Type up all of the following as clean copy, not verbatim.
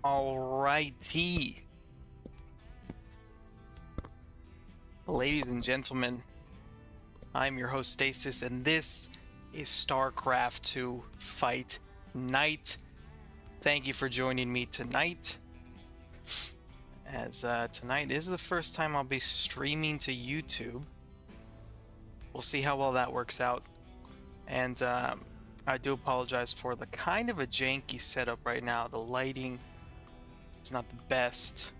Alrighty. Ladies and gentlemen, I'm your host Stasis, and this is StarCraft 2 Fight Night. Thank you for joining me tonight, as tonight is the first time I'll be streaming to YouTube. We'll see how well that works out, and I do apologize for the kind of a janky setup right now. The lighting is not the best.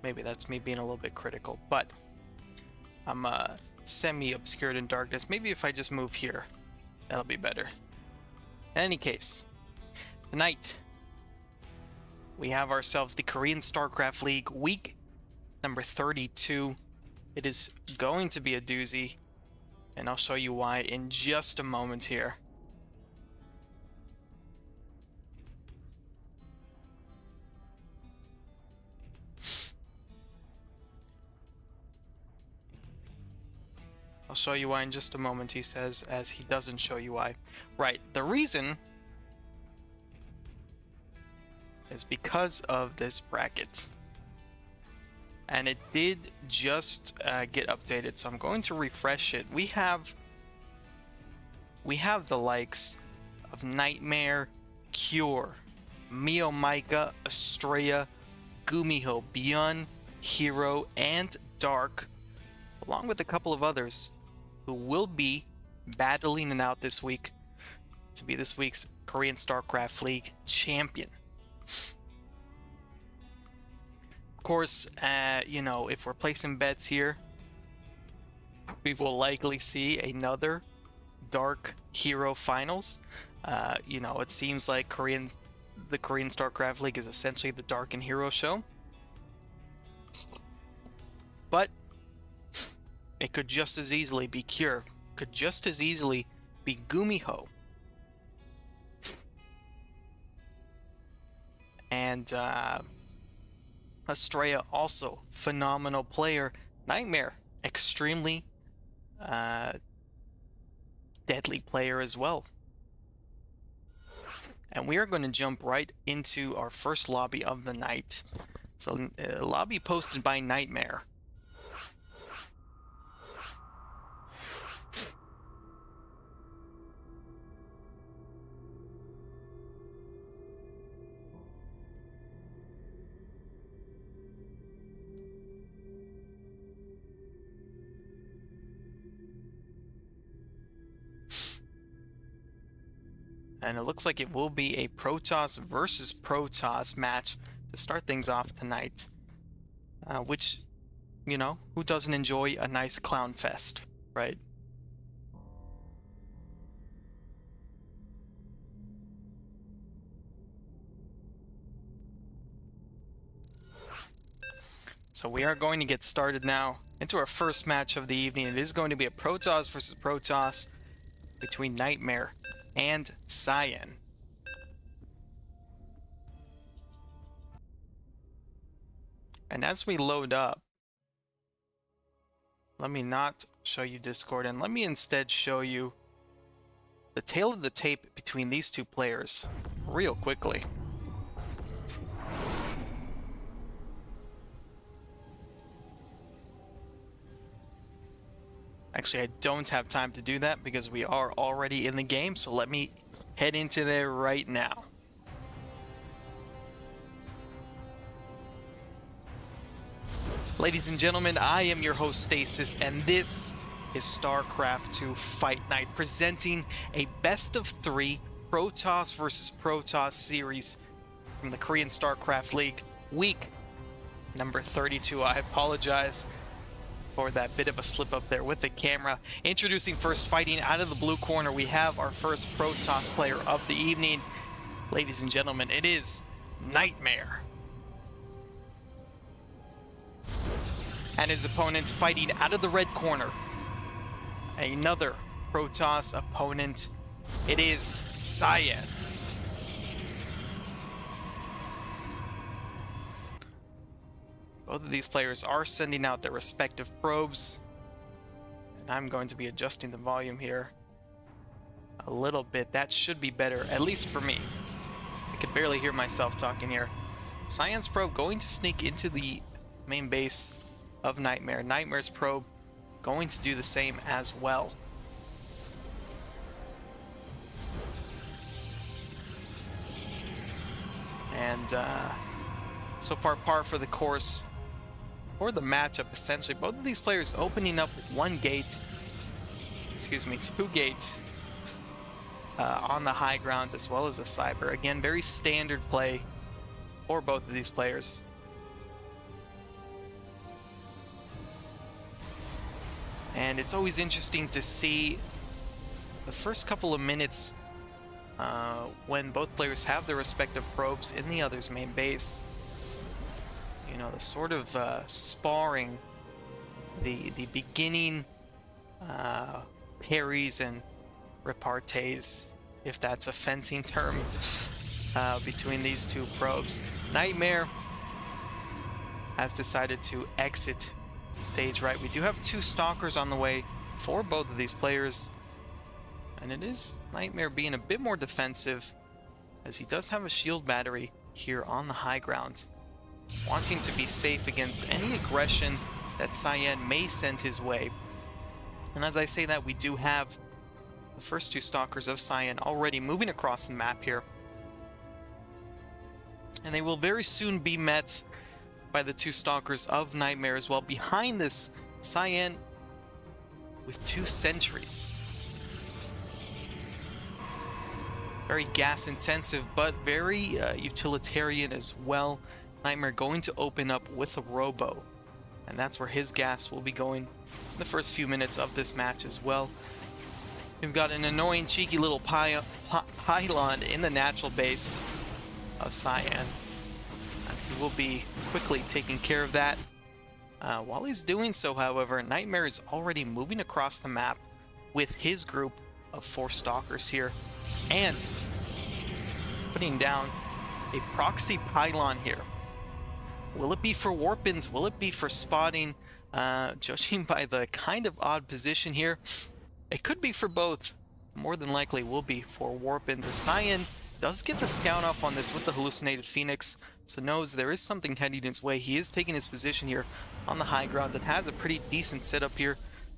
Maybe that's me being a little bit critical, but I'm semi-obscured in darkness. Maybe if I just move here, that'll be better. In any case, tonight we have ourselves the Korean StarCraft League week number 32. It is going to be a doozy, and I'll show you why in just a moment here. I'll show you why in just a moment, he says, as he doesn't show you why. Right, the reason is because of this bracket. And it did just get updated, so I'm going to refresh it. We have the likes of Nightmare, Cure, Mio Micah, Estrella, Gumiho, Byun, Hero, and Dark, along with a couple of others who will be battling it out this week to be this week's Korean StarCraft League champion. Of course, you know, if we're placing bets here, we will likely see another Dark Hero finals. You know, it seems like the Korean StarCraft League is essentially the Dark and Hero show. But it could just as easily be Cure. Could just as easily be Gumiho. And Estrella, also phenomenal player. Nightmare, extremely deadly player as well. And we are going to jump right into our first lobby of the night. So, lobby posted by Nightmare. And it looks like it will be a Protoss versus Protoss match to start things off tonight. Which, you know, who doesn't enjoy a nice clown fest, right? So we are going to get started now into our first match of the evening. It is going to be a Protoss versus Protoss between Nightmare and Cyan. And as we load up, let me not show you Discord, and let me instead show you the tail of the tape between these two players real quickly. Actually, I don't have time to do that because we are already in the game, so let me head into there right now. Ladies and gentlemen, I am your host Stasis, and this is StarCraft 2 Fight Night, presenting a best of 3 Protoss versus Protoss series from the Korean StarCraft League, week number 32. I apologize for that bit of a slip up there with the camera. Introducing first, fighting out of the blue corner, we have our first Protoss player of the evening. Ladies and gentlemen, it is Nightmare. And his opponent fighting out of the red corner, another Protoss opponent. It is Cyan. Both of these players are sending out their respective probes, and I'm going to be adjusting the volume here a little bit. That should be better, at least for me. I could barely hear myself talking here. Cyan's probe going to sneak into the main base of Nightmare. Nightmare's probe going to do the same as well. And so far par for the course for the matchup, essentially. Both of these players opening up two gates on the high ground as well as a cyber. Again, very standard play for both of these players. And it's always interesting to see the first couple of minutes when both players have their respective probes in the other's main base. You know, the sort of sparring, the beginning parries and repartees, if that's a fencing term, between these two probes. Nightmare has decided to exit stage right. We do have two stalkers on the way for both of these players, and it is Nightmare being a bit more defensive, as he does have a shield battery here on the high ground, wanting to be safe against any aggression that Cyan may send his way. And as I say that, we do have the first two stalkers of Cyan already moving across the map here, and they will very soon be met by the two stalkers of Nightmare as well. Behind this, Cyan with two sentries. Very gas intensive, but very utilitarian as well. Nightmare going to open up with a robo, and that's where his gas will be going in the first few minutes of this match as well. We've got an annoying, cheeky little pylon in the natural base of Cyan. He will be quickly taking care of that. While he's doing so, however, Nightmare is already moving across the map with his group of 4 stalkers here, and putting down a proxy pylon here. Will it be for warpins? Will it be for spotting? Judging by the kind of odd position here, it could be for both. More than likely will be for warpins. As Cyan does get the scout off on this with the hallucinated Phoenix, so knows there is something heading its way. He is taking his position here on the high ground and has a pretty decent setup here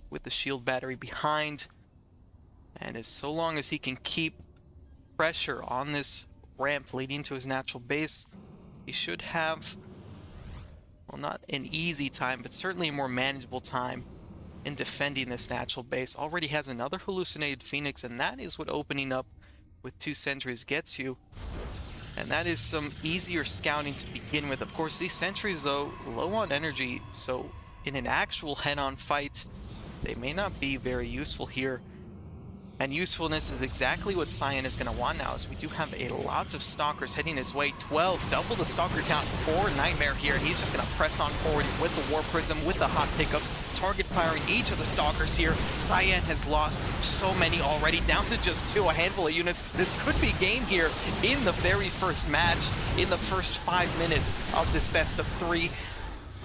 with the shield battery behind. And as so long as he can keep pressure on this ramp leading to his natural base, he should have, well, not an easy time, but certainly a more manageable time in defending this natural base. Already has another hallucinated Phoenix, and that is what opening up with 2 sentries gets you. And that is some easier scouting to begin with. Of course, these sentries, though, low on energy, so in an actual head-on fight, they may not be very useful here. And usefulness is exactly what Cyan is going to want now, as we do have a lot of stalkers heading his way. 12, double the stalker count for Nightmare here. He's just going to press on forward with the War Prism, with the hot pickups, target firing each of the stalkers here. Cyan has lost so many already, down to just 2, a handful of units. This could be game here in the very first match, in the first 5 minutes of this best of 3.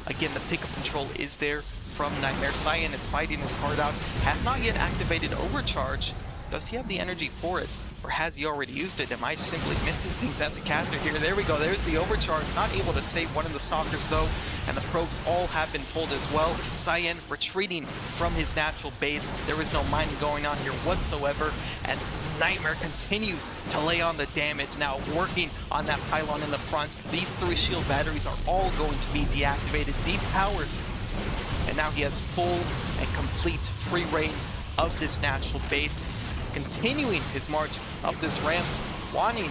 Again, the pickup control is there from Nightmare. Cyan is fighting his heart out, has not yet activated Overcharge. Does he have the energy for it, or has he already used it? Am I simply missing things as a caster here? There we go, there's the Overcharge. Not able to save one of the stalkers though, and the probes all have been pulled as well. Cyan retreating from his natural base. There is no mining going on here whatsoever, and Nightmare continues to lay on the damage, now working on that pylon in the front. These 3 shield batteries are all going to be deactivated, depowered, and now he has full and complete free reign of this natural base, continuing his march up this ramp, wanting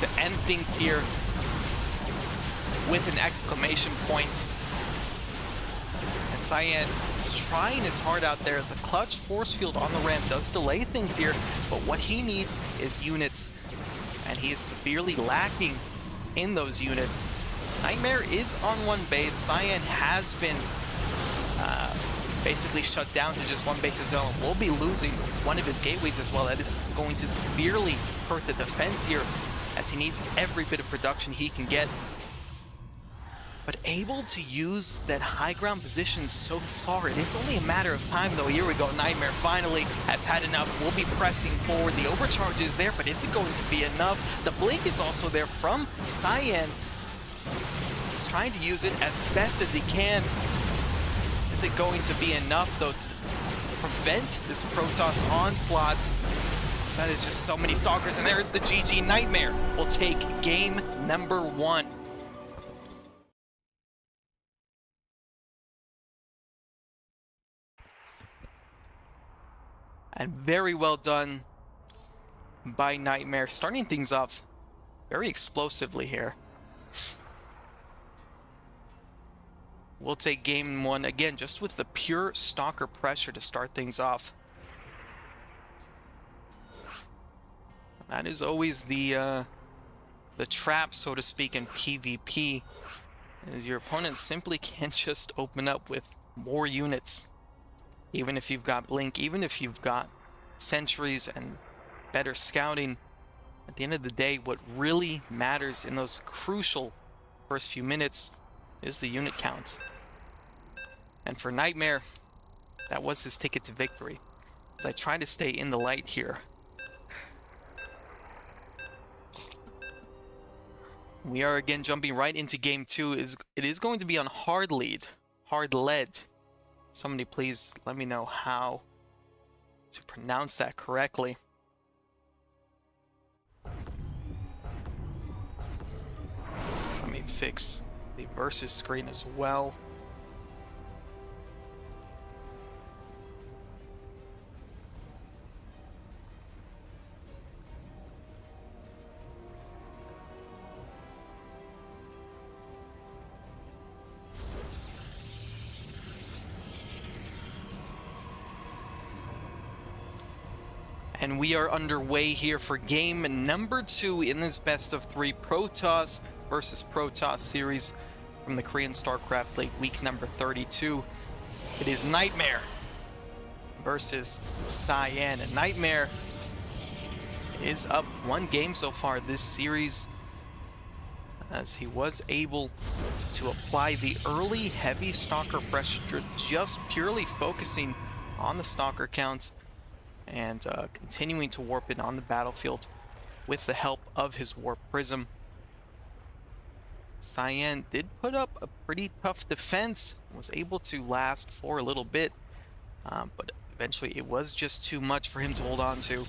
to end things here with an exclamation point. And Cyan is trying his heart out there. The clutch force field on the ramp does delay things here, but what he needs is units, and he is severely lacking in those units. Nightmare is on 1 base. Cyan has been basically shut down to just 1 base as well. Will be losing one of his gateways as well. That is going to severely hurt the defense here, as he needs every bit of production he can get. But able to use that high ground position so far. It is only a matter of time though. Here we go, Nightmare finally has had enough. Will be pressing forward. The overcharge is there, but is it going to be enough? The blink is also there from Cyan. He's trying to use it as best as he can. Is it going to be enough, though, to prevent this Protoss onslaught? So that is just so many Stalkers, and there is the GG. Nightmare will take game number 1. And very well done by Nightmare, starting things off very explosively here. We'll take game 1 again, just with the pure Stalker pressure to start things off. That is always the trap, so to speak, in PvP, is your opponent simply can't just open up with more units. Even if you've got Blink, even if you've got sentries and better scouting, at the end of the day, what really matters in those crucial first few minutes is the unit count. And for Nightmare, that was his ticket to victory. As I try to stay in the light here. We are again jumping right into game 2. It is going to be on hard lead, hard lead. Somebody please let me know how to pronounce that correctly. Let me fix the versus screen as well. And we are underway here for game number 2 in this best of 3 Protoss versus Protoss series from the Korean StarCraft League, week number 32. It is Nightmare versus Cyan. And Nightmare is up 1 game so far this series, as he was able to apply the early heavy Stalker pressure, just purely focusing on the Stalker count and continuing to warp it on the battlefield with the help of his Warp Prism. Cyan did put up a pretty tough defense, was able to last for a little bit, but eventually it was just too much for him to hold on to,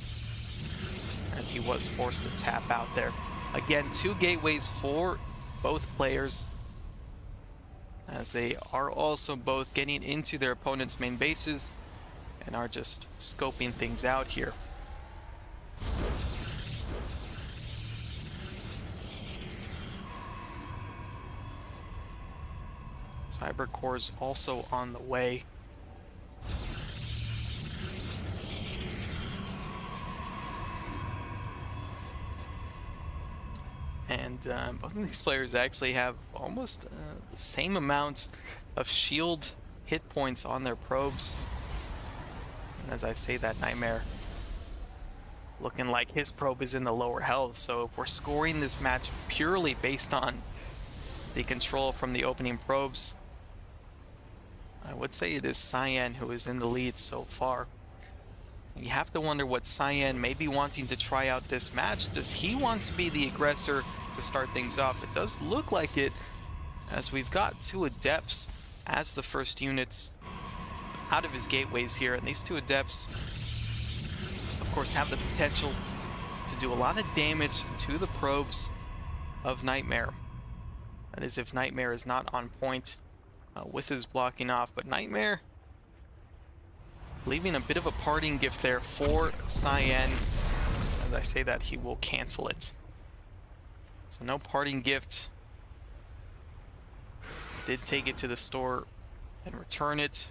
and he was forced to tap out there. Again, 2 gateways for both players, as they are also both getting into their opponent's main bases and are just scoping things out here. Cyber Core's also on the way. And both of these players actually have almost the same amount of shield hit points on their probes. And as I say that, Nightmare looking like his probe is in the lower health. So if we're scoring this match purely based on the control from the opening probes, I would say it is Cyan who is in the lead so far. You have to wonder what Cyan may be wanting to try out this match. Does he want to be the aggressor to start things off? It does look like it, as we've got 2 Adepts as the first units out of his gateways here, and these 2 Adepts of course have the potential to do a lot of damage to the probes of Nightmare. That is, if Nightmare is not on point with his blocking off. But Nightmare leaving a bit of a parting gift there for Cyan. As I say that, he will cancel it. So no parting gift. Did take it to the store and return it,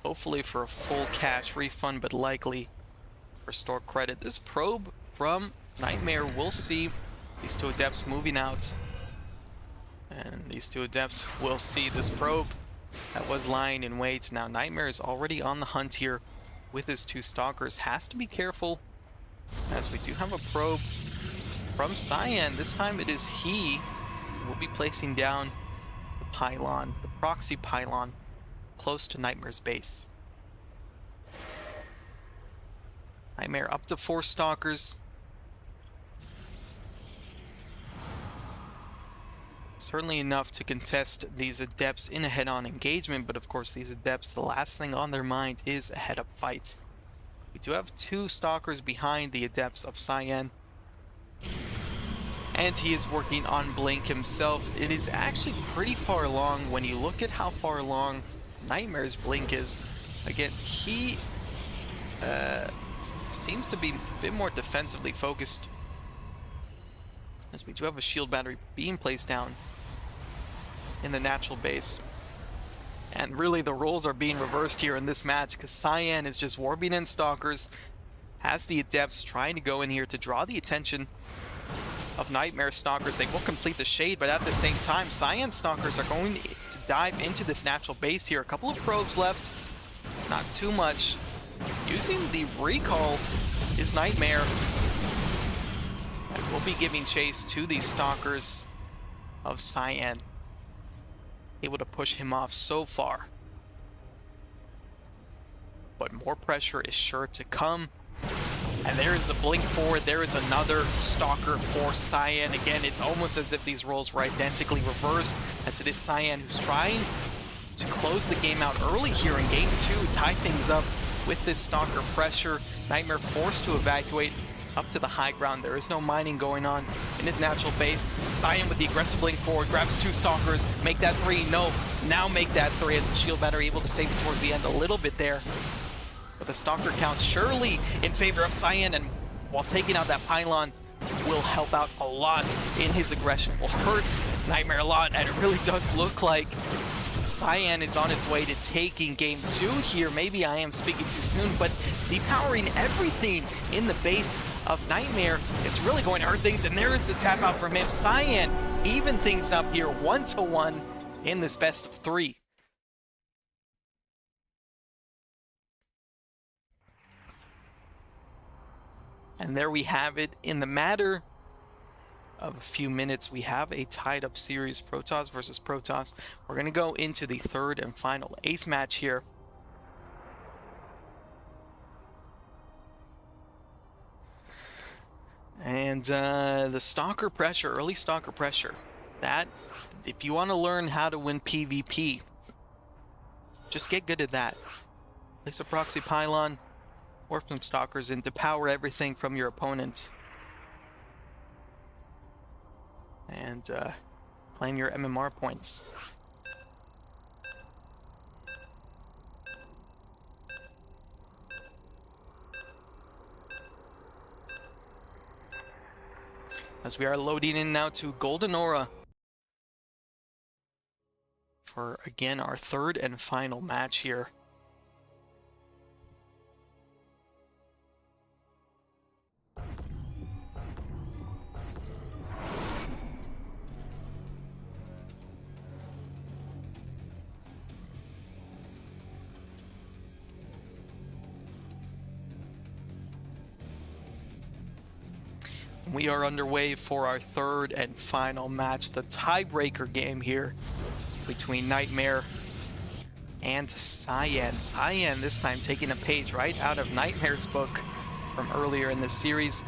hopefully for a full cash refund, but likely for store credit. This probe from Nightmare, we'll see these 2 Adepts moving out, and these 2 Adepts will see this probe that was lying in wait. Now Nightmare is already on the hunt here with his 2 Stalkers. Has to be careful, as we do have a probe from Cyan. This time it is he who will be placing down the pylon, the proxy pylon, close to Nightmare's base. Nightmare up to 4 Stalkers. Certainly enough to contest these Adepts in a head-on engagement, but of course these Adepts, the last thing on their mind is a head-up fight. We do have 2 Stalkers behind the Adepts of Cyan. And he is working on Blink himself. It is actually pretty far along when you look at how far along Nightmare's Blink is. Again, he seems to be a bit more defensively focused, as we do have a shield battery being placed down in the natural base. And really the roles are being reversed here in this match, because Cyan is just warping in Stalkers, has the Adepts trying to go in here to draw the attention of Nightmare Stalkers. They will complete the shade, but at the same time, Cyan Stalkers are going to dive into this natural base here. A couple of probes left, not too much. Using the recall is Nightmare. And we'll be giving chase to these Stalkers of Cyan. Able to push him off so far. But more pressure is sure to come. And there is the blink forward. There is another Stalker for Cyan. Again, it's almost as if these roles were identically reversed, as it is Cyan who's trying to close the game out early here in game 2, tie things up with this Stalker pressure. Nightmare forced to evacuate up to the high ground. There is no mining going on in his natural base. Cyan with the aggressive blink forward, grabs 2 Stalkers, make that 3, no, now make that 3 as the shield battery able to save it towards the end a little bit there. But the Stalker count surely in favor of Cyan, and while taking out that pylon will help out a lot in his aggression, will hurt Nightmare a lot, and it really does look like Cyan is on its way to taking game 2 here. Maybe I am speaking too soon, but depowering everything in the base of Nightmare is really going to hurt things, and there is the tap out from him. Cyan even things up here 1-1 in this best of 3. And there we have it. In the matter of a few minutes, we have a tied up series, Protoss versus Protoss. We're going to go into the 3rd and final ace match here. And the Stalker pressure, early Stalker pressure, that, if you want to learn how to win PvP, just get good at that. Place a proxy pylon, warp some Stalkers in to power everything from your opponent. And claim your MMR points. As we are loading in now to Golden Aura for, again, our 3rd and final match here. We are underway for our 3rd and final match, the tiebreaker game here between Nightmare and Cyan. Cyan this time taking a page right out of Nightmare's book from earlier in this series,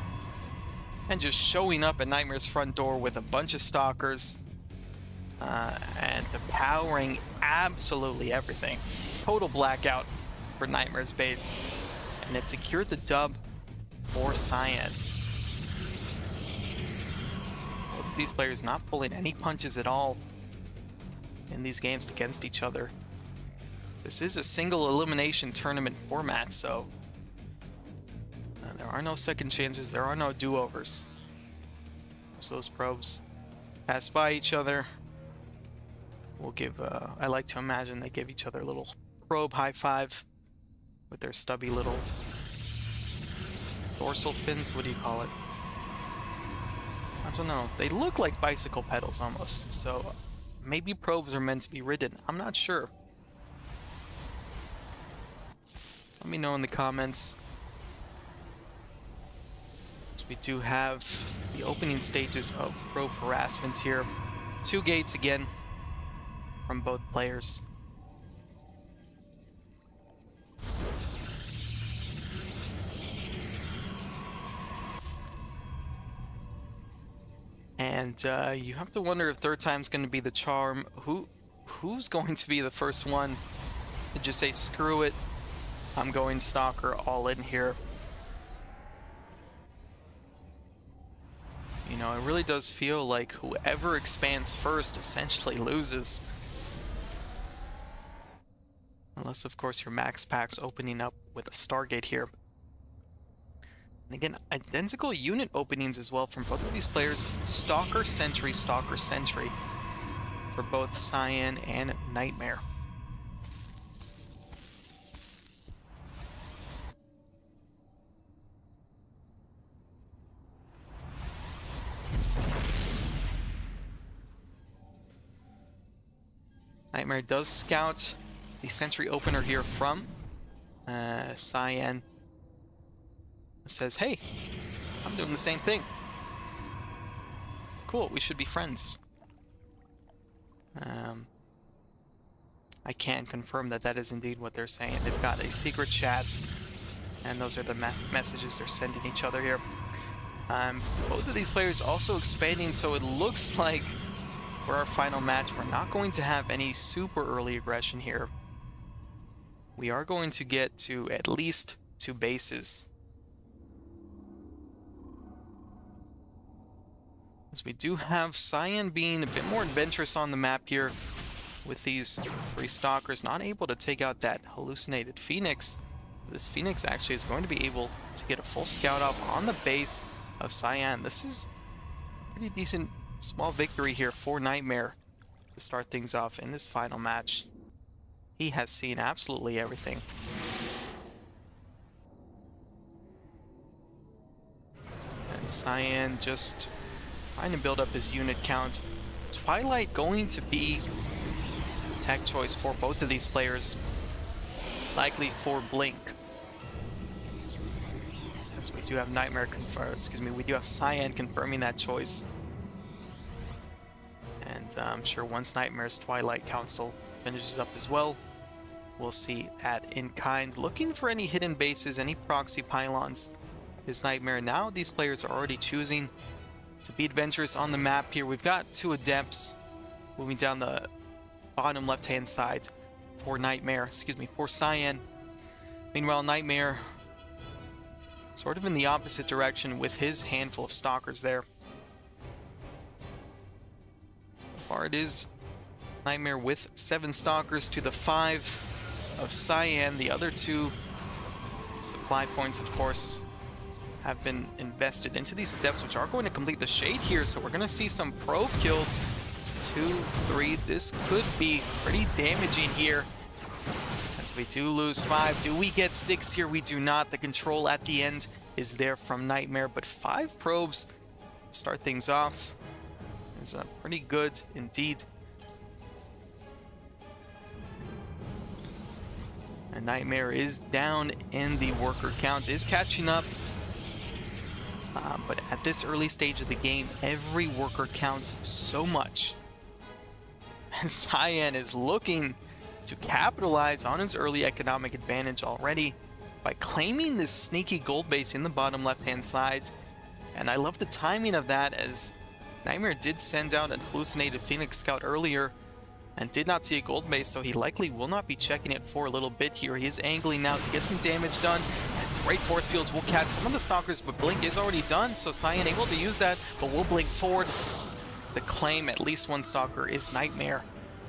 and just showing up at Nightmare's front door with a bunch of Stalkers and powering absolutely everything. Total blackout for Nightmare's base, and it secured the dub for Cyan. These players not pulling any punches at all in these games against each other. This is a single elimination tournament format, so there are no second chances, there are no do-overs. As those probes pass by each other, we'll give, I like to imagine they give each other a little probe high five with their stubby little dorsal fins, what do you call it? I don't know. They look like bicycle pedals almost, so maybe probes are meant to be ridden. I'm not sure. Let me know in the comments. So we do have the opening stages of probe harassment here. 2 gates again from both players. And you have to wonder if third time's going to be the charm. Who's going to be the first one to just say, screw it, I'm going Stalker all in here? You know, it really does feel like whoever expands first essentially loses. Unless, of course, your max pack's opening up with a Stargate here. And again, identical unit openings as well from both of these players. Stalker Sentry for both Cyan and Nightmare. Nightmare does scout the Sentry opener here from Cyan. Says, hey, I'm doing the same thing. Cool, we should be friends. I can confirm that that is indeed what they're saying. They've got a secret chat, and those are the messages they're sending each other here. Both of these players also expanding, so it looks like for our final match, we're not going to have any super early aggression here. We are going to get to at least 2 bases. As we do have Cyan being a bit more adventurous on the map here with these 3 Stalkers, not able to take out that hallucinated Phoenix. This Phoenix actually is going to be able to get a full scout off on the base of Cyan. This is a pretty decent small victory here for Nightmare to start things off in this final match. He has seen absolutely everything. And Cyan just trying to build up his unit count. Twilight going to be a tech choice for both of these players. Likely for Blink. As we do have Nightmare we do have Cyan confirming that choice. And I'm sure once Nightmare's Twilight Council finishes up as well, we'll see that in kind. Looking for any hidden bases, any proxy pylons is Nightmare. Now these players are already choosing to be adventurous on the map here. We've got 2 Adepts moving down the bottom left-hand side for for Cyan. Meanwhile, Nightmare sort of in the opposite direction with his handful of Stalkers there. So far it is Nightmare with 7 Stalkers to the 5 of Cyan. The other 2 supply points, of course, have been invested into these Adepts, which are going to complete the Shade here. So we're going to see some probe kills. 2, 3. This could be pretty damaging here. As we do lose 5. Do we get 6 here? We do not. The control at the end is there from Nightmare, but 5 probes to start things off is pretty good indeed. And Nightmare is down in the worker count, is catching up. But at this early stage of the game, every worker counts so much. And Cyan is looking to capitalize on his early economic advantage already by claiming this sneaky gold base in the bottom left-hand side. And I love the timing of that, as Nightmare did send out a hallucinated Phoenix Scout earlier and did not see a gold base, so he likely will not be checking it for a little bit here. He is angling now to get some damage done. Great force fields will catch some of the Stalkers, but Blink is already done, so Cyan able to use that, but will blink forward to claim at least 1 Stalker is Nightmare.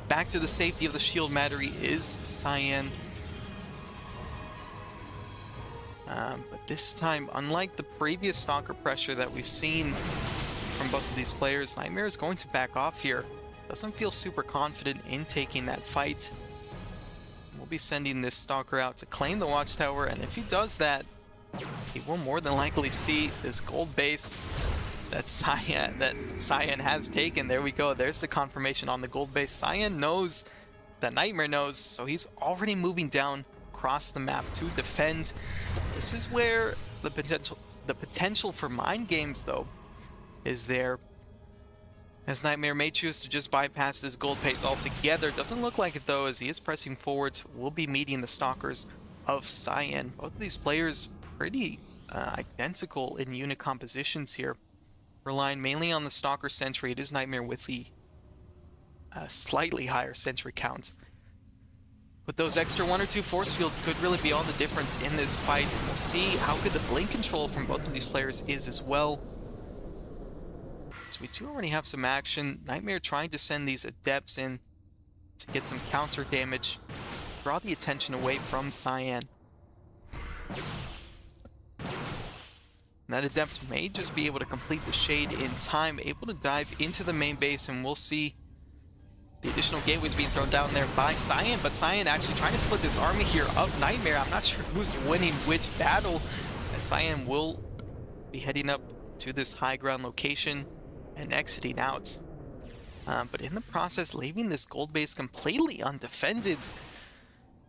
Back to the safety of the shield battery is Cyan. But this time, unlike the previous Stalker pressure that we've seen from both of these players, Nightmare is going to back off here. Doesn't feel super confident in taking that fight. We'll be sending this Stalker out to claim the Watchtower, and if he does that, he will more than likely see this gold base that Cyan has taken. There we go. There's the confirmation on the gold base. Cyan knows that Nightmare knows, so he's already moving down across the map to defend. This is where the potential for mind games, though, is there. As Nightmare may choose to just bypass this gold base altogether. Doesn't look like it, though, as he is pressing forwards. Will be meeting the Stalkers of Cyan. Both of these players pretty identical in unit compositions here. relying mainly on the Stalker Sentry. It is Nightmare with the slightly higher Sentry count. But those extra 1 or 2 force fields could really be all the difference in this fight. And we'll see how good the blink control from both of these players is as well. So we do already have some action. Nightmare trying to send these Adepts in to get some counter damage. Draw the attention away from Cyan. And that Adept may just be able to complete the Shade in time, able to dive into the main base, and we'll see the additional gateways being thrown down there by Cyan, but Cyan actually trying to split this army here of Nightmare. I'm not sure who's winning which battle, as Cyan will be heading up to this high ground location and exiting out. But in the process, leaving this gold base completely undefended.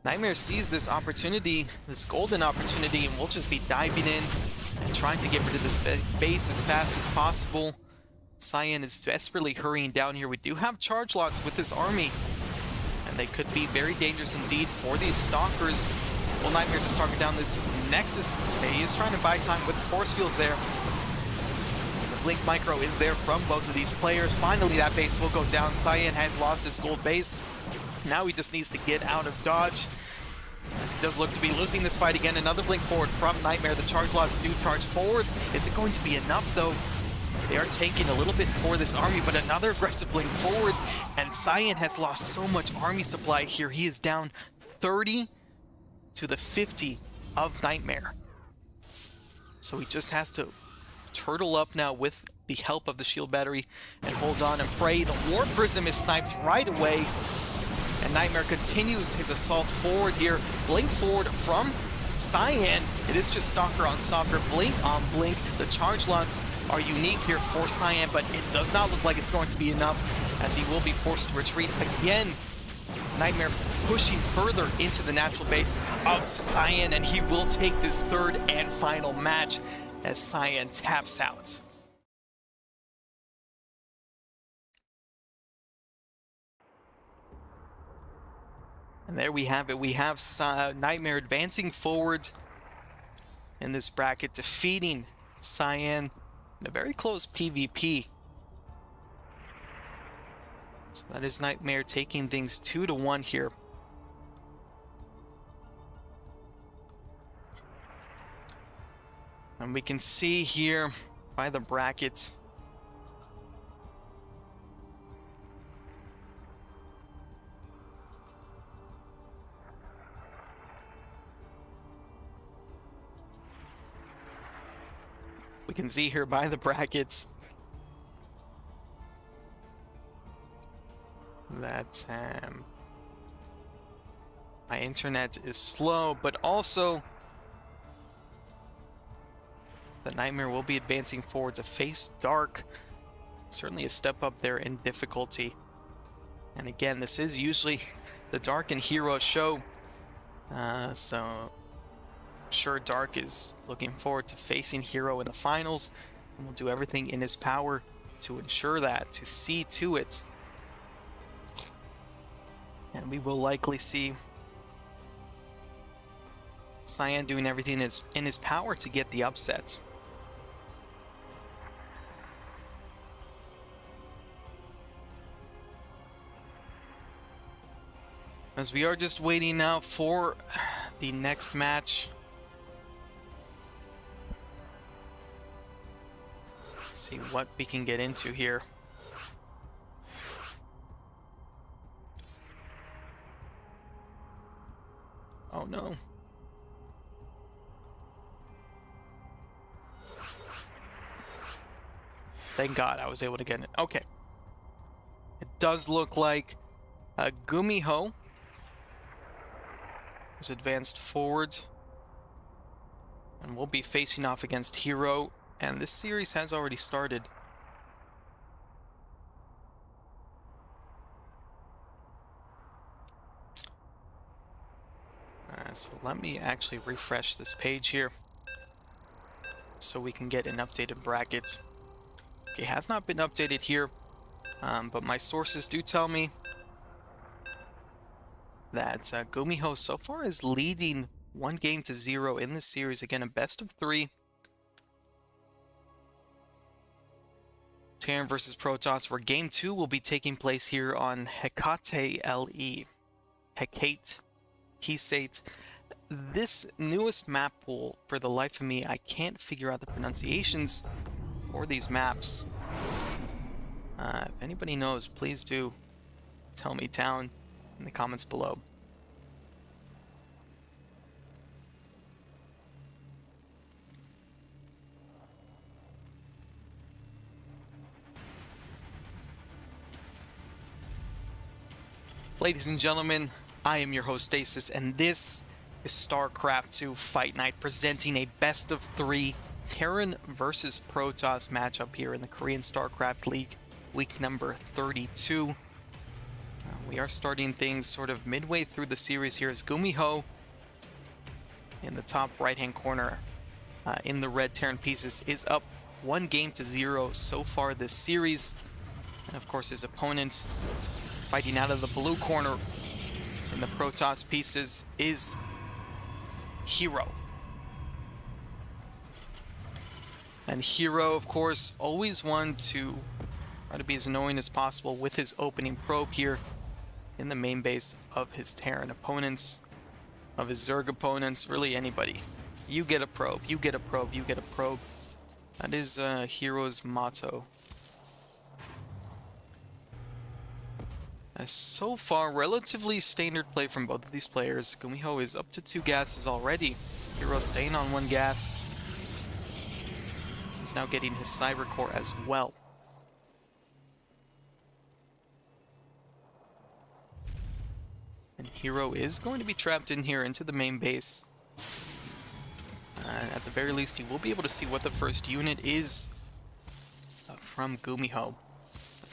Nightmare sees this opportunity, this golden opportunity, and will just be diving in and trying to get rid of this base as fast as possible. Cyan is desperately hurrying down here. We do have charge lots with this army, and they could be very dangerous indeed for these Stalkers. Will Nightmare just target down this Nexus? Okay, he is trying to buy time with the force fields there. The Blink Micro is there from both of these players. Finally, that base will go down. Cyan has lost his gold base. Now he just needs to get out of dodge, as he does look to be losing this fight again. Another blink forward from Nightmare. The charge lots do charge forward. Is it going to be enough, though? They are taking a little bit for this army, but another aggressive blink forward, and Cyan has lost so much army supply here. He is down 30 to the 50 of Nightmare. So he just has to turtle up now with the help of the shield battery and hold on and pray. The War Prism is sniped right away, and Nightmare continues his assault forward here. Blink forward from Cyan. It is just Stalker on Stalker, Blink on Blink. The charge lots are unique here for Cyan, but it does not look like it's going to be enough, as he will be forced to retreat again. Nightmare pushing further into the natural base of Cyan, and he will take this third and final match as Cyan taps out. And there we have it. We have Nightmare advancing forward in this bracket, defeating Cyan in a very close PvP. So that is Nightmare taking things 2-1 here. And we can see here by the bracket, that my internet is slow, but also the Nightmare will be advancing forward to face Dark. Certainly a step up there in difficulty. And again, this is usually the Dark and Hero show, so I'm sure Dark is looking forward to facing Hero in the finals, and will do everything in his power to ensure that, to see to it. And we will likely see Cyan doing everything in his power to get the upset. As we are just waiting now for the next match. Let's see what we can get into here. Oh no. Thank God I was able to get it. Okay. It does look like Gumiho is advanced forward, and we'll be facing off against Hero, and this series has already started. So let me actually refresh this page here so we can get an updated bracket. Okay, has not been updated here, but my sources do tell me that Gumiho so far is leading 1-0 in this series. Again, a best of 3. Terran versus Protoss, where Game 2 will be taking place here on Hecate LE. Hecate. Hesate. This newest map pool, for the life of me, I can't figure out the pronunciations for these maps. If anybody knows, please do tell me down in the comments below. Ladies and gentlemen, I am your host Stasis, and this is StarCraft 2 Fight Night, presenting a best of 3 Terran versus Protoss matchup here in the Korean StarCraft League, week number 32. We are starting things sort of midway through the series here as Gumiho in the top right-hand corner in the red Terran pieces is up 1-0 so far this series. And of course his opponent fighting out of the blue corner in the Protoss pieces is Hero. And Hero, of course, always one to try to be as annoying as possible with his opening probe here in the main base of his Terran opponents, of his Zerg opponents, really anybody. You get a probe, you get a probe, you get a probe. That is Hero's motto. So far, relatively standard play from both of these players. Gumiho is up to 2 gases already. Hero staying on 1 gas. He's now getting his Cyber Core as well. And Hero is going to be trapped in here into the main base. At the very least, he will be able to see what the first unit is from Gumiho.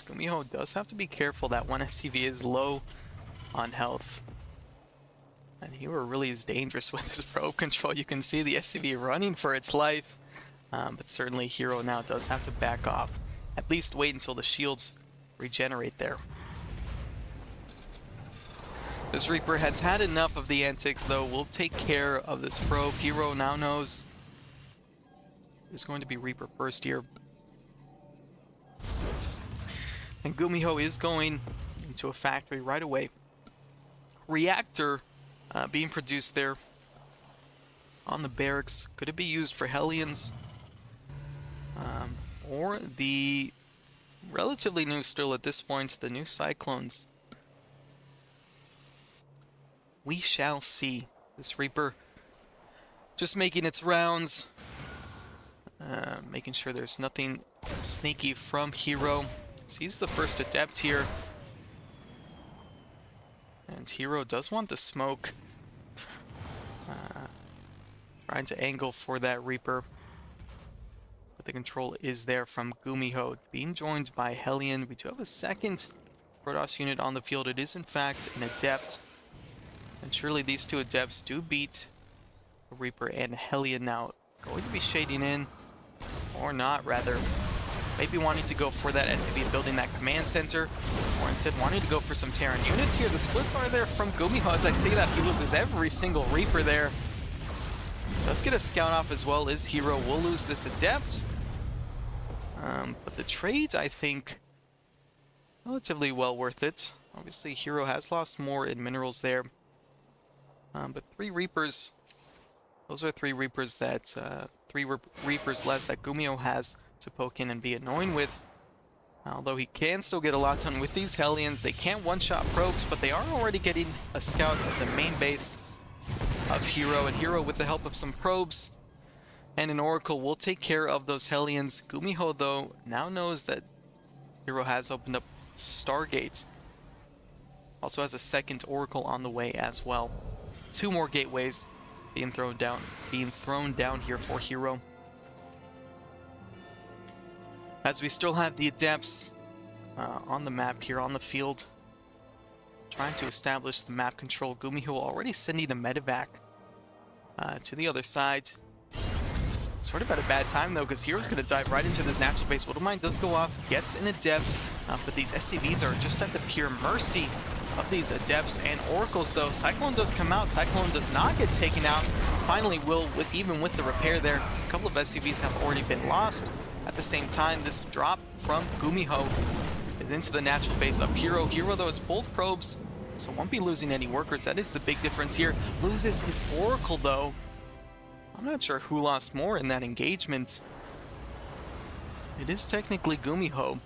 Gumiho does have to be careful that one SCV is low on health. And Hero really is dangerous with his probe control. You can see the SCV running for its life. But certainly Hero now does have to back off. At least wait until the shields regenerate there. This Reaper has had enough of the antics though. We'll take care of this probe. Hero now knows there's going to be Reaper first here. And Gumiho is going into a factory right away. Reactor being produced there on the barracks. Could it be used for Hellions? Or the relatively new still at this point, the new Cyclones? We shall see. This Reaper just making its rounds. Making sure there's nothing sneaky from Hero. He's the first adept here. And Hero does want the smoke. Trying to angle for that Reaper. But the control is there from Gumiho. Being joined by Hellion. We do have a second Protoss unit on the field. It is in fact an adept. And surely these 2 adepts do beat the Reaper and Hellion. Now going to be shading in. Or not, rather. Maybe wanting to go for that SCV building that command center, or instead wanting to go for some Terran units here. The splits are there from Gumiho. As I say that, he loses every single Reaper there. Does get a scout off as well as Hero. Will lose this adept. But the trade, I think, relatively well worth it. Obviously, Hero has lost more in minerals there. But 3 Reapers, those are 3 Reapers that, 3 Reapers less that Gumiho has to poke in and be annoying with. Although he can still get a lot done with these Hellions. They can't one-shot probes, but they are already getting a scout at the main base of Hero. And Hero, with the help of some probes and an Oracle, will take care of those Hellions. Gumiho, though, now knows that Hero has opened up Stargate. Also has a second Oracle on the way as well. 2 more gateways being thrown down here for Hero. As we still have the adepts on the map here on the field, trying to establish the map control. Gumiho already sending a medevac to the other side. Sort of at a bad time though, because Hero's going to dive right into this natural base. Widowmine does go off, gets an adept, but these SCVs are just at the pure mercy of these adepts and oracles though. Cyclone does come out. Cyclone does not get taken out. Finally will, even with the repair there. A couple of SCVs have already been lost At the same time, this drop from Gumiho is into the natural base up Hero. Hero, though, has pulled probes, so won't be losing any workers. That is the big difference here. Loses his Oracle, though. I'm not sure who lost more in that engagement. It is technically Gumiho,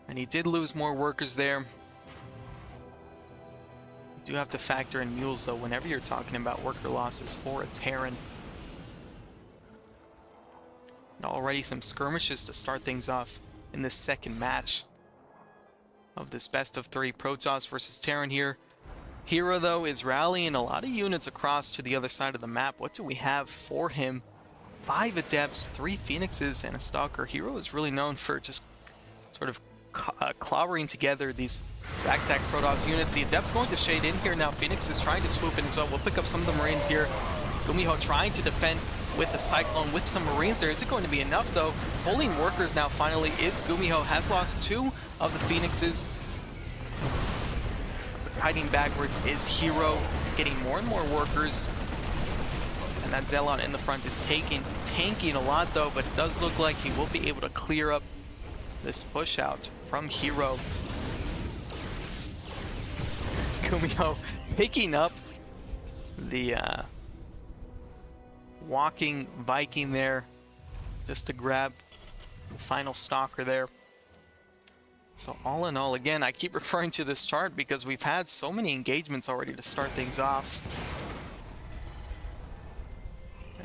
and he did lose more workers there. You do have to factor in mules, though, whenever you're talking about worker losses for a Terran. And already some skirmishes to start things off in this second match of this best of 3 Protoss versus Terran here. Hero, though, is rallying a lot of units across to the other side of the map. What do we have for him? 5 Adepts, 3 Phoenixes, and a Stalker. Hero is really known for just sort of clobbering together these back-tack Protoss units. The Adept's going to shade in here now. Phoenix is trying to swoop in as well. We'll pick up some of the Marines here. Gumiho trying to defend with the Cyclone with some Marines there. Is it going to be enough, though? Pulling workers now finally is Gumiho. Has lost 2 of the Phoenixes. Hiding backwards is Hero, getting more and more workers. And that Zealot in the front is tanking a lot, though, but it does look like he will be able to clear up this push out from Hero. Gumiho picking up the walking Viking there just to grab the final Stalker there. So all in all, again, I keep referring to this chart because we've had so many engagements already to start things off.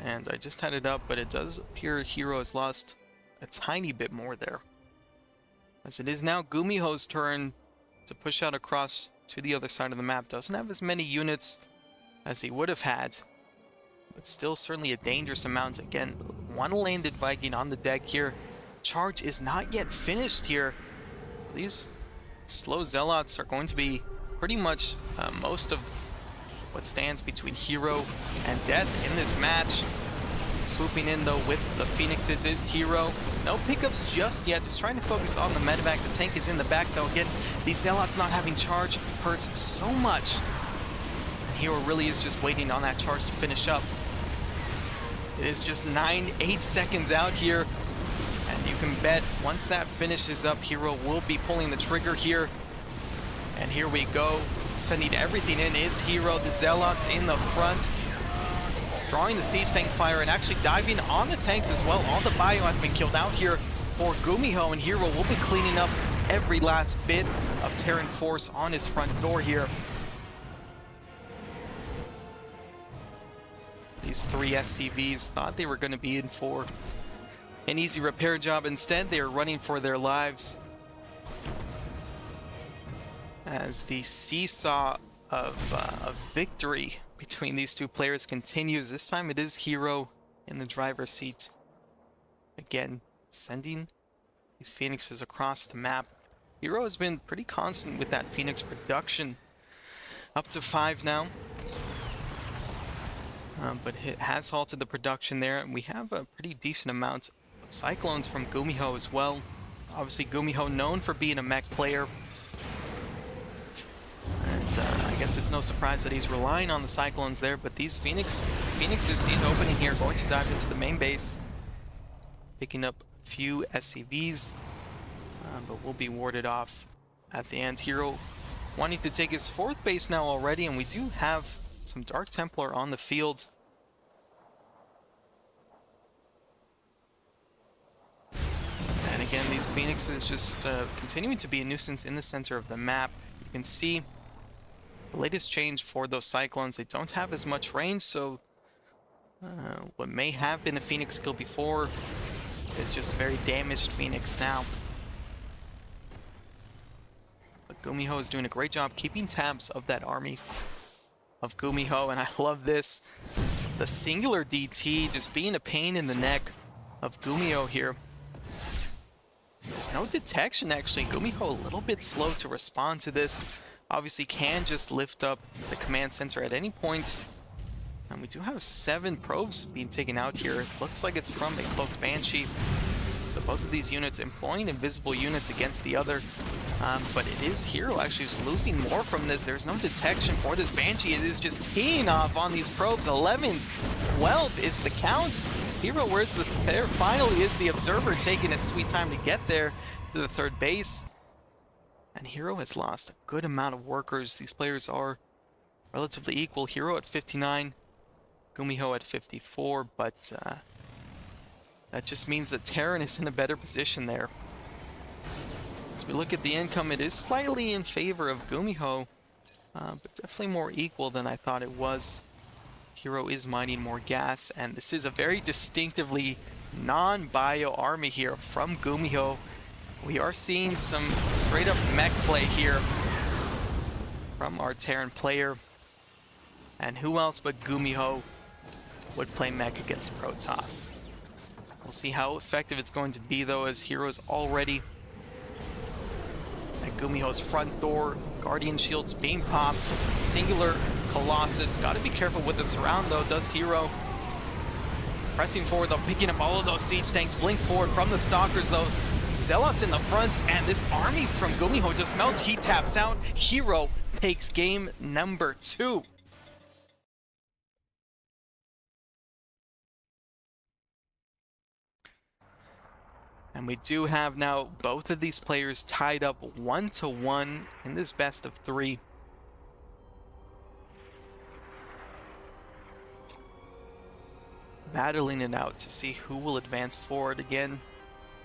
And I just had it up, but it does appear Hero has lost a tiny bit more there. As it is now Gumiho's turn to push out across to the other side of the map. Doesn't have as many units as he would have had, but still certainly a dangerous amount. Again, 1 landed Viking on the deck here. Charge is not yet finished here. These slow Zealots are going to be pretty much most of what stands between Hero and death in this match. Swooping in, though, with the Phoenixes is Hero. No pickups just yet, just trying to focus on the medevac. The tank is in the back, though. Again, these Zealots not having charge hurts so much. And Hero really is just waiting on that charge to finish up. It is just 8 seconds out here. And you can bet once that finishes up, Hero will be pulling the trigger here. And here we go. Sending everything in is Hero. The Zealots in the front. Drawing the siege tank fire and actually diving on the tanks as well. All the bio has been killed out here for Gumiho, and Hero will be cleaning up every last bit of Terran force on his front door here. These 3 SCVs thought they were going to be in for an easy repair job. Instead, they are running for their lives. As the seesaw of victory between these 2 players continues. This time it is Hero in the driver's seat. Again, sending these Phoenixes across the map. Hero has been pretty constant with that Phoenix production. Up to 5 now. But it has halted the production there, and we have a pretty decent amount of Cyclones from Gumiho as well. Obviously, Gumiho known for being a mech player. And I guess it's no surprise that he's relying on the Cyclones there, but these Phoenixes see an opening here, going to dive into the main base. Picking up a few SCVs, but will be warded off at the end. Hero wanting to take his 4th base now already, and we do have some Dark Templar on the field. And again, these Phoenixes just continuing to be a nuisance in the center of the map. You can see the latest change for those Cyclones. They don't have as much range, so what may have been a Phoenix skill before is just a very damaged Phoenix now. But Gumiho is doing a great job keeping tabs of that army of Gumiho, and I love this. The singular DT just being a pain in the neck of Gumiho here. There's no detection, actually. Gumiho a little bit slow to respond to this. Obviously can just lift up the command center at any point. And we do have 7 probes being taken out here. It looks like it's from a Cloaked Banshee. So both of these units employing invisible units against the other. But it is Hero actually just losing more from this. There's no detection for this Banshee. It is just teeing off on these probes. 11, 12 is the count. Hero, where's the there finally is the Observer taking its sweet time to get there to the third base. And Hero has lost a good amount of workers. These players are relatively equal. Hero at 59, Gumiho at 54, but that just means that Terran is in a better position there. As we look at the income, it is slightly in favor of Gumiho, but definitely more equal than I thought it was. Hero is mining more gas, and this is a very distinctively non-bio army here from Gumiho. We are seeing some straight-up mech play here from our Terran player. And who else but Gumiho would play mech against Protoss? We'll see how effective it's going to be, though, as Hero's already at Gumiho's front door. Guardian shields being popped. Singular Colossus. Got to be careful with the surround, though. Does Hero. Pressing forward, though, picking up all of those siege tanks. Blink forward from the Stalkers, though. Zealots in the front, and this army from Gumiho just melts. He taps out. Hero takes game number 2. And we do have now both of these players tied up 1-1 in this best of 3. Battling it out to see who will advance forward again.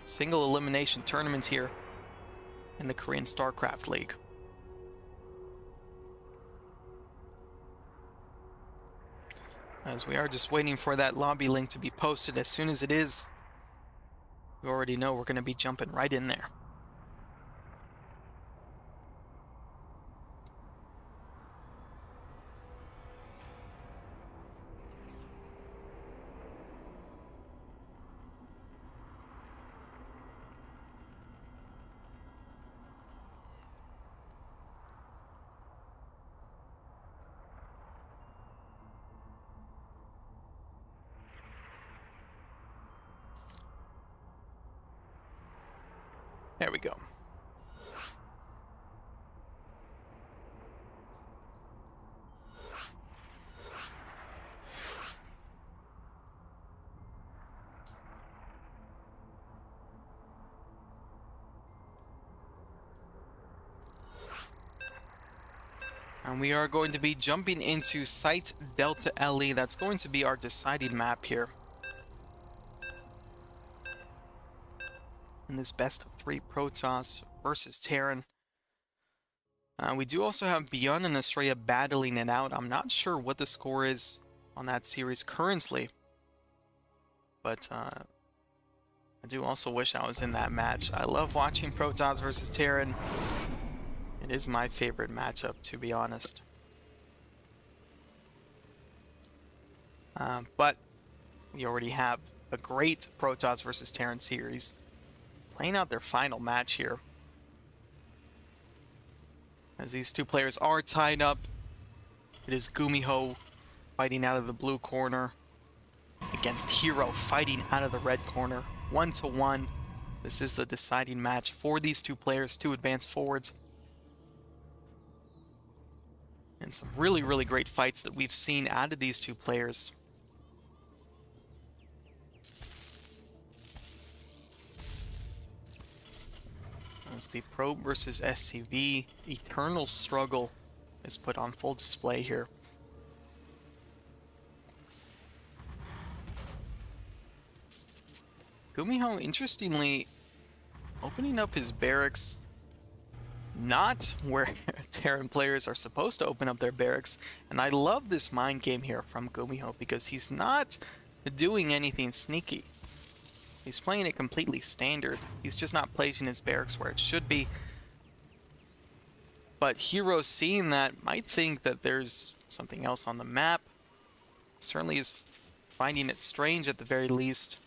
Single elimination tournament here in the Korean StarCraft League. As we are just waiting for that lobby link to be posted. As soon as it is, you already know we're going to be jumping right in there. There we go. And we are going to be jumping into Site Delta LE. That's going to be our deciding map here in this best of 3 Protoss versus Terran. We do also have Beyond and Estrella battling it out. I'm not sure what the score is on that series currently, but I do also wish I was in that match. I love watching Protoss versus Terran. It is my favorite matchup, to be honest. But we already have a great Protoss versus Terran series playing out their final match here. As these two players are tied up, it is Gumiho fighting out of the blue corner against Hero fighting out of the red corner. 1-1. This is the deciding match for these two players to advance forwards. And some really, really great fights that we've seen out of these two players. As the Probe versus SCV eternal struggle is put on full display here. Gumiho, interestingly, opening up his barracks not where Terran players are supposed to open up their barracks. And I love this mind game here from Gumiho because he's not doing anything sneaky. He's playing it completely standard. He's just not placing his barracks where it should be. But Hero, seeing that, might think that there's something else on the map. Certainly is finding it strange at the very least.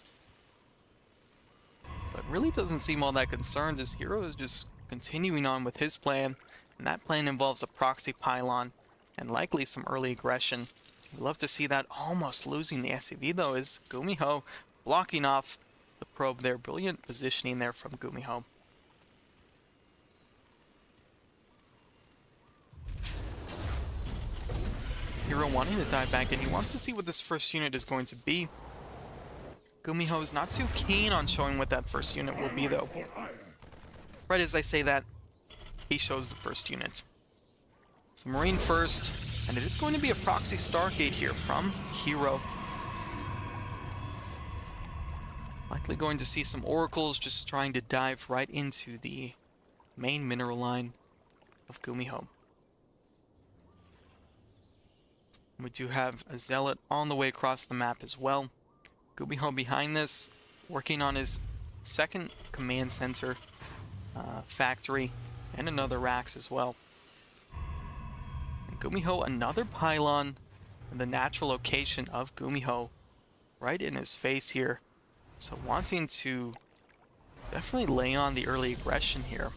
But really doesn't seem all that concerned, as Hero is just continuing on with his plan. And that plan involves a proxy pylon and likely some early aggression. We'd love to see that. Almost losing the SCV though is Gumiho blocking off the probe there. Brilliant positioning there from Gumiho. Hero wanting to dive back in. He wants to see what this first unit is going to be. Gumiho is not too keen on showing what that first unit will be, though. Right as I say that, he shows the first unit. So Marine first, and it is going to be a proxy Stargate here from Hero. Likely going to see some Oracles just trying to dive right into the main mineral line of Gumiho. We do have a Zealot on the way across the map as well. Gumiho behind this, working on his second command center factory, and another racks as well. And Gumiho, another pylon in the natural location of Gumiho, right in his face here. So wanting to definitely lay on the early aggression here.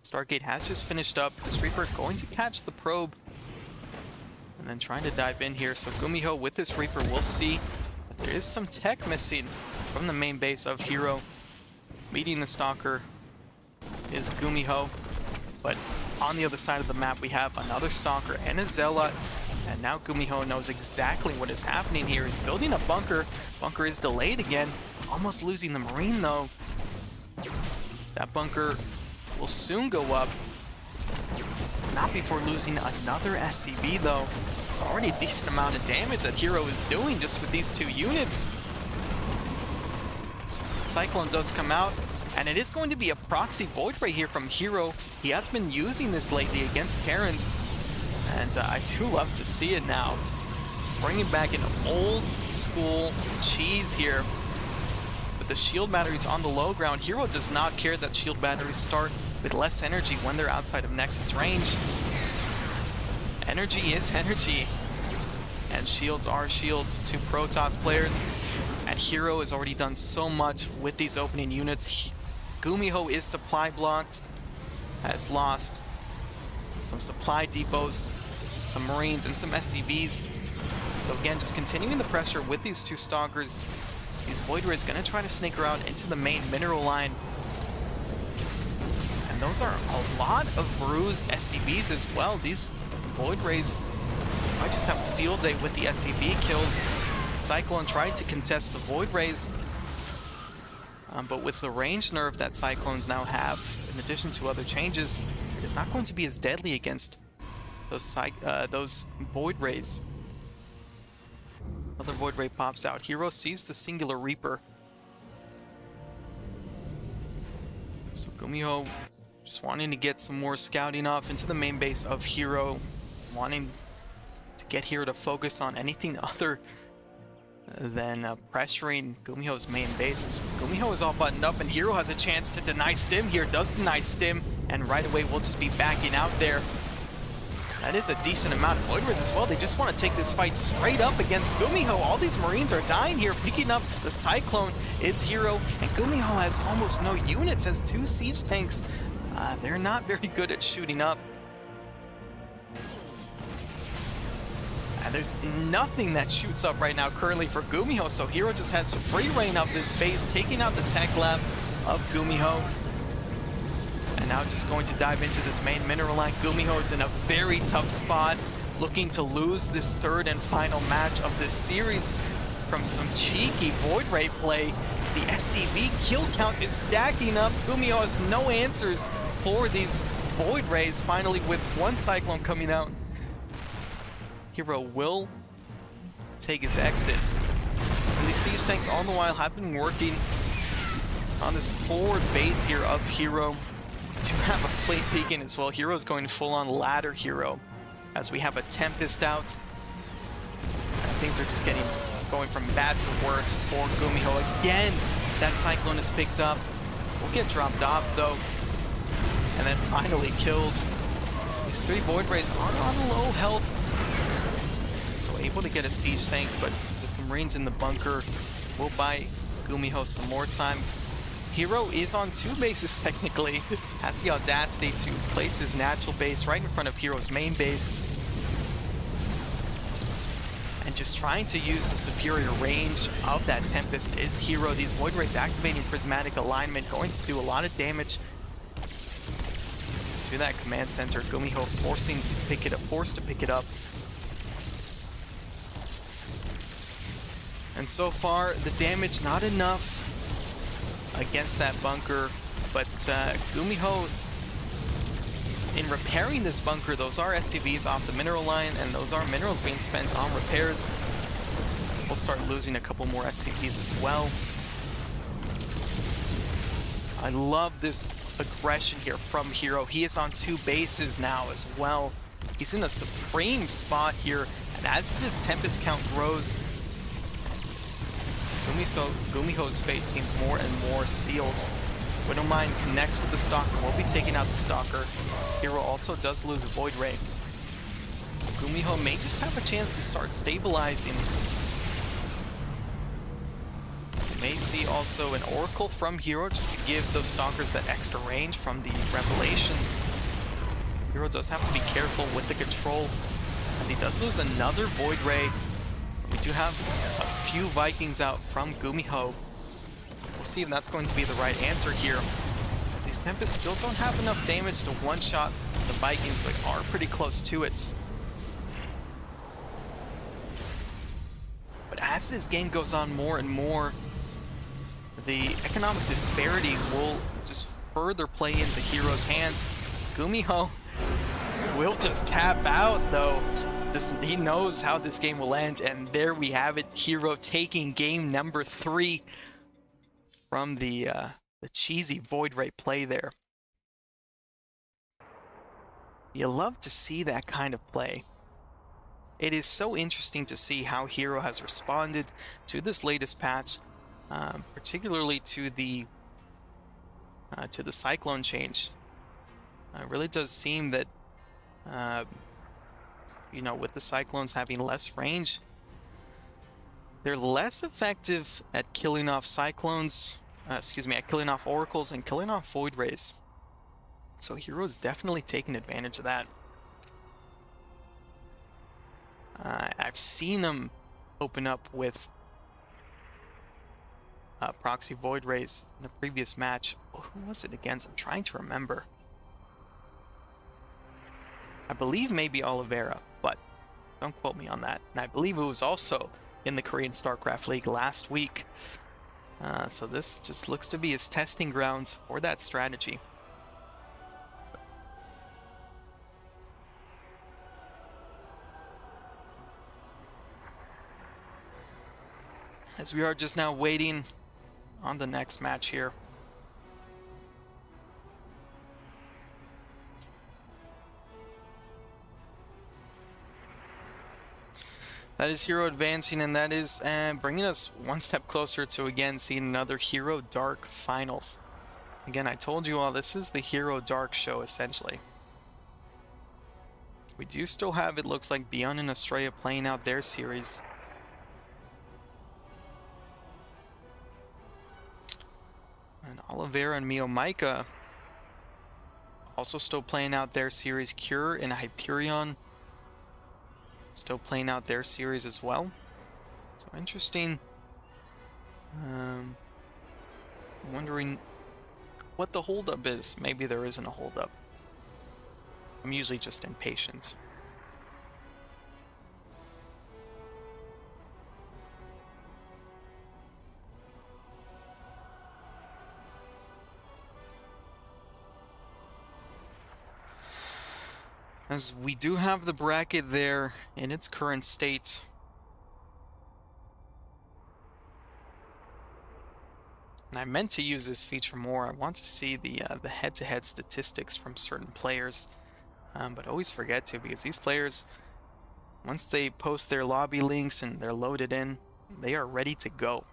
Stargate has just finished up. This Reaper going to catch the probe and then trying to dive in here. So Gumiho with this Reaper, we'll see that there is some tech missing from the main base of Hero. Meeting the Stalker is Gumiho, but on the other side of the map we have another Stalker and a Zealot, and now Gumiho knows exactly what is happening here. He's building a bunker. Bunker is delayed again, almost losing the Marine though. That bunker will soon go up, not before losing another SCB though. It's already a decent amount of damage that Hero is doing just with these two units. Cyclone does come out, and it is going to be a proxy Void Ray here from Hero. He has been using this lately against Terrans, and I do love to see it now. Bringing back an old school cheese here. With the shield batteries on the low ground, Hero does not care that shield batteries start with less energy when they're outside of Nexus range. Energy is energy, and shields are shields to Protoss players, and Hero has already done so much with these opening units. Gumiho is supply blocked, has lost some supply depots, some Marines, and some SCVs. So again, just continuing the pressure with these two Stalkers. These Void Rays going to try to sneak around into the main mineral line. And those are a lot of bruised SCVs as well. These Void Rays might just have a field day with the SCV kills. Cyclone tried to contest the Void Rays, but with the range nerf that Cyclones now have, in addition to other changes, it's not going to be as deadly against those Void Rays. Another Void Ray pops out. Hero sees the singular Reaper. So Gumiho just wanting to get some more scouting off into the main base of Hero, wanting to get Hero to focus on anything other than pressuring Gumiho's main base. Gumiho is all buttoned up, and Hero has a chance to deny stim here. Does deny stim, and right away we'll just be backing out there. That is a decent amount of Void Rays as well. They just want to take this fight straight up against Gumiho. All these Marines are dying here. Picking up the Cyclone is Hero, and Gumiho has almost no units, has 2 siege tanks. They're not very good at shooting up. And there's nothing that shoots up right now currently for Gumiho, so Hero just has free reign of this base, taking out the tech lab of Gumiho. And now just going to dive into this main mineral line. Gumiho is in a very tough spot, looking to lose this third and final match of this series from some cheeky Void Ray play. The SCV kill count is stacking up. Gumiho has no answers for these Void Rays. Finally, with one Cyclone coming out, Hero will take his exit. And these siege tanks all the while have been working on this forward base here of Hero. To have a fleet beacon as well. Hero's going full-on ladder Hero as we have a Tempest out. Things are just going from bad to worse for Gumiho. Again, that Cyclone is picked up. Will get dropped off though, and then finally killed. These 3 Void Rays are on low health, so able to get a siege tank, but with the Marines in the bunker, will buy Gumiho some more time. Hero is on 2 bases technically, has the audacity to place his natural base right in front of Hero's main base. And just trying to use the superior range of that Tempest is Hero. These Void Rays activating Prismatic Alignment, going to do a lot of damage to that command center. Gumiho forced to pick it up. And so far, the damage not enough against that bunker, but Gumiho, in repairing this bunker, those are SCVs off the mineral line, and those are minerals being spent on repairs. We'll start losing a couple more SCVs as well. I love this aggression here from Hero. He is on 2 bases now as well. He's in a supreme spot here, and as this Tempest count grows, Gumiho's fate seems more and more sealed. Widowmine connects with the Stalker, will be taking out the Stalker. Hero also does lose a Void Ray. So Gumiho may just have a chance to start stabilizing. We may see also an Oracle from Hero just to give those Stalkers that extra range from the Revelation. Hero does have to be careful with the control, as he does lose another Void Ray. We do have a few Vikings out from Gumiho. We'll see if that's going to be the right answer here, as these Tempests still don't have enough damage to one-shot the Vikings, but are pretty close to it. But as this game goes on more and more, the economic disparity will just further play into Hero's hands. Gumiho will just tap out, though. He knows how this game will end, and there we have it. Hero taking game number 3 from the cheesy Void Ray play there. You love to see that kind of play. It is so interesting to see how Hero has responded to this latest patch, particularly to the Cyclone change. It really does seem that you know, with the Cyclones having less range, they're less effective at killing off Cyclones, at killing off Oracles and killing off Void Rays. So Hero's definitely taking advantage of that. I've seen them open up with proxy Void Rays in a previous match. Who was it against? I'm trying to remember. I believe maybe Oliveira, but don't quote me on that. And I believe it was also in the Korean StarCraft League last week. So this just looks to be his testing grounds for that strategy. As we are just now waiting on the next match here. That is Hero advancing, and that is bringing us one step closer to again seeing another Hero Dark Finals. Again, I told you all, this is the Hero Dark show essentially. We do still have, it looks like, Beyond and Estrella playing out their series. And Oliveira and Mio Micah also still playing out their series. Cure and Hyperion still playing out their series as well. So interesting. Wondering what the holdup is. Maybe there isn't a holdup. I'm usually just impatient. As we do have the bracket there in its current state. And I meant to use this feature more. I want to see the head-to-head statistics from certain players, but I always forget to, because these players, once they post their lobby links and they're loaded in, they are ready to go.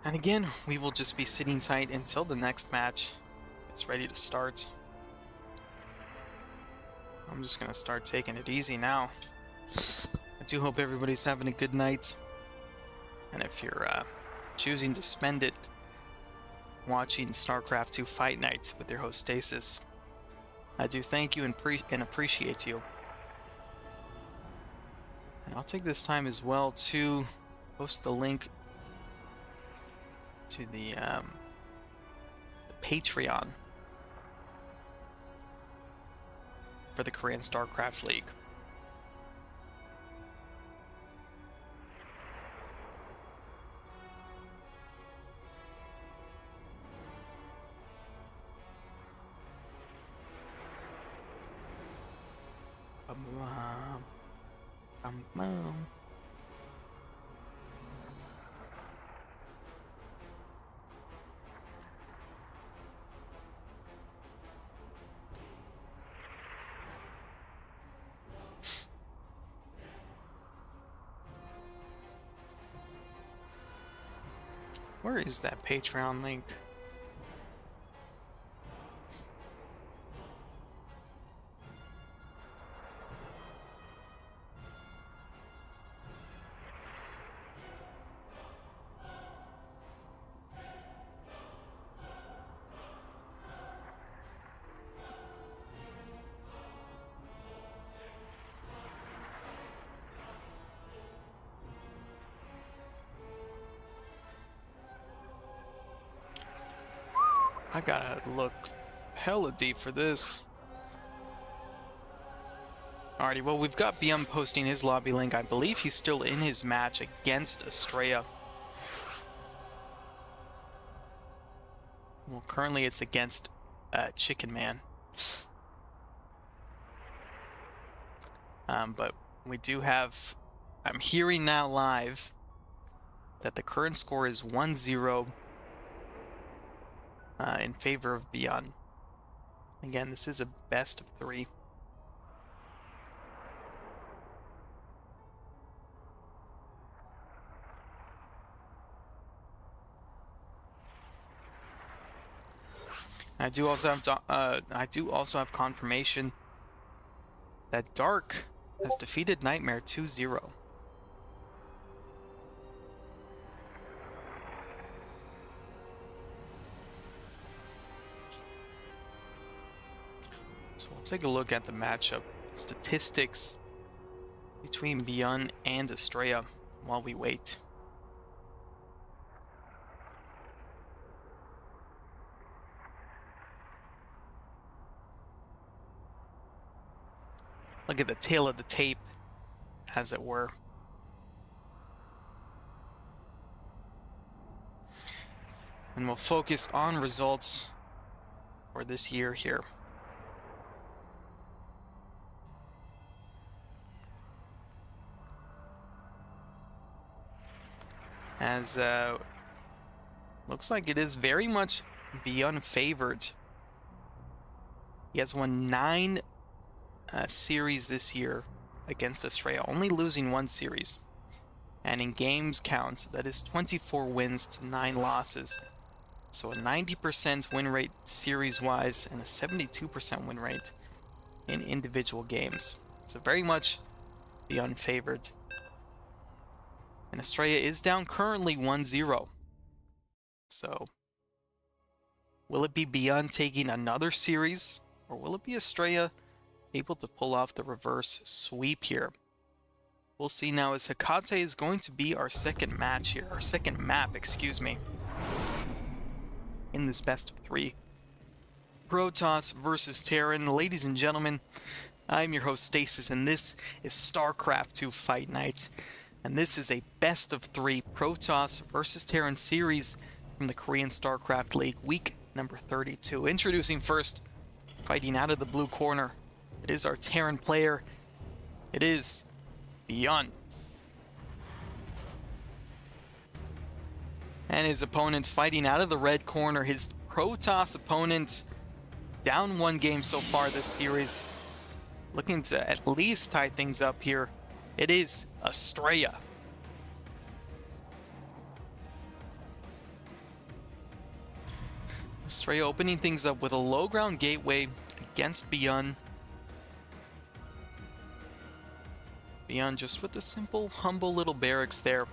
And again, we will just be sitting tight until the next match is ready to start. I'm just going to start taking it easy now. I do hope everybody's having a good night. And if you're choosing to spend it watching StarCraft 2 Fight Night with your host Stasis. I do thank you and appreciate you. And I'll take this time as well to post the link to the Patreon for the Korean StarCraft League. Where is that Patreon link? I gotta look hella deep for this. Alrighty, well, we've got BM posting his lobby link. I believe he's still in his match against Estrella. Well, currently it's against Chicken Man. But we do have... I'm hearing now live that the current score is 1-0 in favor of Beyond. Again, this is a best of 3. I do also have confirmation that Dark has defeated Nightmare 2-0. So we'll take a look at the matchup statistics between Beyond and Estrella while we wait. Look at the tail of the tape, as it were. And we'll focus on results for this year here. As looks like it is very much Beyond favored. He has won 9 series this year against Estrella, only losing 1 series. And in games count, that is 24 wins to 9 losses. So a 90% win rate series-wise and a 72% win rate in individual games. So very much Beyond favored. And Estrella is down currently 1-0. So will it be Beyond taking another series, or will it be Estrella able to pull off the reverse sweep here? We'll see now, as Hecate is going to be our second match here, our second map, excuse me, in this best of 3. Protoss versus Terran. Ladies and gentlemen, I'm your host Stasis, and this is StarCraft 2 Fight Night. And this is a best of 3 Protoss versus Terran series from the Korean StarCraft League, week number 32. Introducing first, fighting out of the blue corner, it is our Terran player. It is Beyond. And his opponent fighting out of the red corner, his Protoss opponent, down 1 game so far this series. Looking to at least tie things up here. It is Estrella. Estrella opening things up with a low ground gateway against Beyond. Beyond just with a simple, humble little barracks there.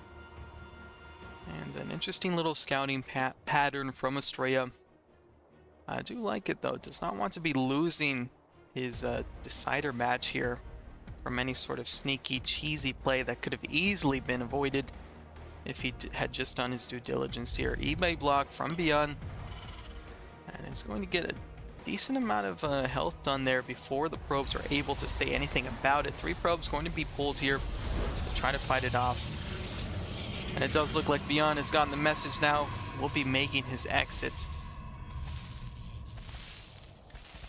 And And an interesting little scouting pattern from Estrella. I do like it though. Does not want to be losing his decider match here from any sort of sneaky, cheesy play that could have easily been avoided if he had just done his due diligence here. eBay block from Beyond, and is going to get a decent amount of health done there before the probes are able to say anything about it. 3 probes going to be pulled here to try to fight it off. And it does look like Beyond has gotten the message now. Will be making his exit.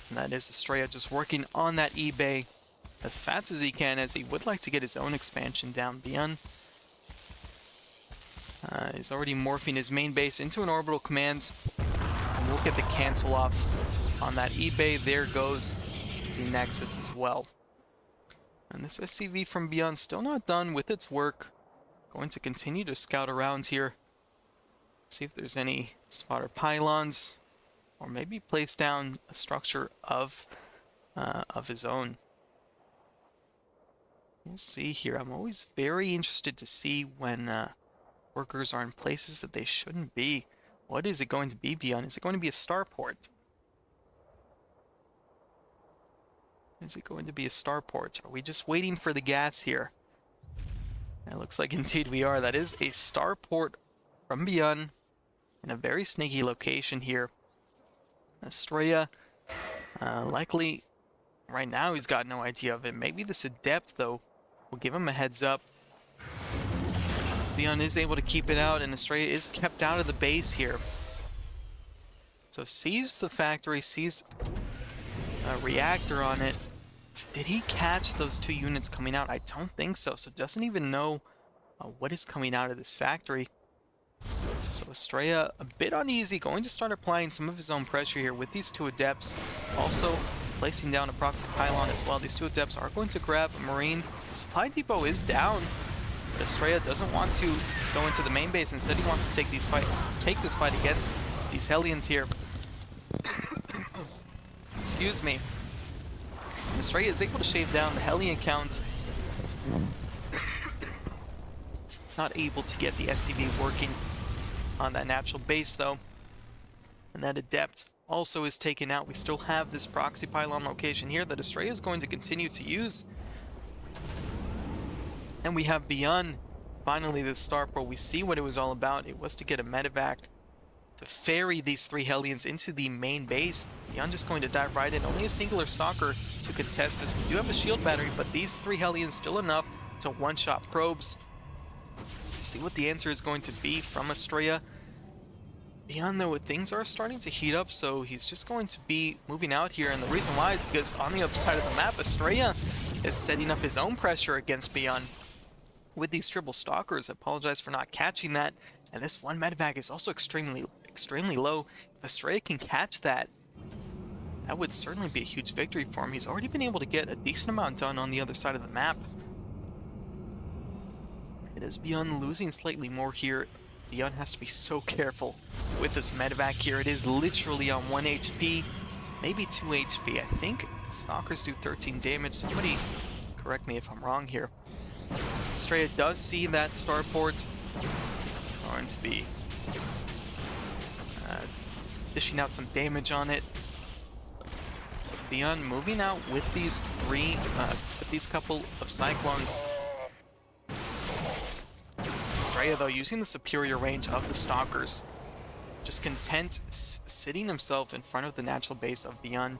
And that is Estrella just working on that eBay as fast as he can, as he would like to get his own expansion down. Beyond is already morphing his main base into an orbital command. And we'll get the cancel off on that eBay. There goes the Nexus as well. And this SCV from Beyond still not done with its work. Going to continue to scout around here. See if there's any spotter pylons, or maybe place down a structure of his own. We'll see here. I'm always very interested to see when workers are in places that they shouldn't be. What is it going to be, Beyond? Is it going to be a starport? Is it going to be a starport? Are we just waiting for the gas here? It looks like indeed we are. That is a starport from Beyond in a very sneaky location here. Estrella, likely right now he's got no idea of it. Maybe this Adept though will give him a heads up. Beyond is able to keep it out, and Estrella is kept out of the base here. So sees the factory, sees a reactor on it. Did he catch those 2 units coming out? I don't think so. So doesn't even know what is coming out of this factory. So Estrella a bit uneasy, going to start applying some of his own pressure here with these 2 Adepts. Also placing down a proxy pylon as well. These 2 Adepts are going to grab a Marine. The supply depot is down. But Estrella doesn't want to go into the main base. Instead he wants to take this fight against these Hellions here. Excuse me. Estrella is able to shave down the Hellion count. Not able to get the SCV working on that natural base though. And that Adept also is taken out. We still have this proxy pylon location here that Estrella is going to continue to use. And we have Beyond, finally this starport. We see what it was all about. It was to get a medevac to ferry these 3 Hellions into the main base. Beyond just going to dive right in. Only a singular Stalker to contest this. We do have a shield battery, but these 3 Hellions still enough to one-shot probes. See what the answer is going to be from Estrella. Beyond though, things are starting to heat up, so he's just going to be moving out here. And the reason why is because on the other side of the map, Estrella is setting up his own pressure against Beyond with these triple Stalkers. I apologize for not catching that. And this 1 medevac is also extremely low. If Estrella can catch that, that would certainly be a huge victory for him. He's already been able to get a decent amount done on the other side of the map. It is Beyond losing slightly more here. Beyond has to be so careful with this medevac here. It is literally on 1 HP, maybe 2 HP. I think Stalkers do 13 damage. Somebody correct me if I'm wrong here. Estrella does see that starport. Going to be dishing out some damage on it. Beyond moving out with these couple of Cyclones. Estrella though using the superior range of the Stalkers. Just content sitting himself in front of the natural base of Beyond.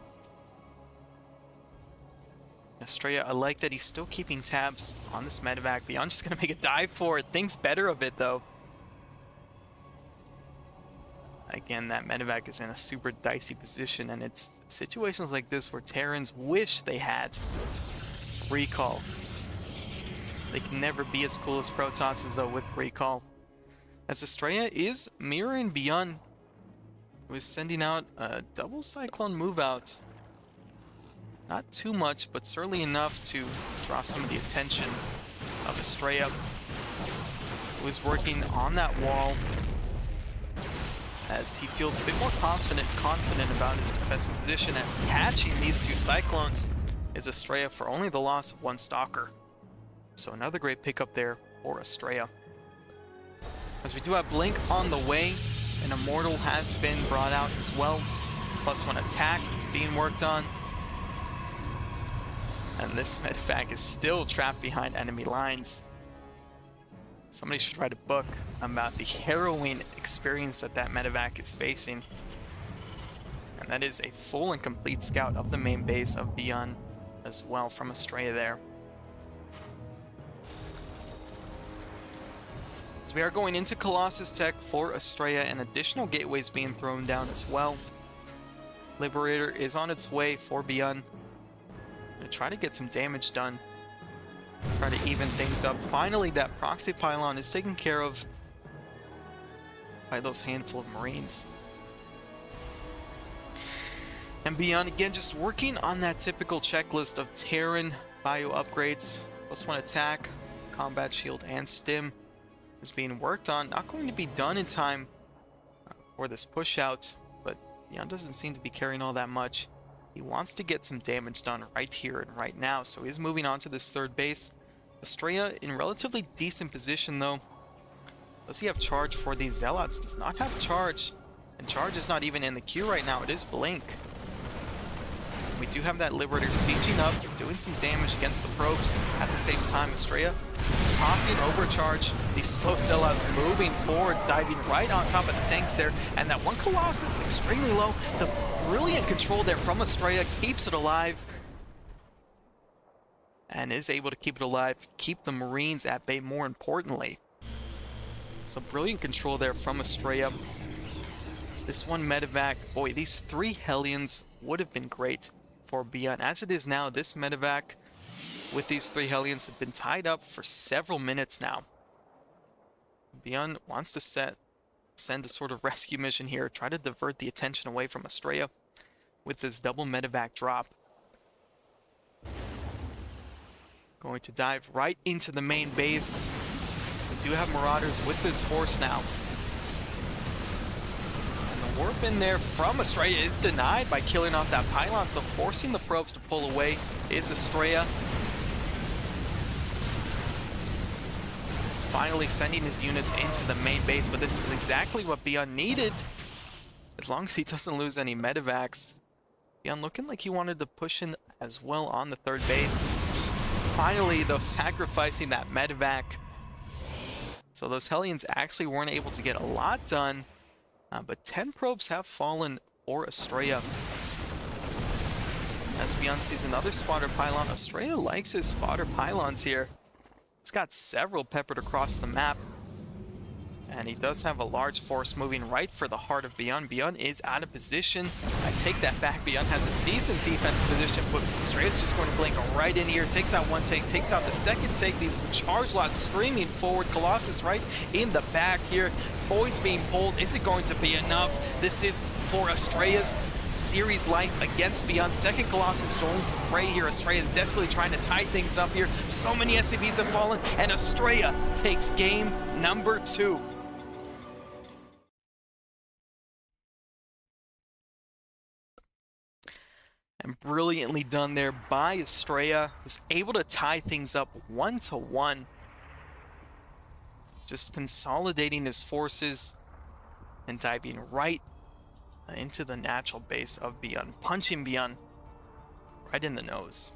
Estrella, I like that he's still keeping tabs on this medevac. Beyond just gonna make a dive for it. Thinks better of it though. Again, that medevac is in a super dicey position, and it's situations like this where Terrans wish they had recall. They can never be as cool as Protosses though with recall. As Estrella is mirroring Beyond, who is sending out a double Cyclone move out. Not too much, but certainly enough to draw some of the attention of Estrella, who is working on that wall as he feels a bit more confident about his defensive position. And catching these 2 Cyclones is Estrella for only the loss of 1 Stalker. So another great pickup there for Estrella. As we do have Blink on the way, an Immortal has been brought out as well. +1 attack being worked on. And this medevac is still trapped behind enemy lines. Somebody should write a book about the harrowing experience that medevac is facing. And that is a full and complete scout of the main base of Beyond as well from Estrella there. So we are going into Colossus Tech for Estrella, and additional gateways being thrown down as well. Liberator is on its way for Beyond. Gonna try to get some damage done. Try to even things up. Finally, that proxy pylon is taken care of by those handful of Marines. And Beyond, again, just working on that typical checklist of Terran bio upgrades. +1 attack, combat shield, and stim is being worked on. Not going to be done in time for this push out, but Beyond doesn't seem to be carrying all that much. He wants to get some damage done right here and right now, so he's moving on to this third base. Estrella in relatively decent position though. Does he have charge for these Zealots? Does not have charge, and charge is not even in the queue right now. It is Blink. We do have that Liberator sieging up, doing some damage against the probes. At the same time, Estrella popping overcharge. These slow Zealots moving forward, diving right on top of the tanks there. And that one Colossus extremely low. The brilliant control there from Estrella keeps it alive. And is able to keep it alive, keep the Marines at bay more importantly. So brilliant control there from Estrella. This one medevac, boy, these 3 Hellions would have been great for Beyond. As it is now, this medevac with these 3 Hellions have been tied up for several minutes now. Beyond wants to send a sort of rescue mission here, try to divert the attention away from Estrella with this double medevac drop. Going to dive right into the main base. We do have Marauders with this force now. Warp in there from Estrella is denied by killing off that pylon, so forcing the probes to pull away is Estrella. Finally sending his units into the main base, but this is exactly what Beyond needed. As long as he doesn't lose any medevacs. Beyond looking like he wanted to push in as well on the third base. Finally, though, sacrificing that medevac. So those Hellions actually weren't able to get a lot done. But 10 probes have fallen for Estrella. As Beyond sees another spotter pylon, Estrella likes his spotter pylons here. He's got several peppered across the map. And he does have a large force moving right for the heart of Beyond. Beyond is out of position. I take that back. Beyond has a decent defensive position, but Estrella's just going to blink right in here. Takes out one take, takes out the second take. These charge lots streaming forward. Colossus right in the back here. Boys being pulled. Is it going to be enough? This is for Estrella's series light against Beyond. Second Colossus joins the fray here. Estrella is desperately trying to tie things up here. So many SCVs have fallen, and Estrella takes game number 2. And brilliantly done there by Estrella, who's able to tie things up 1-to-1. Just consolidating his forces and diving right into the natural base of Beyond, punching Beyond right in the nose.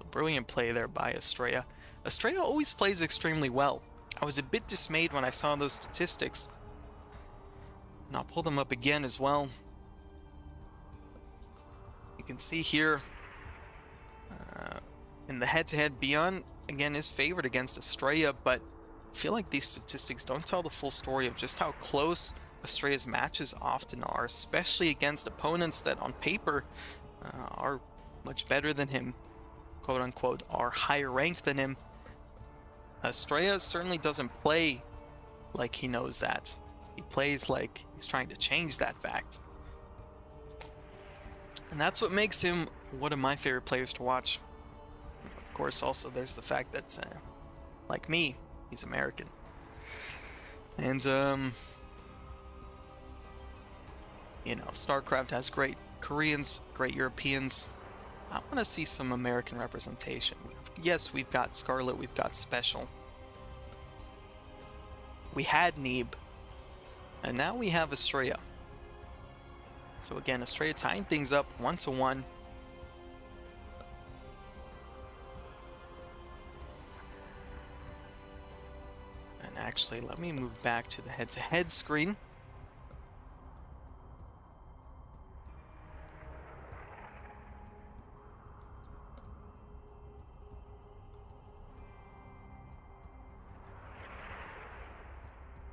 A brilliant play there by Estrella. Estrella always plays extremely well. I was a bit dismayed when I saw those statistics. And I'll pull them up again as well. You can see here in the head-to-head, Beyond again is favored against Estrella, but I feel like these statistics don't tell the full story of just how close Estrella's matches often are, especially against opponents that on paper are much better than him, quote-unquote, are higher ranked than him. Estrella certainly doesn't play like he knows that. He plays like he's trying to change that fact. And that's what makes him one of my favorite players to watch. Of course, also there's the fact that, like me, he's American. And, you know, StarCraft has great Koreans, great Europeans. I want to see some American representation. We have yes, we've got Scarlet, we've got Special. We had Neeb, and now we have Estrella. So again, Estrella tying things up 1-1. And actually, let me move back to the head-to-head screen.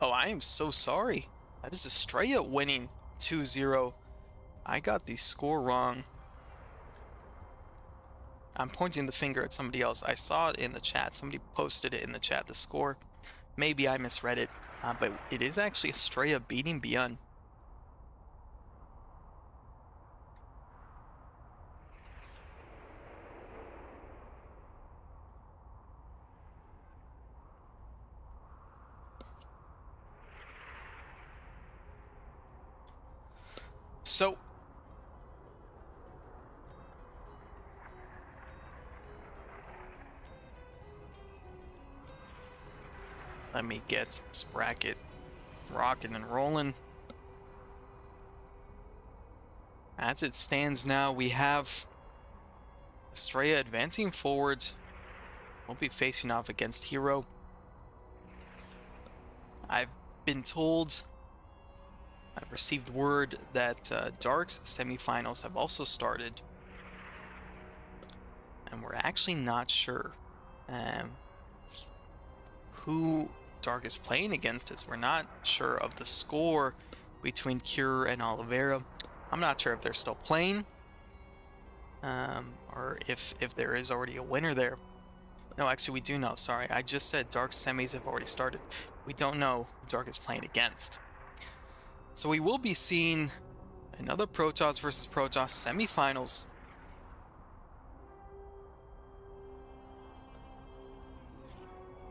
Oh, I am so sorry. That is Estrella winning 2-0. I got the score wrong. I'm pointing the finger at somebody else. I saw it in the chat. Somebody posted it in the chat, the score. Maybe I misread it, but it is actually Estrella beating Beyond. So, let me get this bracket rocking and rolling. As it stands now, we have Estrella advancing forward. We'll be facing off against Hero. I've been told, I've received word that Dark's semifinals have also started. And we're actually not sure who Dark is playing against, as we're not sure of the score between Cure and Oliveira. I'm not sure if they're still playing, or if there is already a winner there. No, actually we do know, sorry. I just said Dark's semis have already started. We don't know who Dark is playing against. So we will be seeing another Protoss versus Protoss semifinals.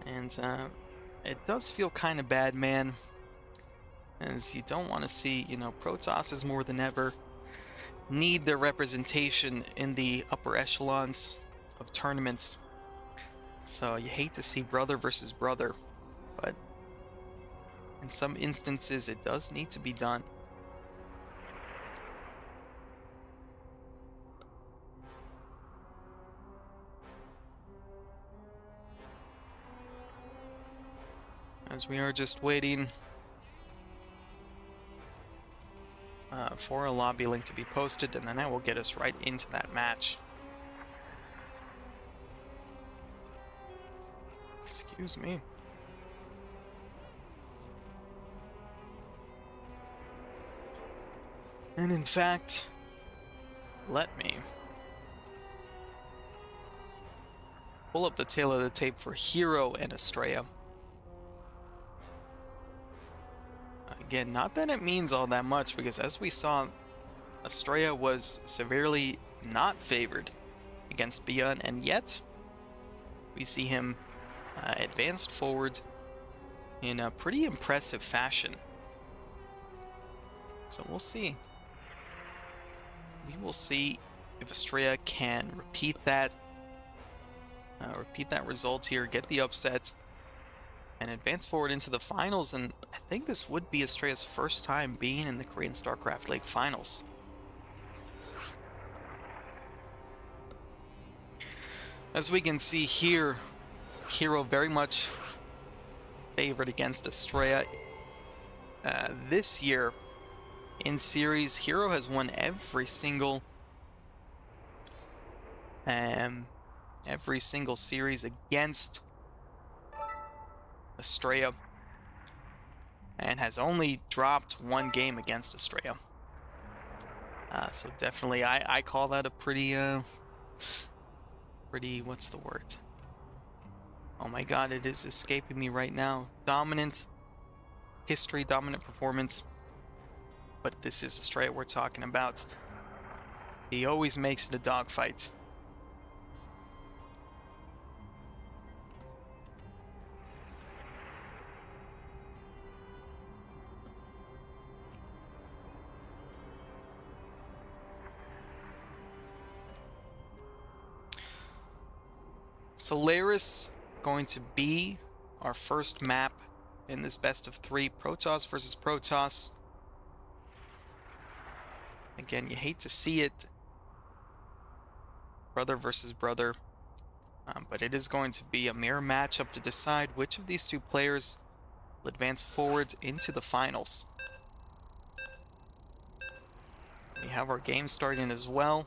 And it does feel kind of bad, man, as you don't want to see, you know, Protoss more than ever need their representation in the upper echelons of tournaments. So you hate to see brother versus brother, but in some instances it does need to be done. As we are just waiting for a lobby link to be posted, and then that will get us right into that match. Excuse me. And in fact, let me pull up the tail of the tape for Hero and Estrella. Again, not that it means all that much, because as we saw, Estrella was severely not favored against Beyond, and yet we see him advanced forward in a pretty impressive fashion. So we'll see. We will see if Estrella can repeat that result here, get the upset, and advance forward into the finals. And I think this would be Estrella's first time being in the Korean StarCraft League finals. As we can see here, Hero very much favored against Estrella. This year in series, Hero has won every single series against Estrella, and has only dropped one game against Estrella. So definitely, I call that a pretty, what's the word? Oh my god, it is escaping me right now. Dominant history, dominant performance. But this is Estrella we're talking about. He always makes it a dogfight. Solaris going to be our first map in this best of 3, Protoss versus Protoss. Again, you hate to see it, brother versus brother, but it is going to be a mirror matchup to decide which of these two players will advance forward into the finals. We have our game starting as well.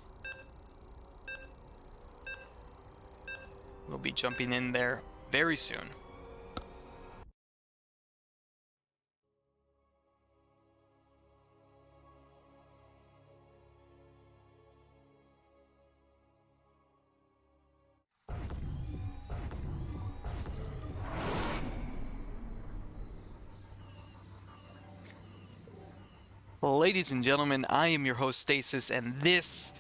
We'll be jumping in there very soon. Ladies and gentlemen, I am your host Stasis, and this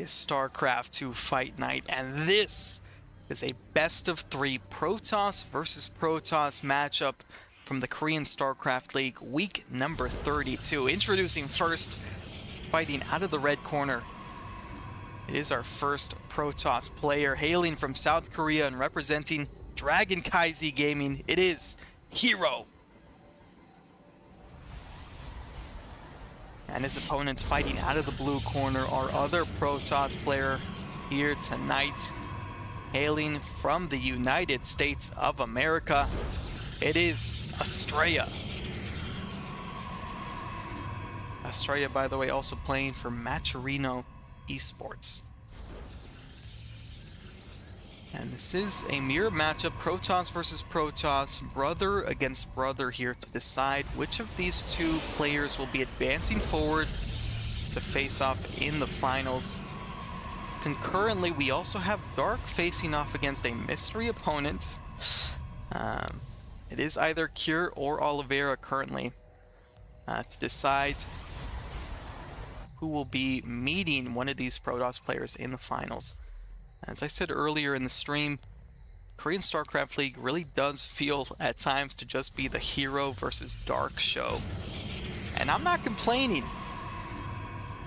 is StarCraft 2 Fight Night, and this is a best of 3 Protoss versus Protoss matchup from the Korean StarCraft League, week number 32. Introducing first, fighting out of the red corner, it is our first Protoss player, hailing from South Korea and representing Dragon Kaizi Gaming. It is Hero. And his opponents fighting out of the blue corner, our other Protoss player here tonight, hailing from the United States of America. It is Estrella. Estrella, by the way, also playing for Macherino Esports. And this is a mirror matchup, Protoss versus Protoss, brother against brother here to decide which of these two players will be advancing forward to face off in the finals. Concurrently, we also have Dark facing off against a mystery opponent. It is either Cure or Oliveira currently to decide who will be meeting one of these Protoss players in the finals. As I said earlier in the stream, Korean StarCraft League really does feel at times to just be the Hero versus Dark show. And I'm not complaining.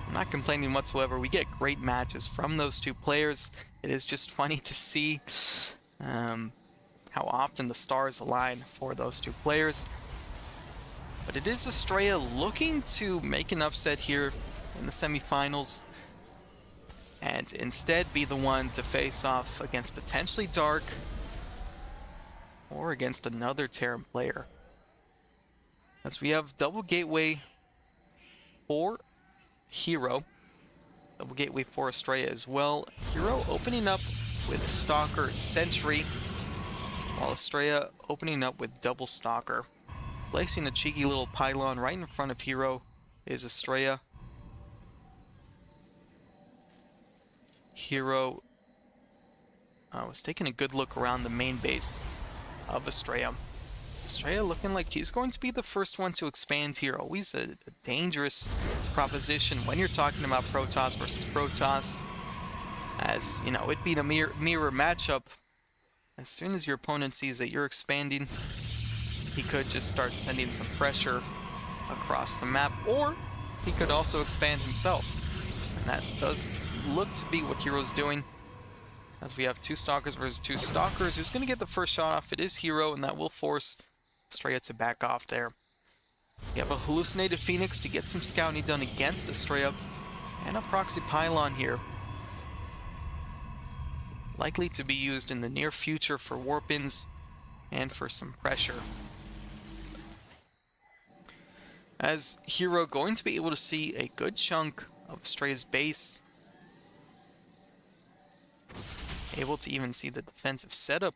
I'm not complaining whatsoever. We get great matches from those two players. It is just funny to see how often the stars align for those two players. But it is Estrella looking to make an upset here in the semifinals, and instead be the one to face off against potentially Dark or against another Terran player. As we have double gateway for Hero, double gateway for Estrella as well. Hero opening up with Stalker Sentry, while Estrella opening up with double Stalker. Placing a cheeky little pylon right in front of Hero is Estrella. Hero was taking a good look around the main base of Estrella. Estrella looking like he's going to be the first one to expand here. Always a dangerous proposition when you're talking about Protoss versus Protoss. As, you know, it being a mirror matchup, as soon as your opponent sees that you're expanding, he could just start sending some pressure across the map, or he could also expand himself. And that does look to be what Hero's doing, as we have two Stalkers versus two Stalkers. Who's going to get the first shot off? It is Hero, and that will force Estrella to back off there. We have a Hallucinated Phoenix to get some scouting done against Estrella, and a Proxy Pylon here, likely to be used in the near future for warp-ins and for some pressure. As Hero going to be able to see a good chunk of Estrella's base, able to even see the defensive setup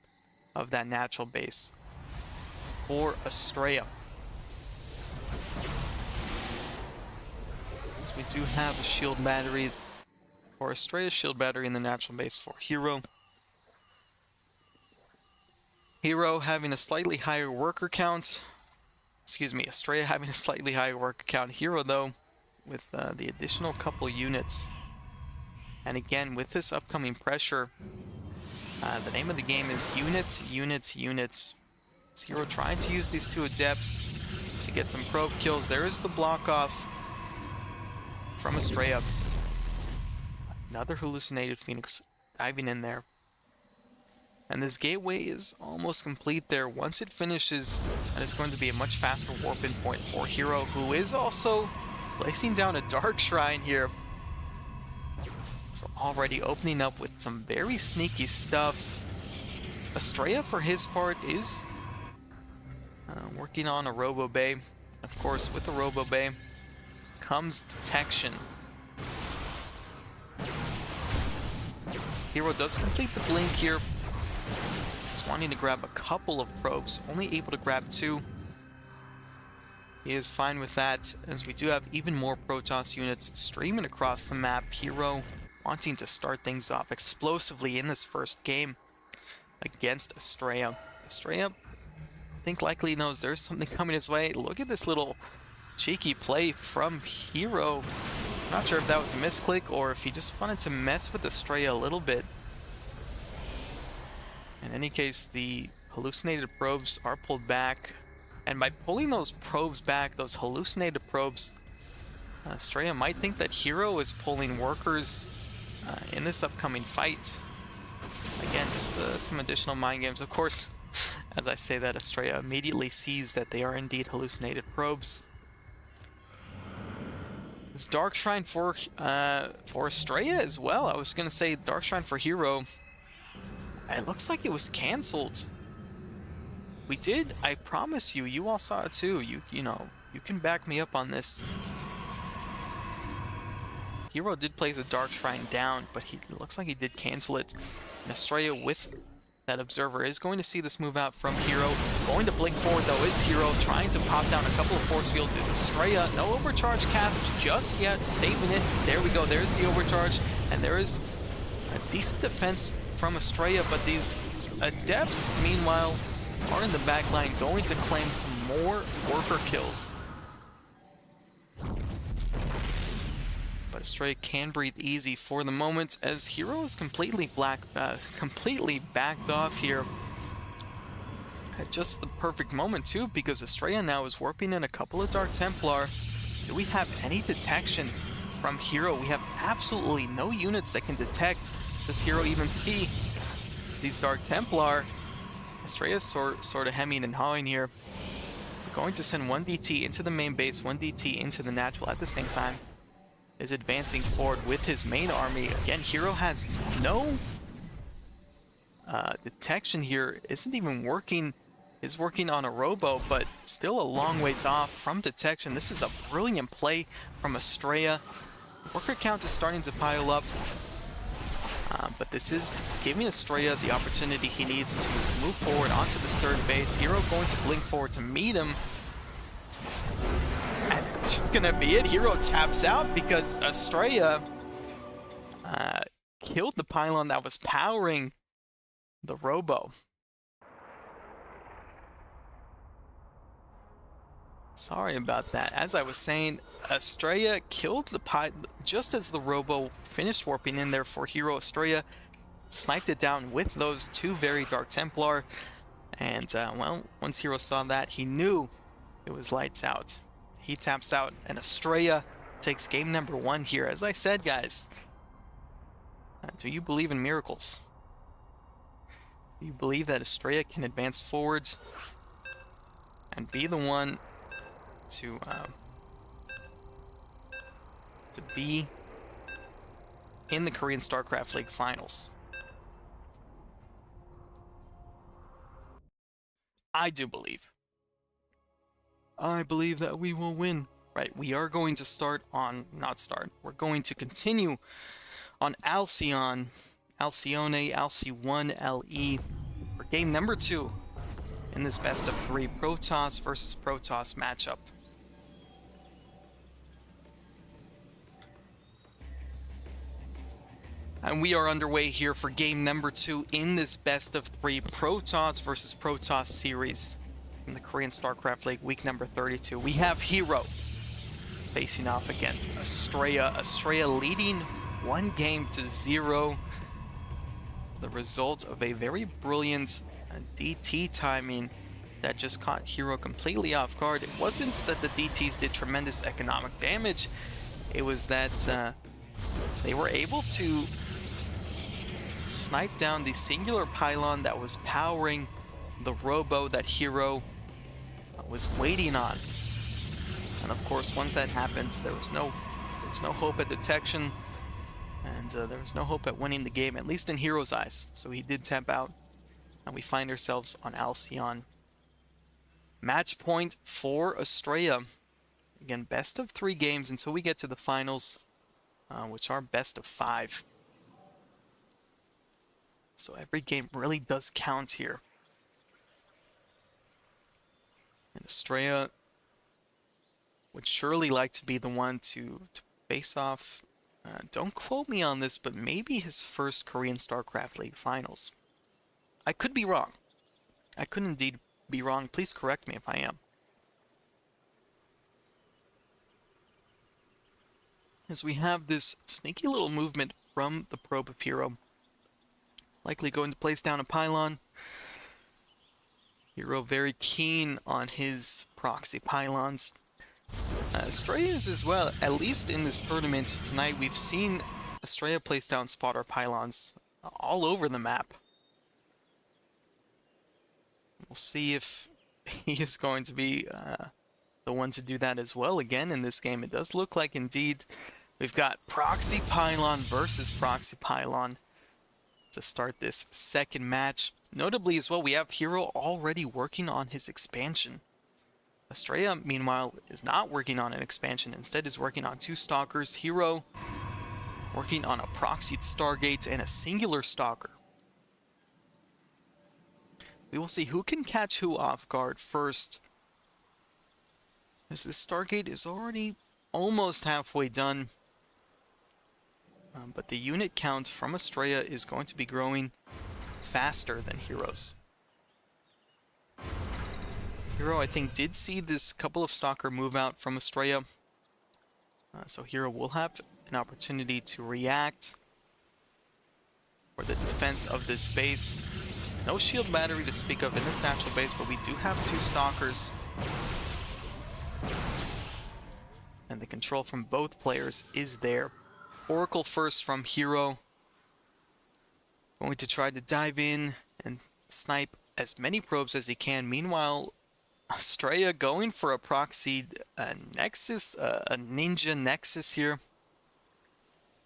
of that natural base for Estrella. So we do have a shield battery, or Estrella's shield battery in the natural base for Hero. Hero having a slightly higher worker count. Excuse me, Estrella having a slightly higher worker count. Hero, though, with the additional couple units. And again, with this upcoming pressure, the name of the game is units, units, units. Hero trying to use these two Adepts to get some probe kills. There is the block off from Estrella. Another Hallucinated Phoenix diving in there. And this gateway is almost complete there. Once it finishes, that is going to be a much faster warp-in point for Hero, who is also placing down a Dark Shrine here. So already opening up with some very sneaky stuff. Estrella, for his part, is working on a Robo Bay. Of course, with the Robo Bay comes detection. Hero does complete the blink here. He's wanting to grab a couple of probes, only able to grab 2. He is fine with that, as we do have even more Protoss units streaming across the map. Hero wanting to start things off explosively in this first game against Estrella. Estrella, I think, likely knows there's something coming his way. Look at this little cheeky play from Hero. Not sure if that was a misclick or if he just wanted to mess with Estrella a little bit. In any case, the hallucinated probes are pulled back. And by pulling those probes back, those hallucinated probes, Estrella might think that Hero is pulling workers in this upcoming fight. Again, just some additional mind games. Of course, as I say that, Estrella immediately sees that they are indeed hallucinated probes. This Dark Shrine for Estrella as well. I was going to say Dark Shrine for Hero. It looks like it was cancelled. We did, I promise you, you all saw it too. You know, you can back me up on this. Hero did place a Dark Shrine down, but it looks like he did cancel it. And Estrella with that Observer is going to see this move out from Hero. Going to blink forward though is Hero, trying to pop down a couple of force fields is Estrella. No overcharge cast just yet, saving it. There we go, there's the overcharge. And there is a decent defense from Estrella, but these Adepts, meanwhile, are in the back line going to claim some more worker kills. But Estrella can breathe easy for the moment, as Hero is completely backed off here. At just the perfect moment too, because Estrella now is warping in a couple of Dark Templar. Do we have any detection from Hero? We have absolutely no units that can detect. Does Hero even see these Dark Templar? Estrella's sort of hemming and hawing here. We're going to send one DT into the main base, one DT into the natural at the same time. Is advancing forward with his main army. Again, Hero has no detection here. Isn't even working. Is working on a robo, but still a long ways off from detection. This is a brilliant play from Estrella. Worker count is starting to pile up. But this is giving Estrella the opportunity he needs to move forward onto this third base. Hero going to blink forward to meet him. And it's just going to be it. Hero taps out because Estrella killed the pylon that was powering the robo. Sorry about that. As I was saying, Estrella killed the just as the robo finished warping in there for Hero. Estrella sniped it down with those two very Dark Templar. And, well, once Hero saw that, he knew it was lights out. He taps out, and Estrella takes game number 1 here. As I said, guys, do you believe in miracles? Do you believe that Estrella can advance forwards and be the one to be in the Korean StarCraft League finals? I do believe. I believe that we will win. Right, we are going to start on, we're going to continue on Alcyon, Alcyone, Alcy1, LE for game number 2 in this best of 3 Protoss versus Protoss matchup. And we are underway here for game number 2 in this best of 3 Protoss versus Protoss series in the Korean StarCraft League week number 32. We have Hero facing off against Estrella. Estrella leading 1-0. The result of a very brilliant DT timing that just caught Hero completely off guard. It wasn't that the DTs did tremendous economic damage. It was that they were able to snipe down the singular pylon that was powering the robo that Hero was waiting on. And of course, once that happened, there was no hope at detection, and there was no hope at winning the game, at least in Hero's eyes. So he did tap out, and we find ourselves on Alcyon. Match point for Estrella. Again, best of 3 games until we get to the finals, which are best of 5. So every game really does count here. And Estrella would surely like to be the one to face off. Don't quote me on this, but maybe his first Korean StarCraft League finals. I could be wrong. I could indeed be wrong. Please correct me if I am. As we have this sneaky little movement from the probe of Hero. Likely going to place down a pylon. Hero very keen on his proxy pylons. Estrella is as well, at least in this tournament tonight, we've seen Estrella place down spotter pylons all over the map. We'll see if he is going to be the one to do that as well again in this game. It does look like indeed we've got proxy pylon versus proxy pylon to start this second match. Notably as well, we have Hero already working on his expansion. Estrella, meanwhile, is not working on an expansion. Instead is working on 2 stalkers. Hero working on a proxied Stargate and a singular stalker. We will see who can catch who off guard first, as this Stargate is already almost halfway done. But the unit count from Estrella is going to be growing faster than Hero's. Hero, I think, did see this couple of stalker move out from Estrella. So Hero will have an opportunity to react for the defense of this base. No shield battery to speak of in this natural base, but we do have 2 stalkers. And the control from both players is there. Oracle first from Hero. Going to try to dive in and snipe as many probes as he can. Meanwhile, Estrella going for a proxy Nexus, a Ninja Nexus here.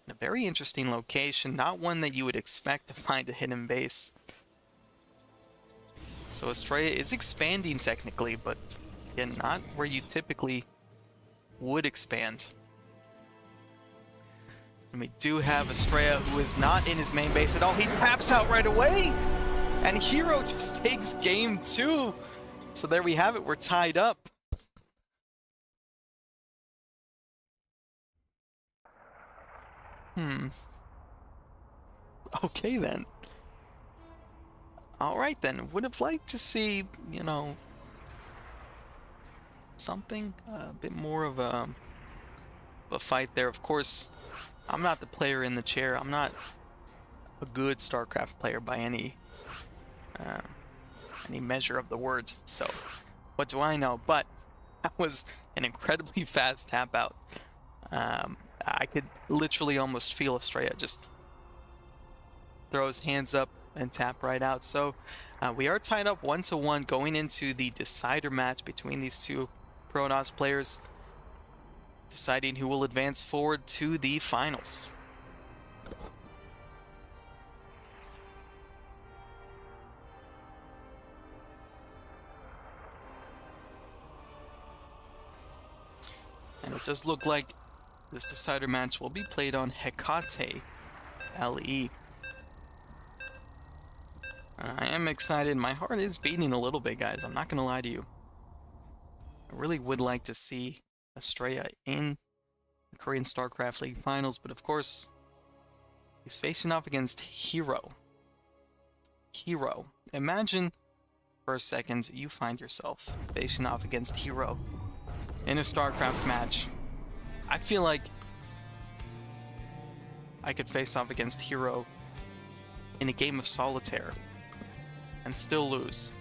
In a very interesting location, not one that you would expect to find a hidden base. So Estrella is expanding technically, but again, not where you typically would expand. And we do have Estrella, who is not in his main base at all. He taps out right away, and Hero just takes game 2. So there we have it, we're tied up. Okay then. Alright then, would have liked to see, you know, something, a bit more of a fight there. Of course, I'm not the player in the chair. I'm not a good StarCraft player by any measure of the words, so what do I know? But that was an incredibly fast tap out. I could literally almost feel Estrella just throw his hands up and tap right out. So we are tied up 1-1 going into the decider match between these 2 Protoss players, deciding who will advance forward to the finals. And it does look like this decider match will be played on Hecate LE. I am excited. My heart is beating a little bit, guys. I'm not going to lie to you. I really would like to see Estrella in the Korean StarCraft League finals, but of course, he's facing off against Hero. Hero. Imagine for a second you find yourself facing off against Hero in a StarCraft match. I feel like I could face off against Hero in a game of solitaire and still lose.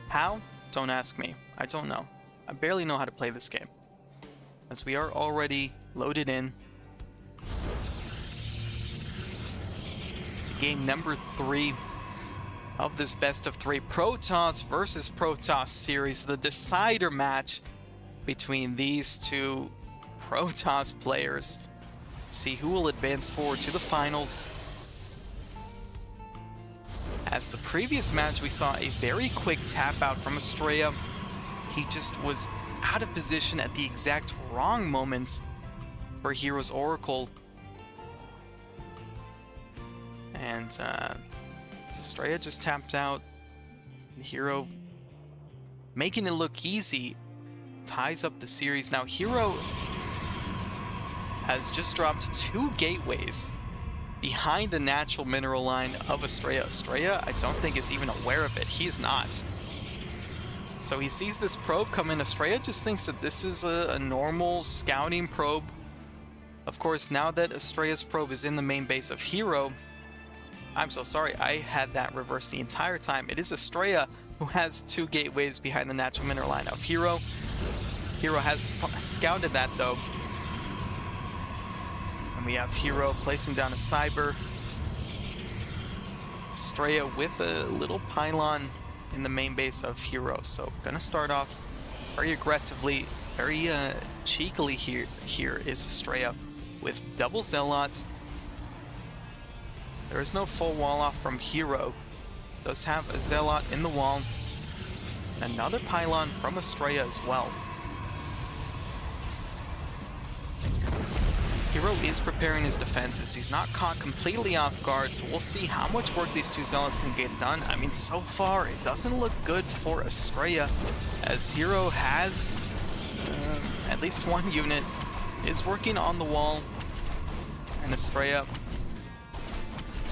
How? Don't ask me. I don't know. I barely know how to play this game, as we are already loaded in to game number 3 of this best of 3 Protoss versus Protoss series, the decider match between these two Protoss players. See who will advance forward to the finals. As the previous match, we saw a very quick tap out from Estrella. He just was out of position at the exact wrong moment for Hero's Oracle. And Estrella just tapped out. Hero, making it look easy, ties up the series. Now Hero has just dropped 2 gateways behind the natural mineral line of Estrella. Estrella, I don't think is even aware of it. He is not. So he sees this probe come in. Estrella just thinks that this is a normal scouting probe. Of course, now that Estrella's probe is in the main base of Hero, I'm so sorry, I had that reversed the entire time. It is Estrella who has 2 gateways behind the natural mineral line of Hero. Hero has scouted that though. And we have Hero placing down a Cyber. Estrella with a little pylon in the main base of Hero. So gonna start off very aggressively, very cheekily here is Estrella with double Zealot. There is no full wall off from Hero. Does have a Zealot in the wall. Another pylon from Estrella as well. Hero is preparing his defenses. He's not caught completely off guard, so we'll see how much work these 2 Zealots can get done. I mean, so far, it doesn't look good for Estrella, as Hero has at least 1 unit is working on the wall, and Estrella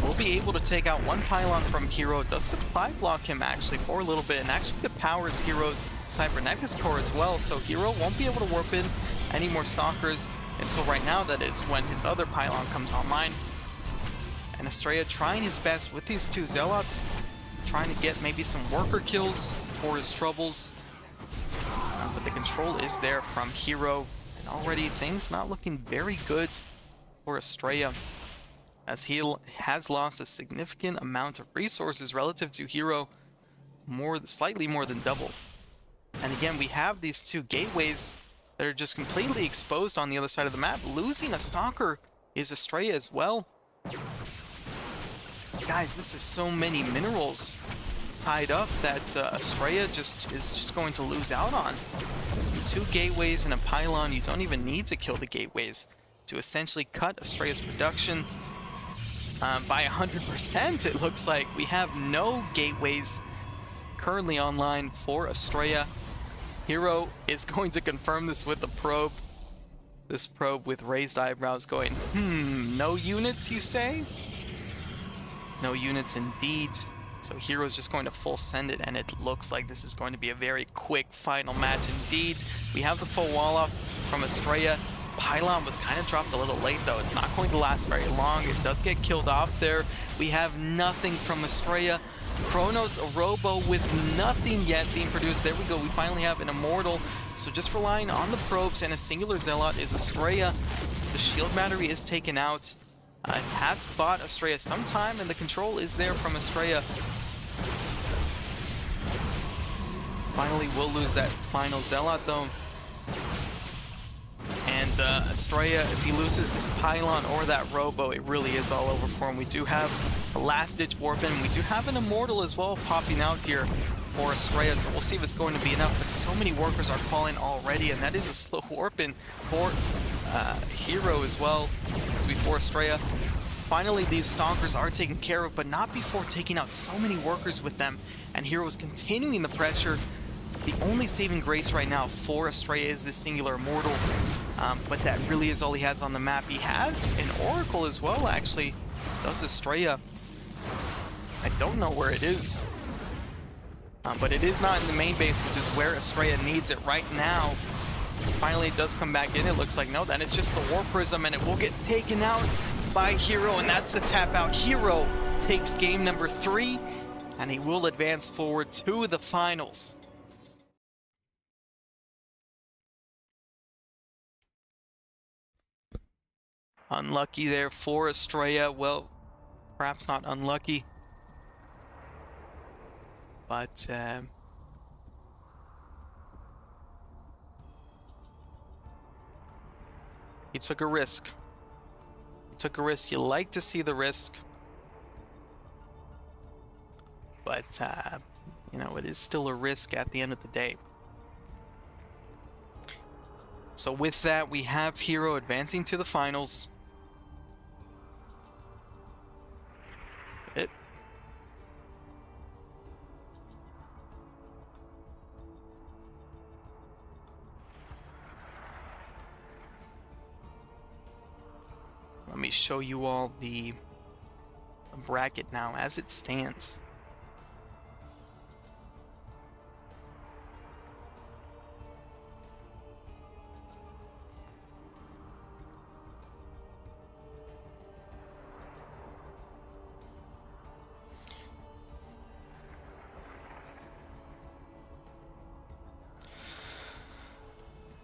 will be able to take out 1 pylon from Hero. Does supply block him actually for a little bit, and actually it powers Hero's Cybernetics core as well, so Hero won't be able to warp in any more Stalkers until right now, that is when his other pylon comes online. And Estrella trying his best with these 2 Zealots, trying to get maybe some worker kills for his troubles. But the control is there from Hero, and already things not looking very good for Estrella, as he has lost a significant amount of resources relative to Hero, slightly more than double. And again, we have these 2 gateways that are just completely exposed on the other side of the map. Losing a Stalker is Estrella as well. Guys, this is so many minerals tied up that Estrella is just going to lose out on. 2 gateways and a pylon. You don't even need to kill the gateways to essentially cut Estrella's production by 100%. It looks like we have no gateways currently online for Estrella. Hero is going to confirm this with the probe. This probe with raised eyebrows going, no units, you say? No units indeed. So Hero's just going to full send it, and it looks like this is going to be a very quick final match indeed. We have the full wall up from Estrella. Pylon was kind of dropped a little late though. It's not going to last very long. It does get killed off there. We have nothing from Estrella. Chronos, a Robo with nothing yet being produced. There we go. We finally have an Immortal. So just relying on the probes and a singular Zealot is Estrella. The shield battery is taken out. It has bought Estrella some time, and the control is there from Estrella. Finally, we'll lose that final Zealot though. And Estrella, if he loses this pylon or that Robo, it really is all over for him. We do have a last-ditch warp in. We do have an Immortal as well popping out here for Estrella, so we'll see if it's going to be enough. But so many workers are falling already, and that is a slow warp in for Hero as well. This will be for Estrella. Finally, these Stalkers are taken care of, but not before taking out so many workers with them. And Hero is continuing the pressure. The only saving grace right now for Estrella is this singular Immortal, but that really is all he has on the map. He has an Oracle as well, actually. Does Estrella. I don't know where it is, but it is not in the main base, which is where Estrella needs it right now. Finally, it does come back in. It looks like, no, that is just the War Prism, and it will get taken out by Hero, and that's the tap out. Hero takes game number 3, and he will advance forward to the finals. Unlucky there for Estrella. Well, perhaps not unlucky, but he took a risk. He took a risk. You like to see the risk, but you know, it is still a risk at the end of the day. So with that, we have Hero advancing to the finals. Let me show you all the bracket now as it stands.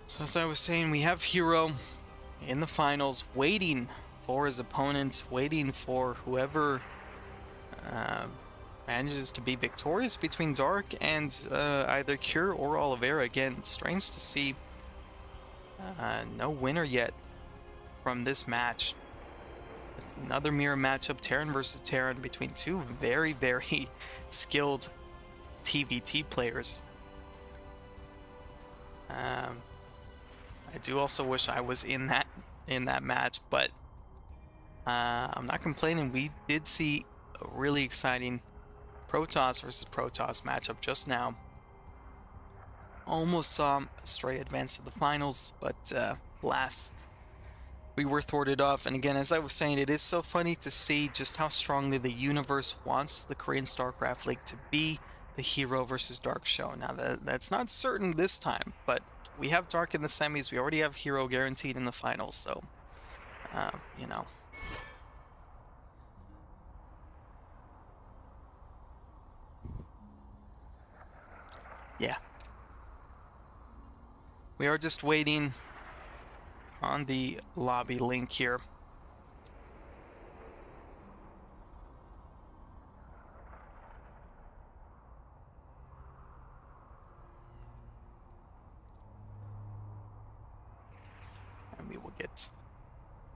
So as I was saying, we have Hero in the finals, waiting for his opponent, waiting for whoever manages to be victorious between Dark and either Cure or Oliveira. Again, strange to see no winner yet from this match. Another mirror matchup, Terran versus Terran, between two very, very skilled TVT players. I do also wish I was in that match, but I'm not complaining. We did see a really exciting Protoss versus Protoss matchup just now. Almost saw Stray advance to the finals, but alas, we were thwarted off. And again, as I was saying, it is so funny to see just how strongly the universe wants the Korean StarCraft League to be the Hero versus Dark show. Now, that's not certain this time, but we have Dark in the semis. We already have Hero guaranteed in the finals, so, you know. Yeah. We are just waiting on the lobby link here. And we will get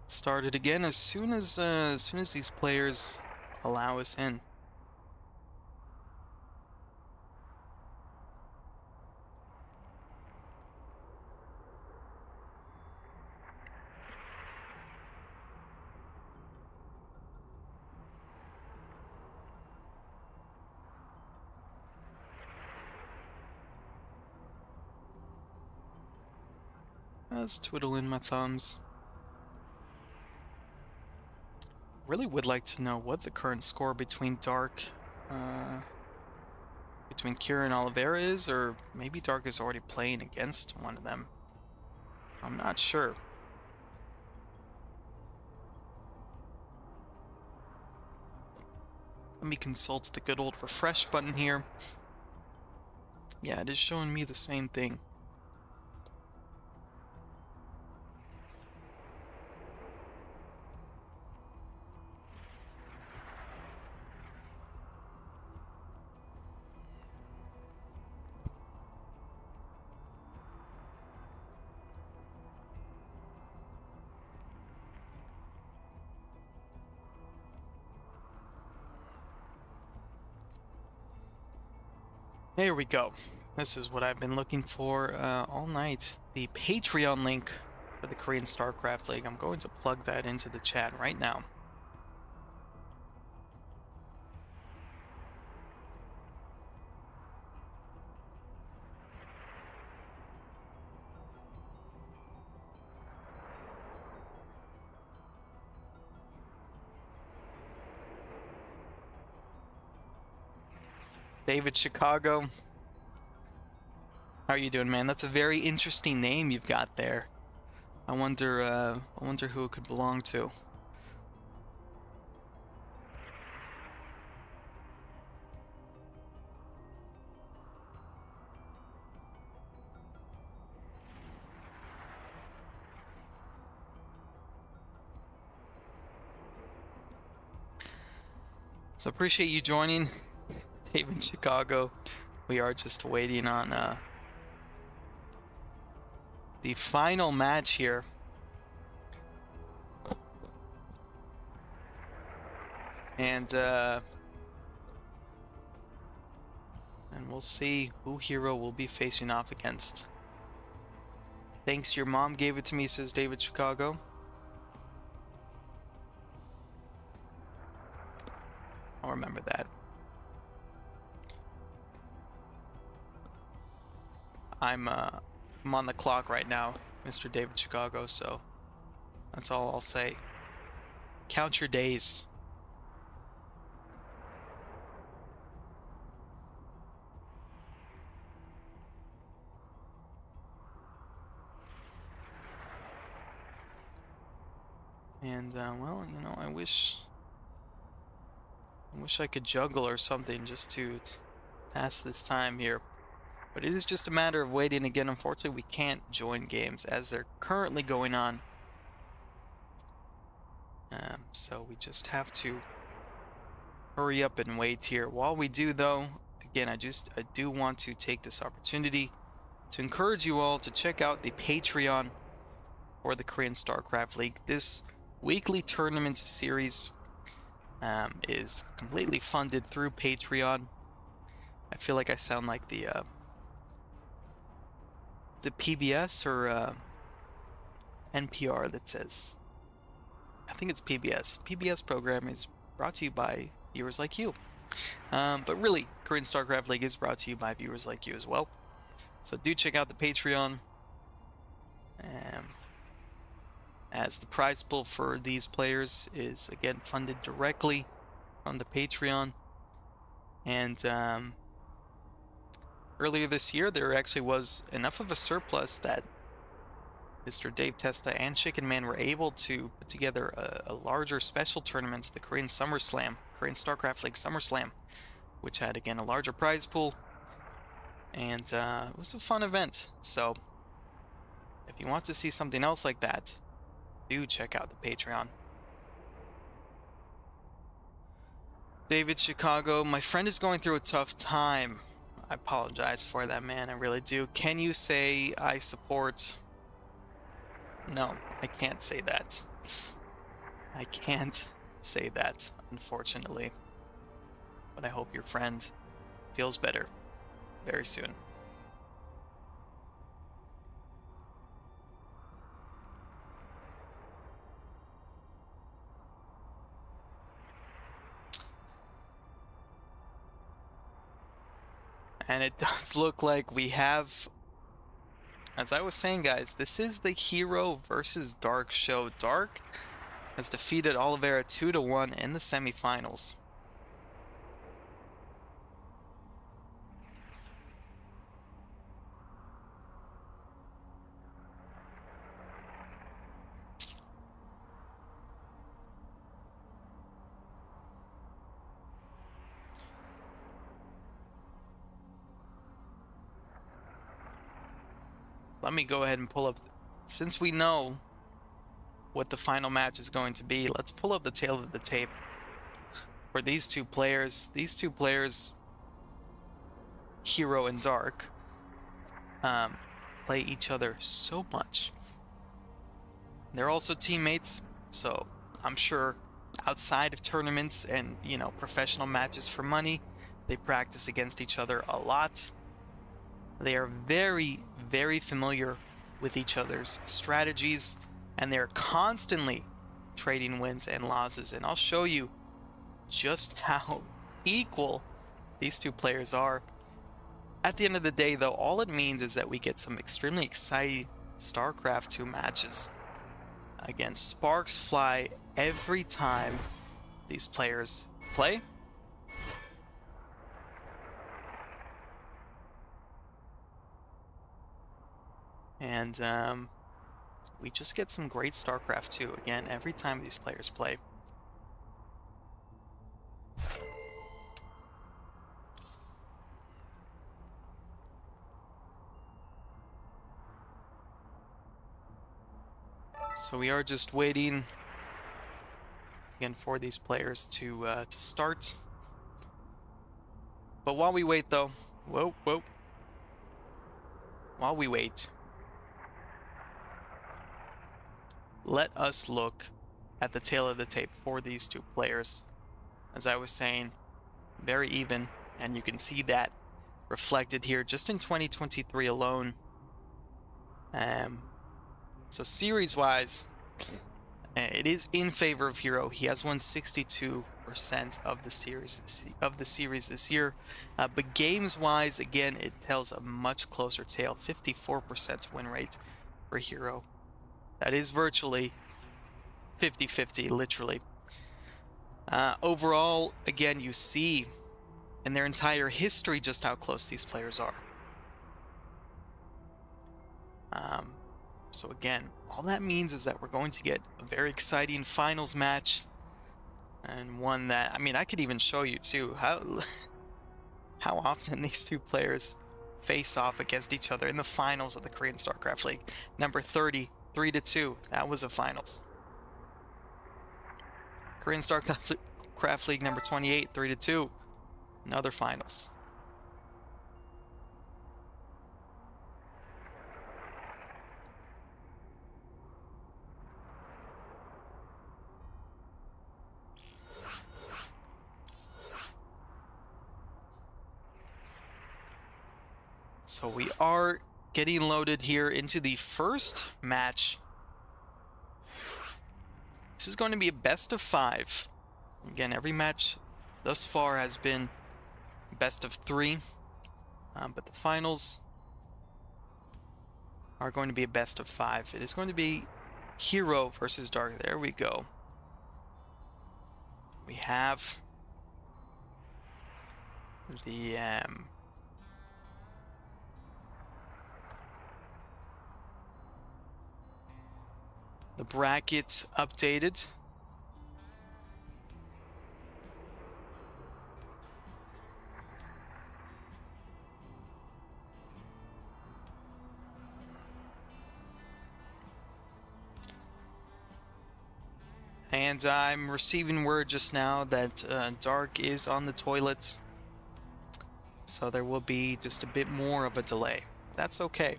started again as soon as these players allow us in. Just twiddling my thumbs. Really would like to know what the current score between Dark, between Kira and Oliveira is, or maybe Dark is already playing against one of them. I'm not sure. Let me consult the good old refresh button here. Yeah, it is showing me the same thing. There we go. This is what I've been looking for all night. The Patreon link for the Korean StarCraft League. I'm going to plug that into the chat right now. David Chicago. How are you doing, man? That's a very interesting name you've got there. I wonder who it could belong to. So appreciate you joining, Dave in Chicago. We are just waiting on the final match here. And we'll see who Hero will be facing off against. Thanks, your mom gave it to me, says David Chicago. I'll remember that. I'm on the clock right now, Mr. David Chicago, so that's all I'll say. Count your days. And well, you know, I wish I could juggle or something just to pass this time here. But it is just a matter of waiting again. Unfortunately, we can't join games as they're currently going on. So we just have to hurry up and wait here. While we do, though, again, I do want to take this opportunity to encourage you all to check out the Patreon for the Korean StarCraft League. This weekly tournament series is completely funded through Patreon. I feel like I sound like the PBS or NPR that says, I think it's PBS. PBS program is brought to you by viewers like you. But really, Korean StarCraft League is brought to you by viewers like you as well. So do check out the Patreon. As the prize pool for these players is again funded directly from the Patreon. And earlier this year, there actually was enough of a surplus that Mr. Dave Testa and Chicken Man were able to put together a larger special tournament, the Korean SummerSlam, Korean StarCraft League SummerSlam, which had again a larger prize pool. And it was a fun event. So if you want to see something else like that, do check out the Patreon. David Chicago, my friend is going through a tough time. I apologize for that, man. I really do. Can you say I support? No, I can't say that. I can't say that, unfortunately. But I hope your friend feels better very soon. And it does look like we have, as I was saying, guys, this is the Hero versus Dark show. Dark has defeated Oliveira 2-1 in the semifinals. Let me go ahead and pull up, since we know what the final match is going to be, let's pull up the tail of the tape for these two players. These two players, Hero and Dark, play each other so much. They're also teammates, so I'm sure outside of tournaments and, you know, professional matches for money, they practice against each other a lot. They are very, very familiar with each other's strategies, and they're constantly trading wins and losses. And I'll show you just how equal these two players are. At the end of the day, though, all it means is that we get some extremely exciting StarCraft 2 matches. Again, sparks fly every time these players play. And we just get some great StarCraft 2 again every time these players play. So we are just waiting again for these players to start. But while we wait, though, whoa. While we wait, let us look at the tail of the tape for these two players. As I was saying, very even, and you can see that reflected here just in 2023 alone. So series-wise, it is in favor of Hero. He has won 62% of the series this year. But games-wise, again, it tells a much closer tale. 54% win rate for Hero. That is virtually 50-50, literally. Overall, again, you see in their entire history just how close these players are. So again, all that means is that we're going to get a very exciting finals match, and one that, I mean, I could even show you too how often these two players face off against each other in the finals of the Korean StarCraft League. Number 30, 3-2, that was a finals. Korean StarCraft League number 28, 3-2, another finals. So we are getting loaded here into the first match. This is going to be a best of 5. Again, every match thus far has been best of 3, but the finals are going to be a best of 5. It is going to be Hero versus Dark. There we go. We have the bracket updated. And I'm receiving word just now that Dark is on the toilet. So there will be just a bit more of a delay. That's okay.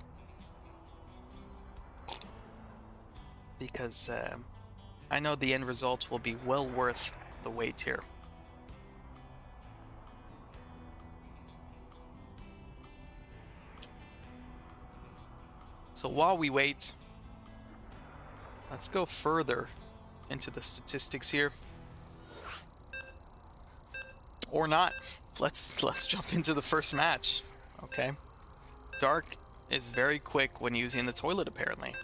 Because I know the end result will be well worth the wait here. So while we wait, let's go further into the statistics here. Or not. Let's jump into the first match. Okay. Dark is very quick when using the toilet, apparently.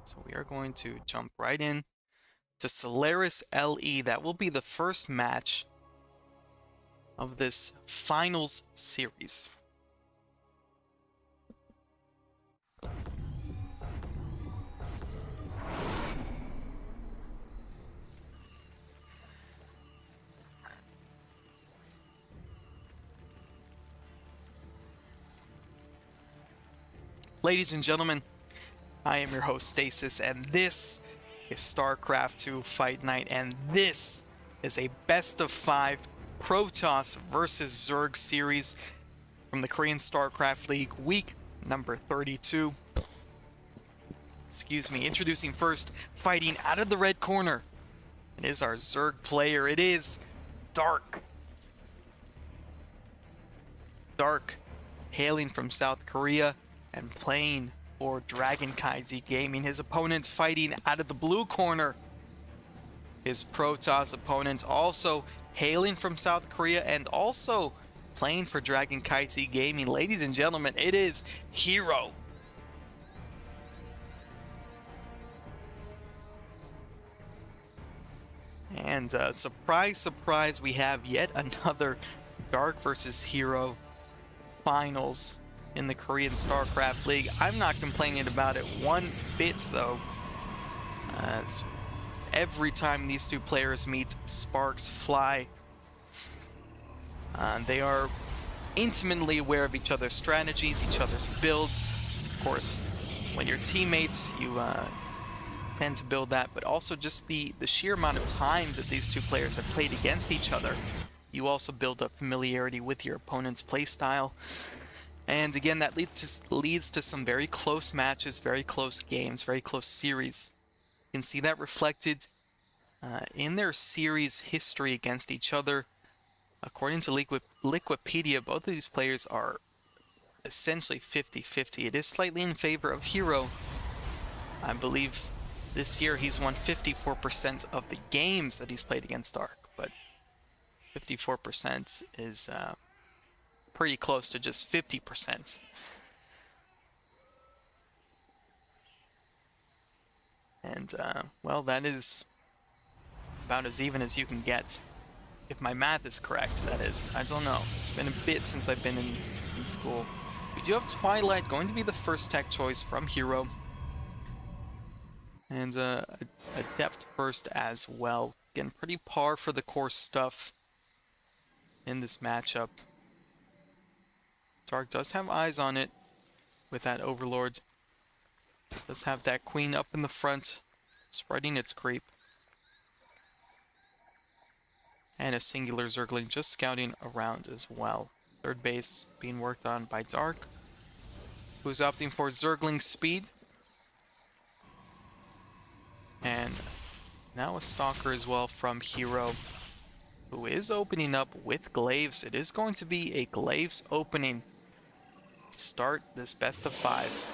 So we are going to jump right in to Solaris LE. That will be the first match of this finals series. Ladies and gentlemen, I am your host Stasis, and this is StarCraft 2 Fight Night, and this is a best of 5 Protoss versus Zerg series from the Korean StarCraft League, week number 32. Excuse me, introducing first, fighting out of the red corner. It is our Zerg player, it is Dark. Dark, hailing from South Korea and playing for Dragon Kaizi Gaming. His opponents fighting out of the blue corner. His Protoss opponents also hailing from South Korea and also playing for Dragon Kaizi Gaming. Ladies and gentlemen, it is Hero. And surprise, surprise, we have yet another Dark versus Hero finals in the Korean StarCraft League. I'm not complaining about it one bit, though. As every time these two players meet, sparks fly. They are intimately aware of each other's strategies, each other's builds. Of course, when you're teammates, you tend to build that, but also just the sheer amount of times that these two players have played against each other. You also build up familiarity with your opponent's playstyle. And again, that leads to some very close matches, very close games, very close series. You can see that reflected in their series history against each other. According to Liquipedia, both of these players are essentially 50-50. It is slightly in favor of Hero. I believe this year he's won 54% of the games that he's played against Dark, but 54% is pretty close to just 50%. And, well, that is about as even as you can get. If my math is correct, that is. I don't know. It's been a bit since I've been in school. We do have Twilight, going to be the first tech choice from Hero. And Adept first as well. Again, pretty par for the course stuff in this matchup. Dark does have eyes on it with that Overlord. Does have that Queen up in the front, spreading its creep. And a singular Zergling just scouting around as well. Third base being worked on by Dark, who's opting for Zergling speed. And now a Stalker as well from Hero, who is opening up with Glaives. It is going to be a Glaives opening to start this best of 5.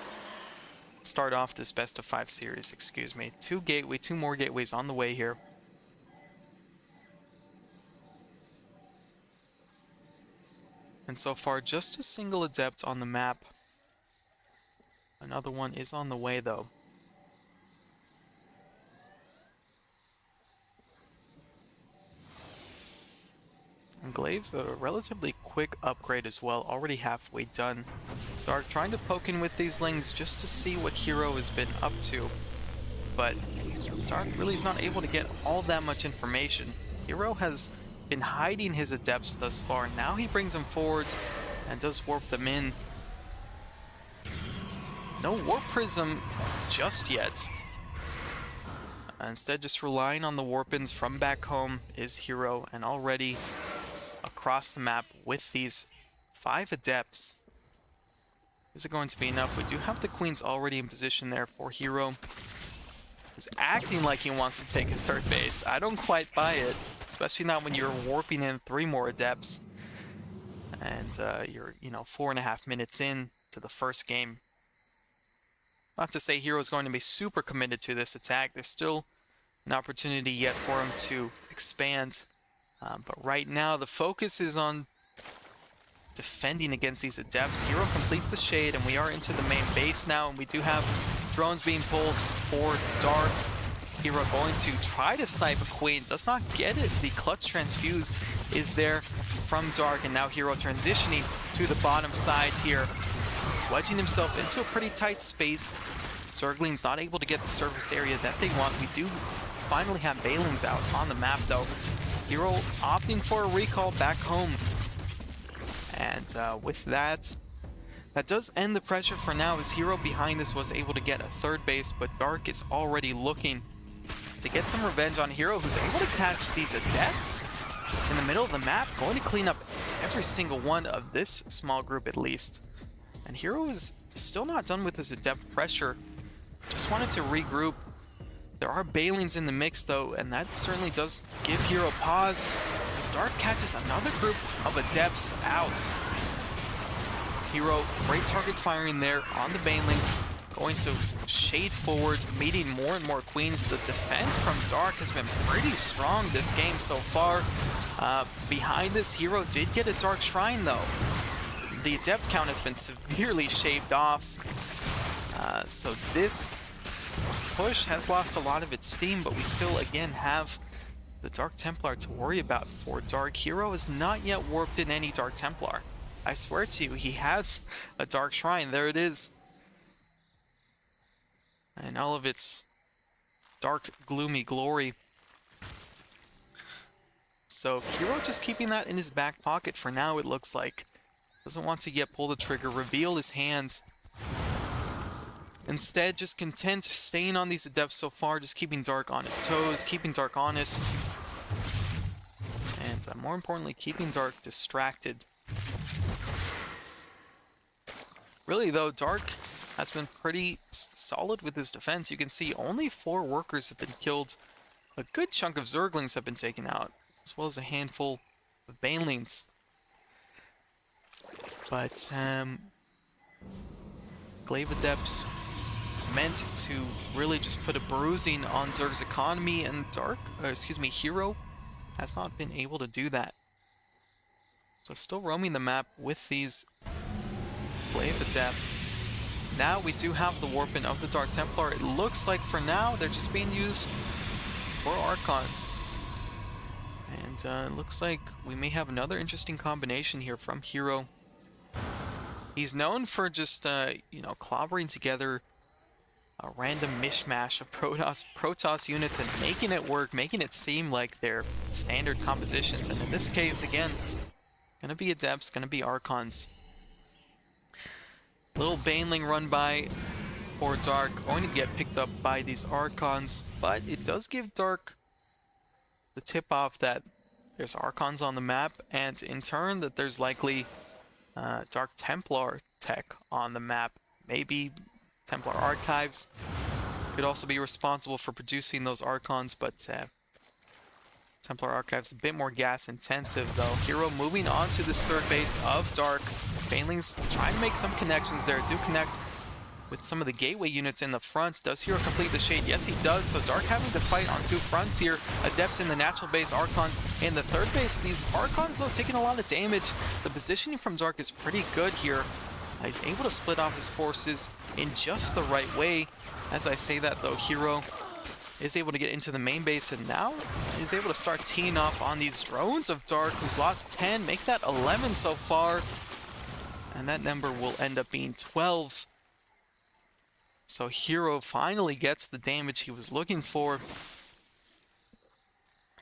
Start off this best of 5 series, excuse me. Two more gateways on the way here. And so far, just a single Adept on the map. Another one is on the way, though. And Glaive's a relatively quick upgrade as well, already halfway done. Dark trying to poke in with these Lings just to see what Hero has been up to. But Dark really is not able to get all that much information. Hero has been hiding his Adepts thus far. Now he brings them forward and does warp them in. No Warp Prism just yet. Instead, just relying on the warp-ins from back home is Hero, and already across the map with these 5 Adepts. Is it going to be enough? We do have the Queens already in position there for Hero. He's acting like he wants to take a third base. I don't quite buy it, especially not when you're warping in 3 more Adepts. And you're, 4.5 minutes in to the first game. Not to say Hero's going to be super committed to this attack. There's still an opportunity yet for him to expand. But right now, the focus is on defending against these Adepts. Hero completes the Shade, and we are into the main base now. And we do have drones being pulled for Dark. Hero going to try to snipe a Queen. Does not get it. The Clutch Transfuse is there from Dark. And now Hero transitioning to the bottom side here. Wedging himself into a pretty tight space. Zergling's not able to get the surface area that they want. We do finally have Balins out on the map, though. Hero opting for a recall back home. And with that does end the pressure for now, as Hero behind this was able to get a third base, but Dark is already looking to get some revenge on Hero, who's able to catch these Adepts in the middle of the map, going to clean up every single one of this small group at least. And Hero is still not done with his Adept pressure. Just wanted to regroup. There are Balins in the mix though, and that certainly does give Hero pause. As Dark catches another group of Adepts out. Hero, great target firing there on the Banelings. Going to shade forward, meeting more and more Queens. The defense from Dark has been pretty strong this game so far. Behind this, Hero did get a Dark Shrine though. The Adept count has been severely shaved off. So this push has lost a lot of its steam, but we still, again, have the Dark Templar to worry about for Dark. Hero has not yet warped in any Dark Templar. I swear to you, he has a Dark Shrine. There it is. And all of its dark, gloomy glory. So Hero just keeping that in his back pocket for now, it looks like. Doesn't want to yet pull the trigger, reveal his hands. Instead, just content staying on these Adepts so far, just keeping Dark on his toes, keeping Dark honest, and more importantly, keeping Dark distracted. Really though, Dark has been pretty solid with his defense. You can see only 4 workers have been killed. A good chunk of Zerglings have been taken out, as well as a handful of Banelings. But Glaive Adepts meant to really just put a bruising on Zerg's economy, and Hero has not been able to do that. So still roaming the map with these Glaive Adepts. Now we do have the Warping of the Dark Templar. It looks like for now they're just being used for Archons. And it looks like we may have another interesting combination here from Hero. He's known for just, clobbering together a random mishmash of Protoss units and making it work, making it seem like they're standard compositions. And in this case, again, gonna be Adepts, gonna be Archons. Little Baneling run by for Dark, going to get picked up by these Archons, but it does give Dark the tip off that there's Archons on the map, and in turn that there's likely Dark Templar tech on the map. Maybe Templar Archives could also be responsible for producing those Archons, but Templar Archives a bit more gas intensive though. Hero moving on to this third base of Dark. Banelings trying to make some connections there. Do connect with some of the gateway units in the front. Does Hero complete the shade? Yes, he does. So Dark having to fight on 2 fronts here. Adepts in the natural base, Archons in the third base. These Archons, though, taking a lot of damage. The positioning from Dark is pretty good here. He's able to split off his forces in just the right way. As I say that, though, Hero is able to get into the main base, and now he's able to start teeing off on these drones of Dark. He's lost 10, make that 11 so far. And that number will end up being 12. So Hero finally gets the damage he was looking for.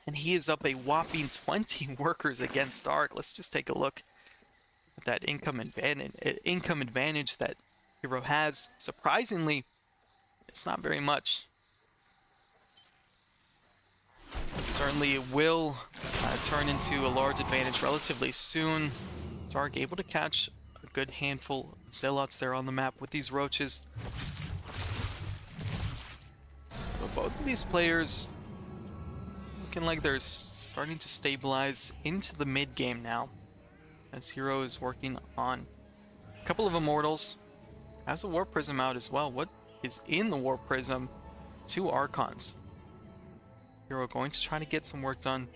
And he is up a whopping 20 workers against Dark. Let's just take a look at that income advantage that Hero has. Surprisingly, it's not very much. But certainly it will turn into a large advantage relatively soon. Dark able to catch a good handful of Zealots there on the map with these roaches. But both of these players looking like they're starting to stabilize into the mid game now, as Hero is working on a couple of Immortals. Has a Warp Prism out as well. What is in the Warp Prism? 2 Archons. Hero going to try to get some work done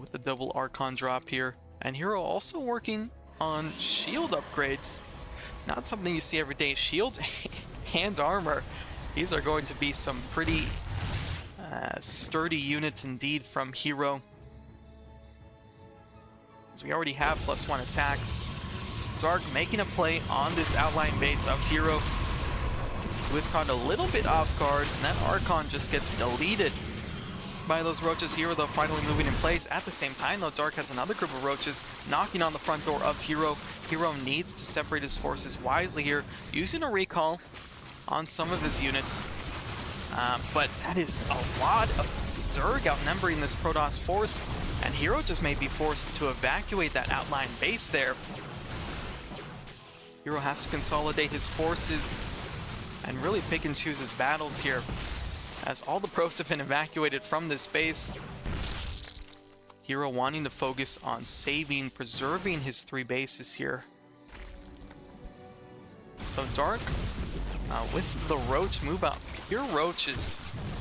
with the double Archon drop here. And Hero also working on shield upgrades. Not something you see every day. Shield and armor. These are going to be some pretty sturdy units indeed from Hero. As we already have +1 attack. Dark making a play on this outlying base of Hero, who is caught a little bit off guard, and that Archon just gets deleted by those roaches. Hero, though, finally moving in place. At the same time, though, Dark has another group of roaches knocking on the front door of Hero. Hero needs to separate his forces wisely here, using a recall on some of his units. But that is a lot of Zerg outnumbering this Protoss force, and Hero just may be forced to evacuate that outlying base there. Hero has to consolidate his forces and really pick and choose his battles here, as all the pros have been evacuated from this base. Hero wanting to focus on preserving his 3 bases here. So Dark, with the Roach move out, your Roach is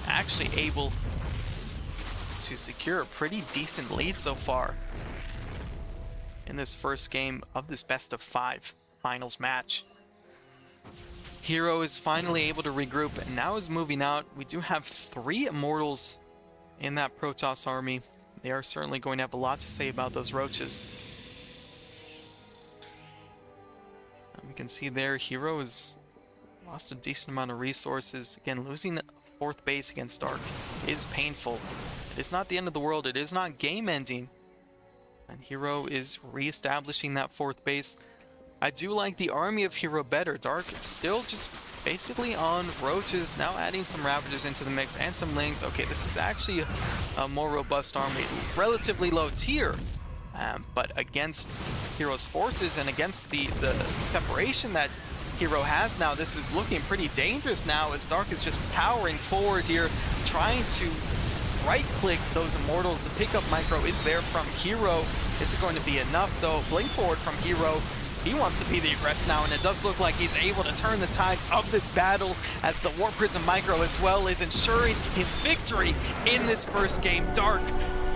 actually able to secure a pretty decent lead so far in this first game of this best of 5 finals match. Hero is finally able to regroup and now is moving out. We do have 3 Immortals in that Protoss army. They are certainly going to have a lot to say about those roaches. And we can see there, Hero has lost a decent amount of resources. Again, losing the 4th base against Dark is painful. It is not the end of the world. It is not game ending. And Hero is re-establishing that 4th base. I do like the army of Hero better. Dark still just basically on roaches, now adding some Ravagers into the mix and some Lings. Okay, this is actually a more robust army, relatively low tier, but against Hero's forces and against the separation that Hero has now, this is looking pretty dangerous now as Dark is just powering forward here, trying to right-click those Immortals. The pickup micro is there from Hero. Is it going to be enough though? Blink forward from Hero. He wants to be the aggressor now, and it does look like he's able to turn the tides of this battle as the Warp Prism micro as well is ensuring his victory in this first game. Dark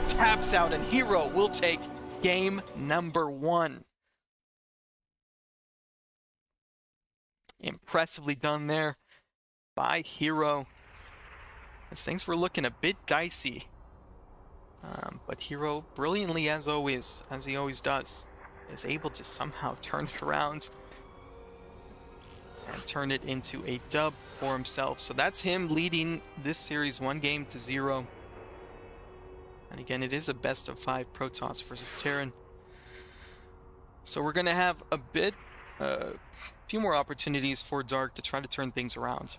taps out, and Hero will take game number 1. Impressively done there by Hero, as things were looking a bit dicey. But Hero, brilliantly as always, as he always does, is able to somehow turn it around and turn it into a dub for himself. So that's him leading this series 1-0. And again, it is a best of 5 Protoss versus Terran. So we're going to have a few more opportunities for Dark to try to turn things around.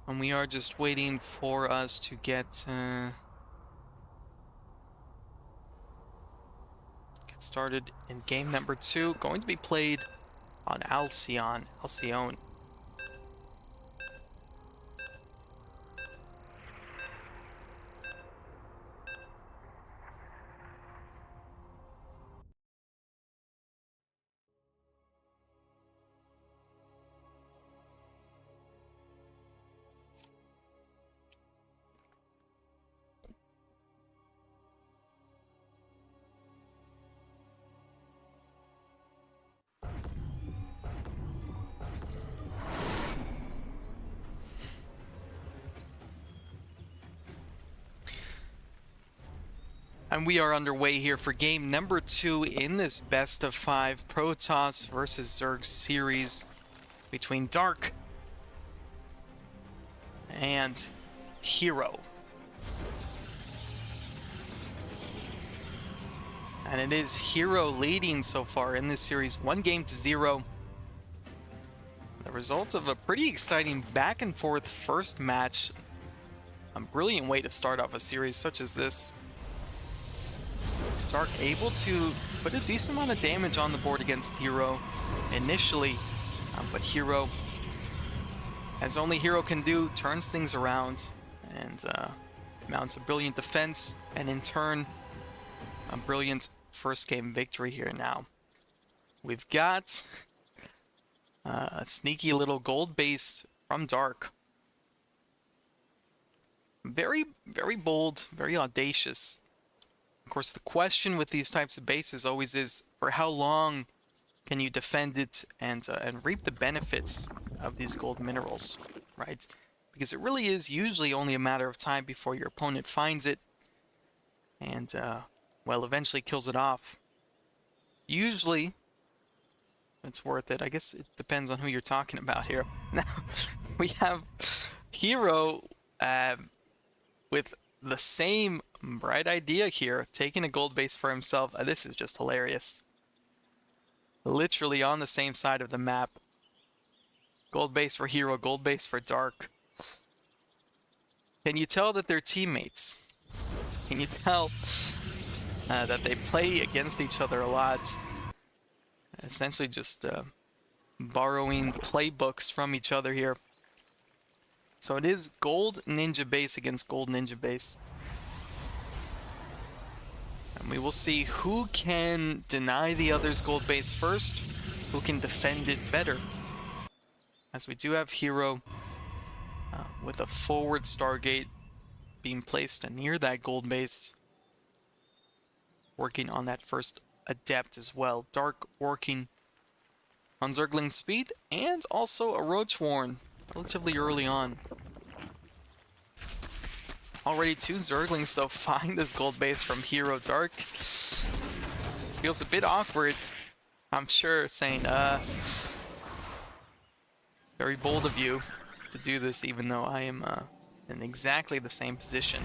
And we are just waiting for us to get started in game number 2. Going to be played on Alcyon. And we are underway here for game number 2 in this best of 5 Protoss versus Zerg series between Dark and Hero. And it is Hero leading so far in this series, 1-0. The result of a pretty exciting back and forth first match. A brilliant way to start off a series such as this. Dark able to put a decent amount of damage on the board against Hero initially, but Hero, as only Hero can do, turns things around and mounts a brilliant defense, and in turn, a brilliant first game victory here now. We've got a sneaky little gold base from Dark. Very, very bold, very audacious. Of course, the question with these types of bases always is, for how long can you defend it and reap the benefits of these gold minerals, right? Because it really is usually only a matter of time before your opponent finds it and, well, eventually kills it off. Usually, it's worth it. I guess it depends on who you're talking about here. Now, we have Hero with the same bright idea here, taking a gold base for himself. This is just hilarious. Literally on the same side of the map. Gold base for Hero, gold base for Dark. Can you tell that they're teammates? Can you tell that they play against each other a lot? Essentially just borrowing playbooks from each other here. So it is gold ninja base against gold ninja base. And we will see who can deny the other's gold base first, who can defend it better. As we do have Hero with a forward Stargate being placed near that gold base, working on that first Adept as well. Dark working on Zergling speed and also a Roach Warren relatively early on. Already 2 Zerglings, though, find this gold base from Hero. Dark feels a bit awkward, I'm sure, saying, very bold of you to do this, even though I am in exactly the same position.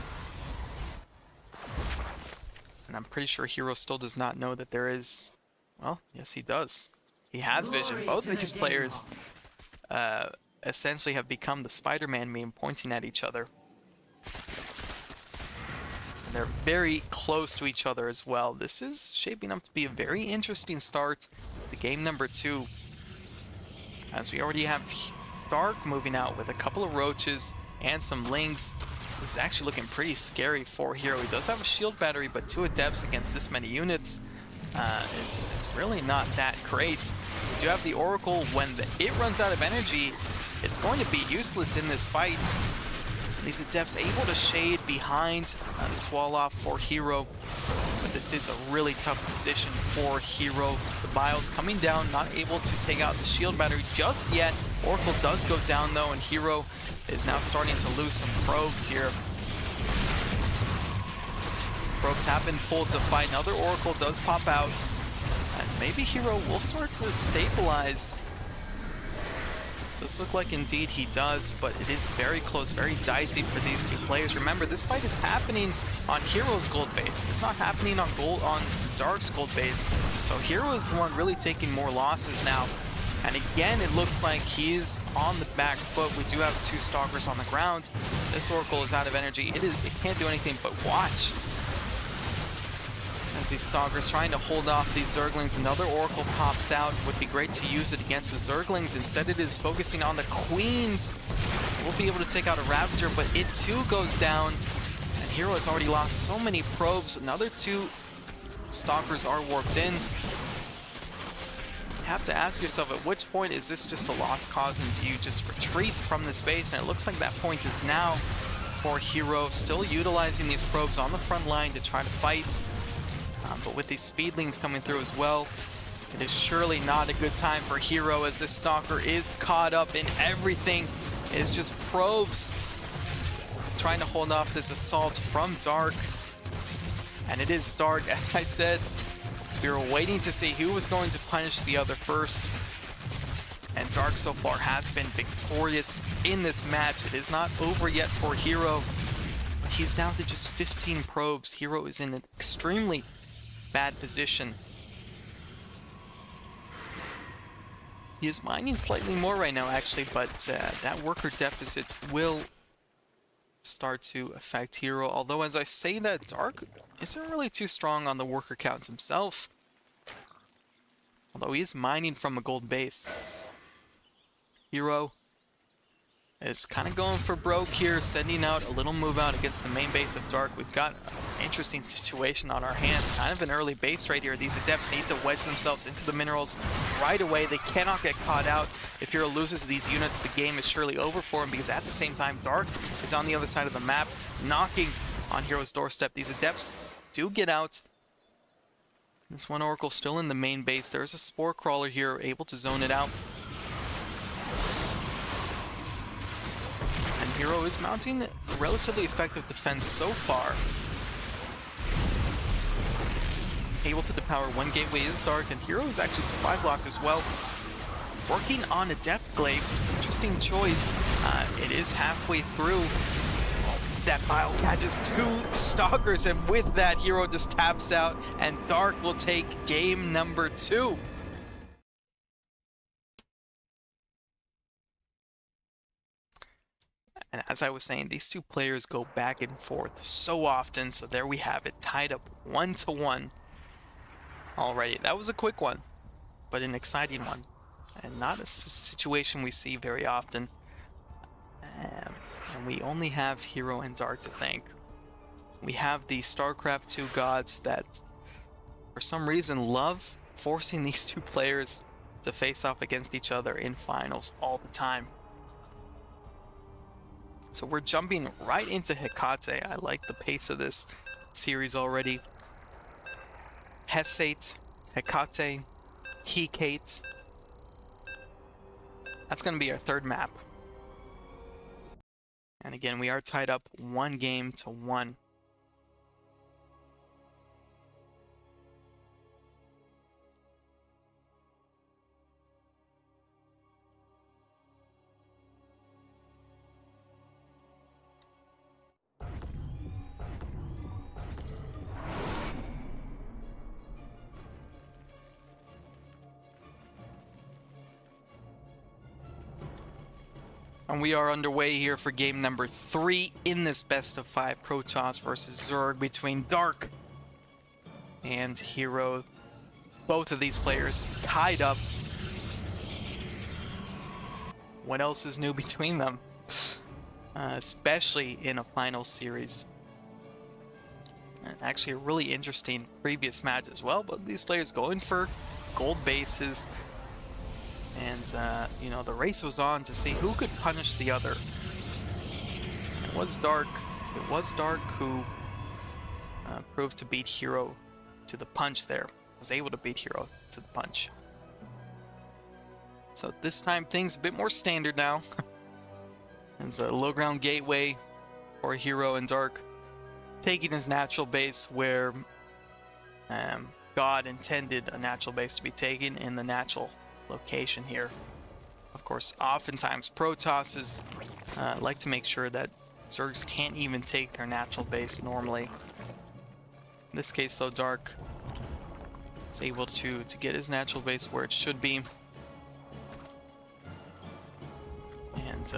And I'm pretty sure Hero still does not know that there is... Well, yes, he does. He has vision. Both of these players essentially have become the Spider-Man meme, pointing at each other. And they're very close to each other as well. This is shaping up to be a very interesting start to game number 2. As we already have Dark moving out with a couple of roaches and some lings. This is actually looking pretty scary for Hero. He does have a shield battery, but 2 adepts against this many units is really not that great. We do have the Oracle. When it runs out of energy, it's going to be useless in this fight. These adepts able to shade behind this wall off for Hero, but this is a really tough position for Hero. The Biles coming down, not able to take out the shield battery just yet. Oracle does go down though, and Hero is now starting to lose some probes here. Probes have been pulled to fight. Another Oracle does pop out, and maybe Hero will start to stabilize. Does look like indeed he does, but it is very close, very dicey for these 2 players. Remember, this fight is happening on Hero's gold base. It's not happening on Dark's gold base. So Hero is the one really taking more losses now. And again, it looks like he's on the back foot. We do have 2 Stalkers on the ground. This Oracle is out of energy. It can't do anything but watch. As these Stalkers trying to hold off these Zerglings, another Oracle pops out. Would be great to use it against the Zerglings. Instead, it is focusing on the Queens. We'll be able to take out a Ravager, but it too goes down. And Hero has already lost so many probes. Another 2 Stalkers are warped in. You have to ask yourself, at which point is this just a lost cause, and do you just retreat from this base? And it looks like that point is now for Hero, still utilizing these probes on the front line to try to fight. But with these Speedlings coming through as well, it is surely not a good time for Hero, as this Stalker is caught up in everything. It is just probes trying to hold off this assault from Dark. And it is Dark, as I said. We were waiting to see who was going to punish the other first. And Dark so far has been victorious in this match. It is not over yet for Hero. He's down to just 15 probes. Hero is in an extremely bad position. He is mining slightly more right now, actually, but that worker deficit will start to affect Hero. Although, as I say that, Dark isn't really too strong on the worker counts himself. Although he is mining from a gold base. Hero is kind of going for broke here, sending out a little move out against the main base of Dark. We've got an interesting situation on our hands. Kind of an early base right here. These adepts need to wedge themselves into the minerals right away. They cannot get caught out. If Hero loses these units, the game is surely over for him, because at the same time, Dark is on the other side of the map, knocking on Hero's doorstep. These adepts do get out. This one Oracle still in the main base. There's a Spore Crawler here, able to zone it out. Hero is mounting a relatively effective defense so far. Able to depower 1 gateway is Dark, and Hero is actually supply blocked as well. Working on Adept Glaives, interesting choice. It is halfway through. That pile catches 2 Stalkers, and with that, Hero just taps out, and Dark will take game number 2. And as I was saying, these 2 players go back and forth so often. So there we have it, tied up 1-1 already. That was a quick one, but an exciting one. And not a situation we see very often. And we only have Hero and Dark to thank. We have the StarCraft 2 gods that, for some reason, love forcing these 2 players to face off against each other in finals all the time. So we're jumping right into Hecate. I like the pace of this series already. Hesate, Hecate, Hecate. That's going to be our 3rd map. And again, we are tied up 1-1. And we are underway here for game number 3 in this best of 5 Protoss versus Zerg between Dark and Hero. Both of these players tied up. What else is new between them? Especially in a final series. And actually a really interesting previous match as well, but these players going for gold bases. And, you know, the race was on to see who could punish the other. It was Dark who proved to beat Hero to the punch there. Was able to beat Hero to the punch. So this time things a bit more standard now. It's a low ground gateway for Hero and Dark, taking his natural base where God intended a natural base to be taken in the natural location here. Of course, oftentimes Protosses like to make sure that Zergs can't even take their natural base normally. In this case though, Dark is able to get his natural base where it should be. And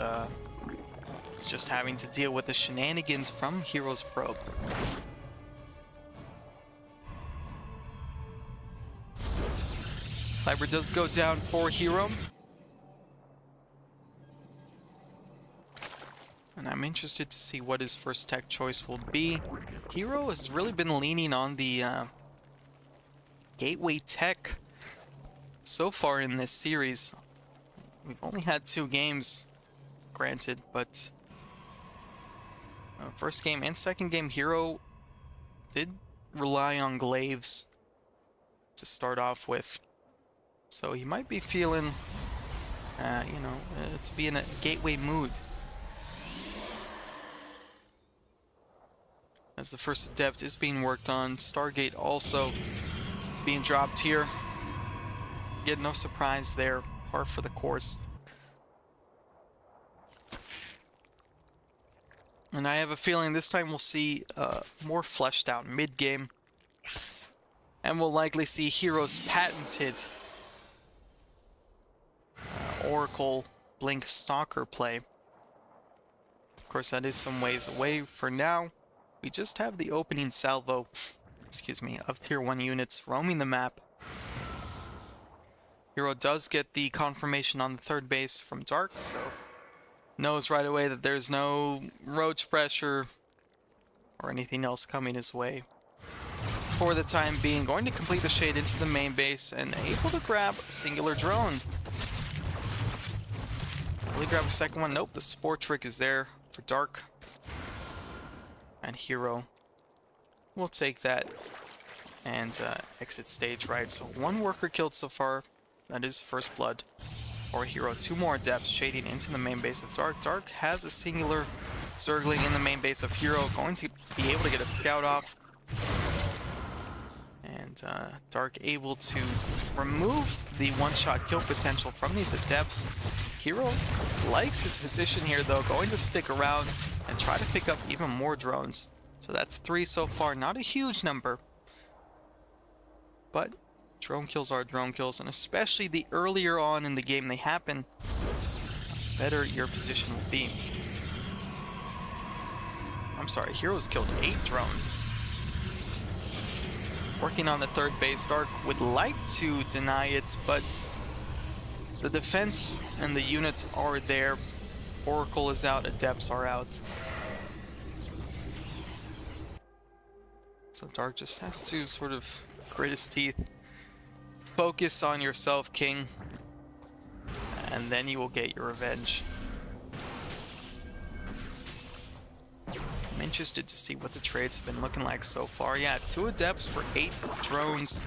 it's just having to deal with the shenanigans from Hero's probe. Cyber does go down for Hero. And I'm interested to see what his first tech choice will be. Hero has really been leaning on the gateway tech so far in this series. We've only had 2 games, granted, but first game and second game, Hero did rely on glaives to start off with. So he might be feeling, you know, to be in a gateway mood. As the first adept is being worked on, Stargate also being dropped here. Yet no surprise there, par for the course. And I have a feeling this time we'll see more fleshed out mid-game. And we'll likely see Hero's patented Oracle Blink Stalker play. Of course, that is some ways away. For now, we just have the opening salvo, excuse me, of tier 1 units roaming the map. Hero does get the confirmation on the third base from Dark, so knows right away that there's no roach pressure or anything else coming his way. For the time being, going to complete the shade into the main base and able to grab a singular drone. Will he grab a second one? Nope, the sport trick is there for Dark. And Hero will take that and exit stage right. So 1 worker killed so far. That is first blood for Hero. 2 more adepts shading into the main base of Dark. Dark has a singular Zergling in the main base of Hero. Going to be able to get a scout off. And Dark able to remove the one-shot kill potential from these adepts. Hero likes his position here though, going to stick around and try to pick up even more drones. So that's 3 so far, not a huge number. But drone kills are drone kills, and especially the earlier on in the game they happen, the better your position will be. I'm sorry, Hero's killed 8 drones. Working on the third base, Dark would like to deny it, but the defense and the units are there. Oracle is out, Adepts are out. So Dark just has to sort of grit his teeth. Focus on yourself, King, and then you will get your revenge. I'm interested to see what the trades have been looking like so far. Yeah, 2 adepts for 8 drones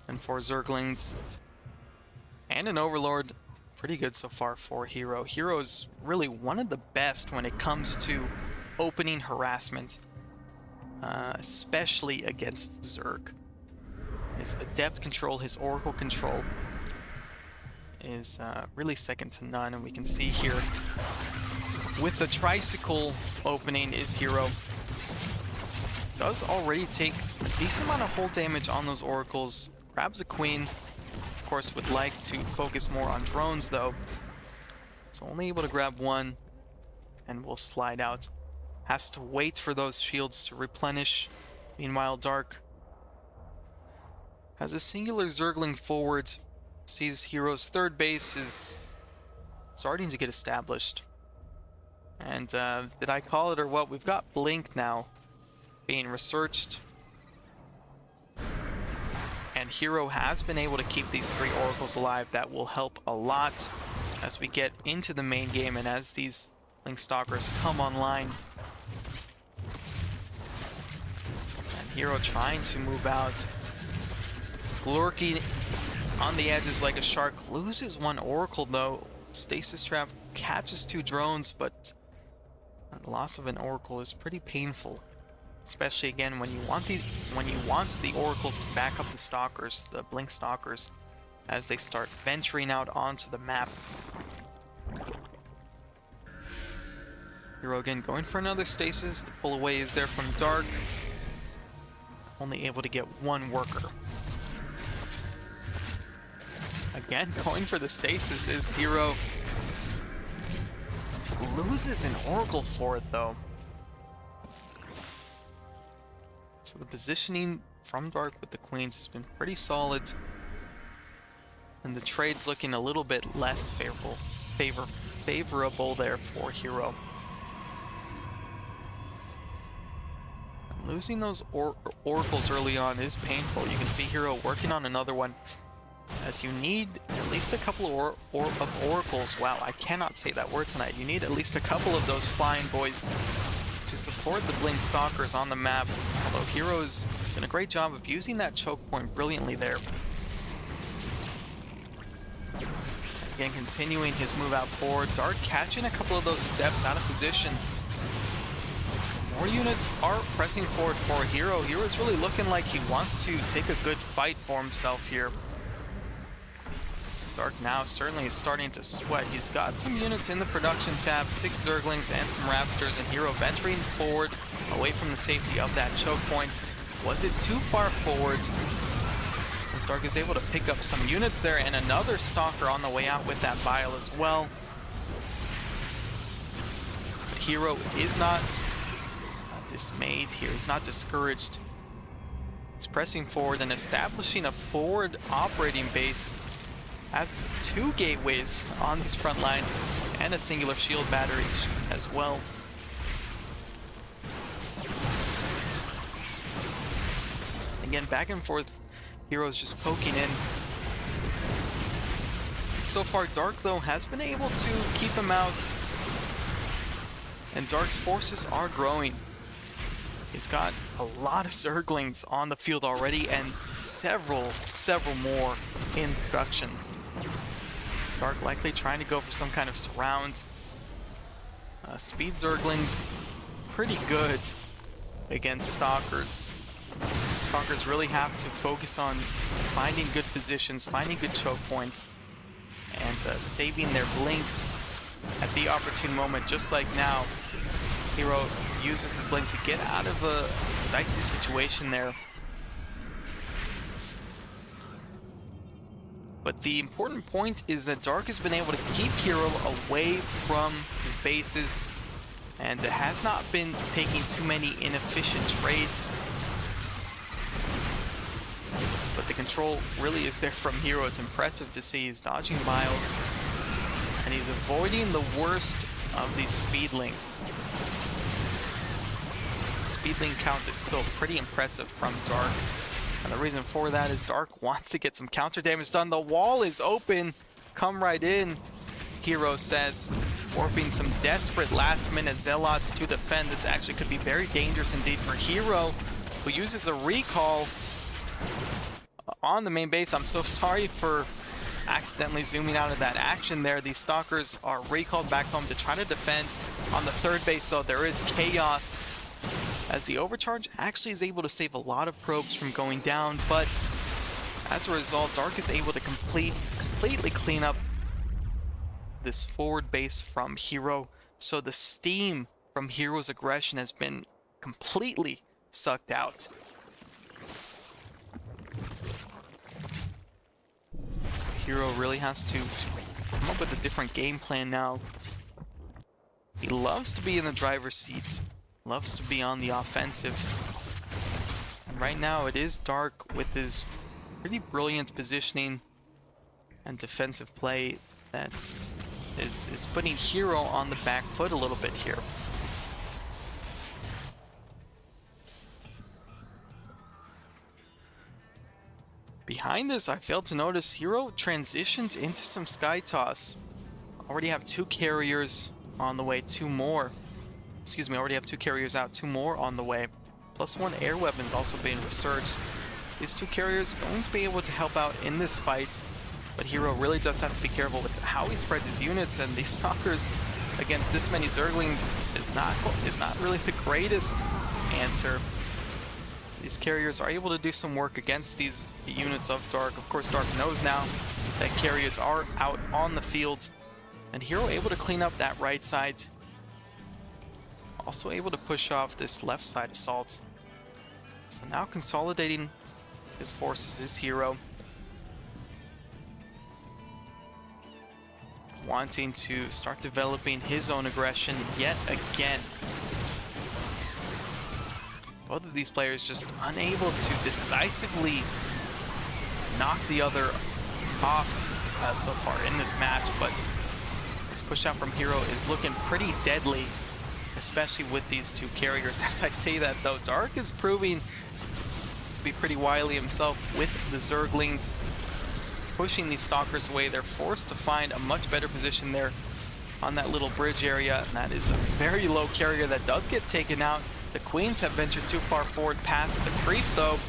and 4 Zerglings. And an Overlord pretty good so far for Hero. Hero is really one of the best when it comes to opening harassment, especially against Zerg. His Adept control, his Oracle control is really second to none, and we can see here with the Tricycle opening is Hero. Does already take a decent amount of hull damage on those Oracles, grabs a Queen. Of course, would like to focus more on drones though. So only able to grab one and will slide out. Has to wait for those shields to replenish. Meanwhile, Dark has a singular Zergling forward. Sees Hero's third base is starting to get established. And did I call it or what? We've got Blink now being researched. And Hero has been able to keep these 3 Oracles alive. That will help a lot as we get into the main game and as these Link Stalkers come online. And Hero trying to move out. Lurking on the edges like a shark. Loses 1 Oracle though. Stasis Trap catches 2 drones, but the loss of an Oracle is pretty painful. Especially again when you want the Oracles to back up the Stalkers, the Blink Stalkers, as they start venturing out onto the map. Hero again going for another Stasis. The pull away is there from Dark. Only able to get 1 worker. Again, going for the Stasis is Hero. Loses an Oracle for it though. So the positioning from Dark with the Queens has been pretty solid. And the trade's looking a little bit less favorable there for Hero. Losing those Oracles early on is painful. You can see Hero working on another one, as you need at least a couple of Oracles. Wow, I cannot say that word tonight. You need at least a couple of those flying boys to support the Blink Stalkers on the map. Although Hero's done a great job of using that choke point brilliantly there. Again, continuing his move out forward. Dark catching a couple of those Adepts out of position. More units are pressing forward for Hero. Hero's really looking like he wants to take a good fight for himself here. Dark now certainly is starting to sweat. He's got some units in the production tab, 6 Zerglings and some Raptors, and Hero venturing forward away from the safety of that choke point. Was it too far forward? As Dark is able to pick up some units there, and another Stalker on the way out with that Bile as well. But Hero is not dismayed here. He's not discouraged. He's pressing forward and establishing a forward operating base. Has 2 gateways on these front lines and a singular shield battery as well. Again, back and forth, Hero's just poking in. So far, Dark though has been able to keep him out, and Dark's forces are growing. He's got a lot of Zerglings on the field already, and several more in production. Dark likely trying to go for some kind of surround. Speed Zerglings, pretty good against Stalkers. Stalkers really have to focus on finding good positions, finding good choke points, and saving their blinks at the opportune moment, just like now. Hero uses his blink to get out of a dicey situation there. But the important point is that Dark has been able to keep Hero away from his bases, and has not been taking too many inefficient trades. But the control really is there from Hero. It's impressive to see. He's dodging Biles, and he's avoiding the worst of these speedlings. Speedling count is still pretty impressive from Dark. And the reason for that is Dark wants to get some counter damage done. The wall is open. Come right in, Hero says. Warping some desperate last-minute Zealots to defend. This actually could be very dangerous indeed for Hero, who uses a recall on the main base. I'm so sorry for accidentally zooming out of that action there. These Stalkers are recalled back home to try to defend. On the third base, though, there is chaos, as the overcharge actually is able to save a lot of probes from going down, but as a result, Dark is able to completely clean up this forward base from Hero. So the steam from Hero's aggression has been completely sucked out. So Hero really has to come up with a different game plan now. He loves to be in the driver's seat, loves to be on the offensive. And right now it is Dark with his pretty brilliant positioning and defensive play that is putting Hero on the back foot a little bit here. Behind this, I failed to notice Hero transitioned into some Sky Toss. Already have 2 carriers on the way, 2 more. Excuse me, already have 2 carriers out, 2 more on the way. Plus 1 air weapons also being researched. These 2 carriers going to be able to help out in this fight, but Hero really does have to be careful with how he spreads his units, and these Stalkers against this many Zerglings is not really the greatest answer. These carriers are able to do some work against these units of Dark. Of course, Dark knows now that carriers are out on the field, and Hero able to clean up that right side. Also able to push off this left side assault. So now consolidating his forces is Hero. Wanting to start developing his own aggression yet again. Both of these players just unable to decisively knock the other off so far in this match, but this push out from Hero is looking pretty deadly, especially with these 2 carriers. As I say that, though, Dark is proving to be pretty wily himself with the Zerglings. He's pushing these Stalkers away. They're forced to find a much better position there on that little bridge area, and that is a very low carrier that does get taken out. The Queens have ventured too far forward past the creep, though,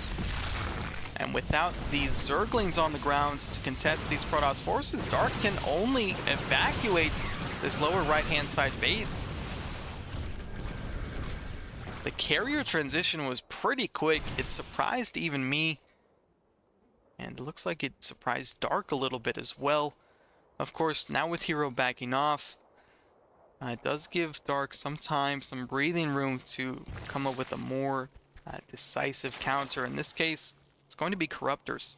and without these Zerglings on the ground to contest these Protoss forces, Dark can only evacuate this lower right-hand side base. The carrier transition was pretty quick. It surprised even me, and it looks like it surprised Dark a little bit as well. Of course, now with Hero backing off, it does give Dark some time, some breathing room to come up with a more decisive counter. In this case, it's going to be Corruptors.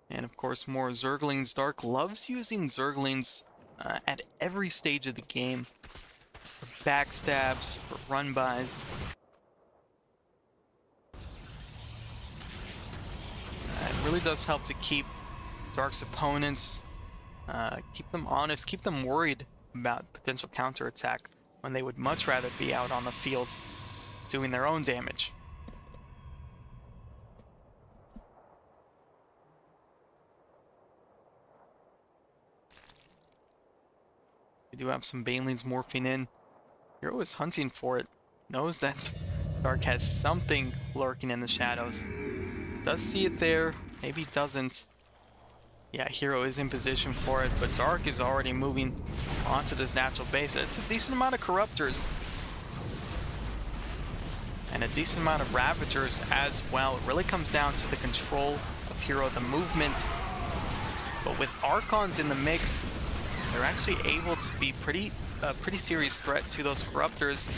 And of course, more Zerglings. Dark loves using Zerglings at every stage of the game. For backstabs, for run-bys. It really does help to keep Dark's opponents, keep them honest, keep them worried about potential counterattack when they would much rather be out on the field doing their own damage. We do have some Banelings morphing in. Hero is hunting for it. Knows that Dark has something lurking in the shadows. Does see it there, maybe doesn't. Yeah, Hero is in position for it, but Dark is already moving onto this natural base. It's a decent amount of Corruptors. And a decent amount of Ravagers as well. It really comes down to the control of Hero, the movement. But with Archons in the mix, they're actually able to be pretty serious threat to those Corruptors.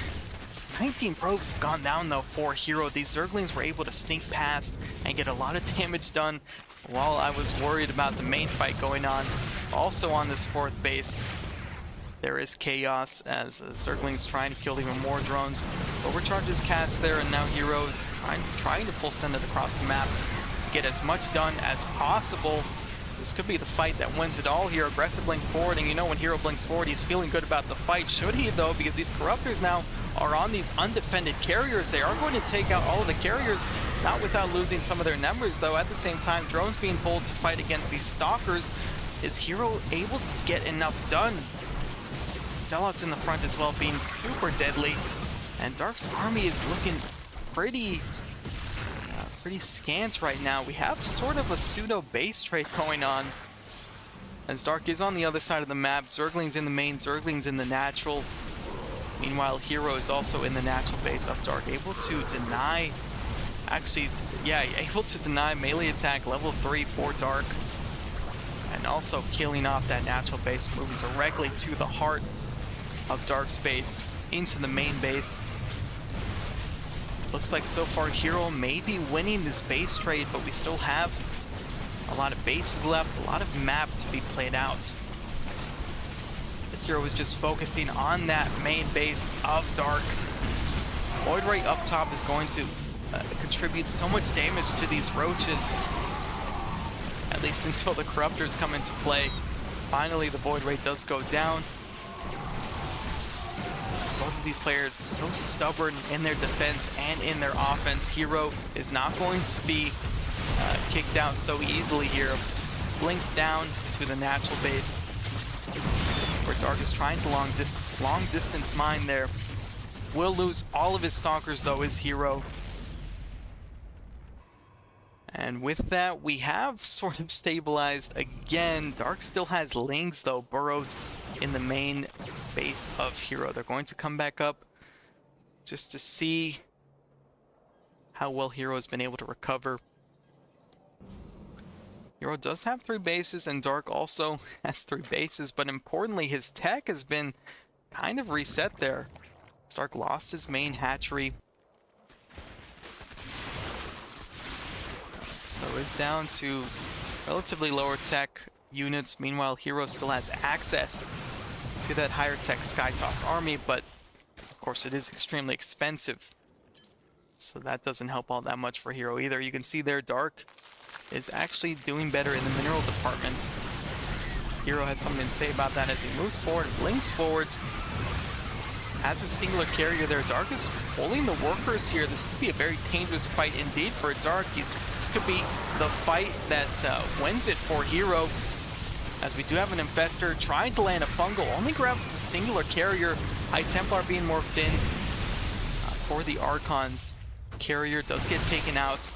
19 probes have gone down though for Hero. These Zerglings were able to sneak past and get a lot of damage done while I was worried about the main fight going on. Also on this 4th base, there is chaos as Zerglings trying to kill even more drones. Overcharge is cast there, and now Heroes trying to full send it across the map to get as much done as possible. This could be the fight that wins it all here. Aggressive blink forward, and you know when Hero blinks forward, he's feeling good about the fight. Should he, though, because these Corruptors now are on these undefended carriers. They are going to take out all of the carriers, not without losing some of their numbers, though. At the same time, drones being pulled to fight against these Stalkers. Is Hero able to get enough done? Zealots in the front as well, being super deadly. And Dark's army is looking pretty pretty scant right now. We have sort of a pseudo base trade going on, as Dark is on the other side of the map. Zergling's in the main, Zergling's in the natural. Meanwhile, Hero is also in the natural base of Dark, able to deny, actually, yeah, able to deny melee attack level 3 for Dark. And also killing off that natural base, moving directly to the heart of Dark's base, into the main base. Looks like so far Hero may be winning this base trade, but we still have a lot of bases left, a lot of map to be played out. This Hero is just focusing on that main base of Dark. Void Ray up top is going to contribute so much damage to these roaches, at least until the Corruptors come into play. Finally, the Void Ray does go down. Both of these players so stubborn in their defense and in their offense. Hero is not going to be kicked out so easily here. Blinks down to the natural base, where Dark is trying to long distance mine there. Will lose all of his Stalkers though, is Hero. And with that, we have sort of stabilized again. Dark still has Lings though burrowed in the main base of Hero. They're going to come back up just to see how well Hero has been able to recover. Hero does have 3 bases, and Dark also has 3 bases, but importantly, his tech has been kind of reset there. Dark lost his main hatchery, so is down to relatively lower tech units. Meanwhile, Hero still has access to that higher tech Skytoss army, but of course it is extremely expensive, so that doesn't help all that much for Hero either. You can see there Dark is actually doing better in the mineral department. Hero has something to say about that as he moves forward, blinks forward, has a singular carrier there. Dark is pulling the workers here. This could be a very dangerous fight indeed for Dark. This could be the fight that wins it for Hero, as we do have an Infestor trying to land a Fungal, only grabs the singular carrier. High Templar being morphed in for the Archons. Carrier does get taken out.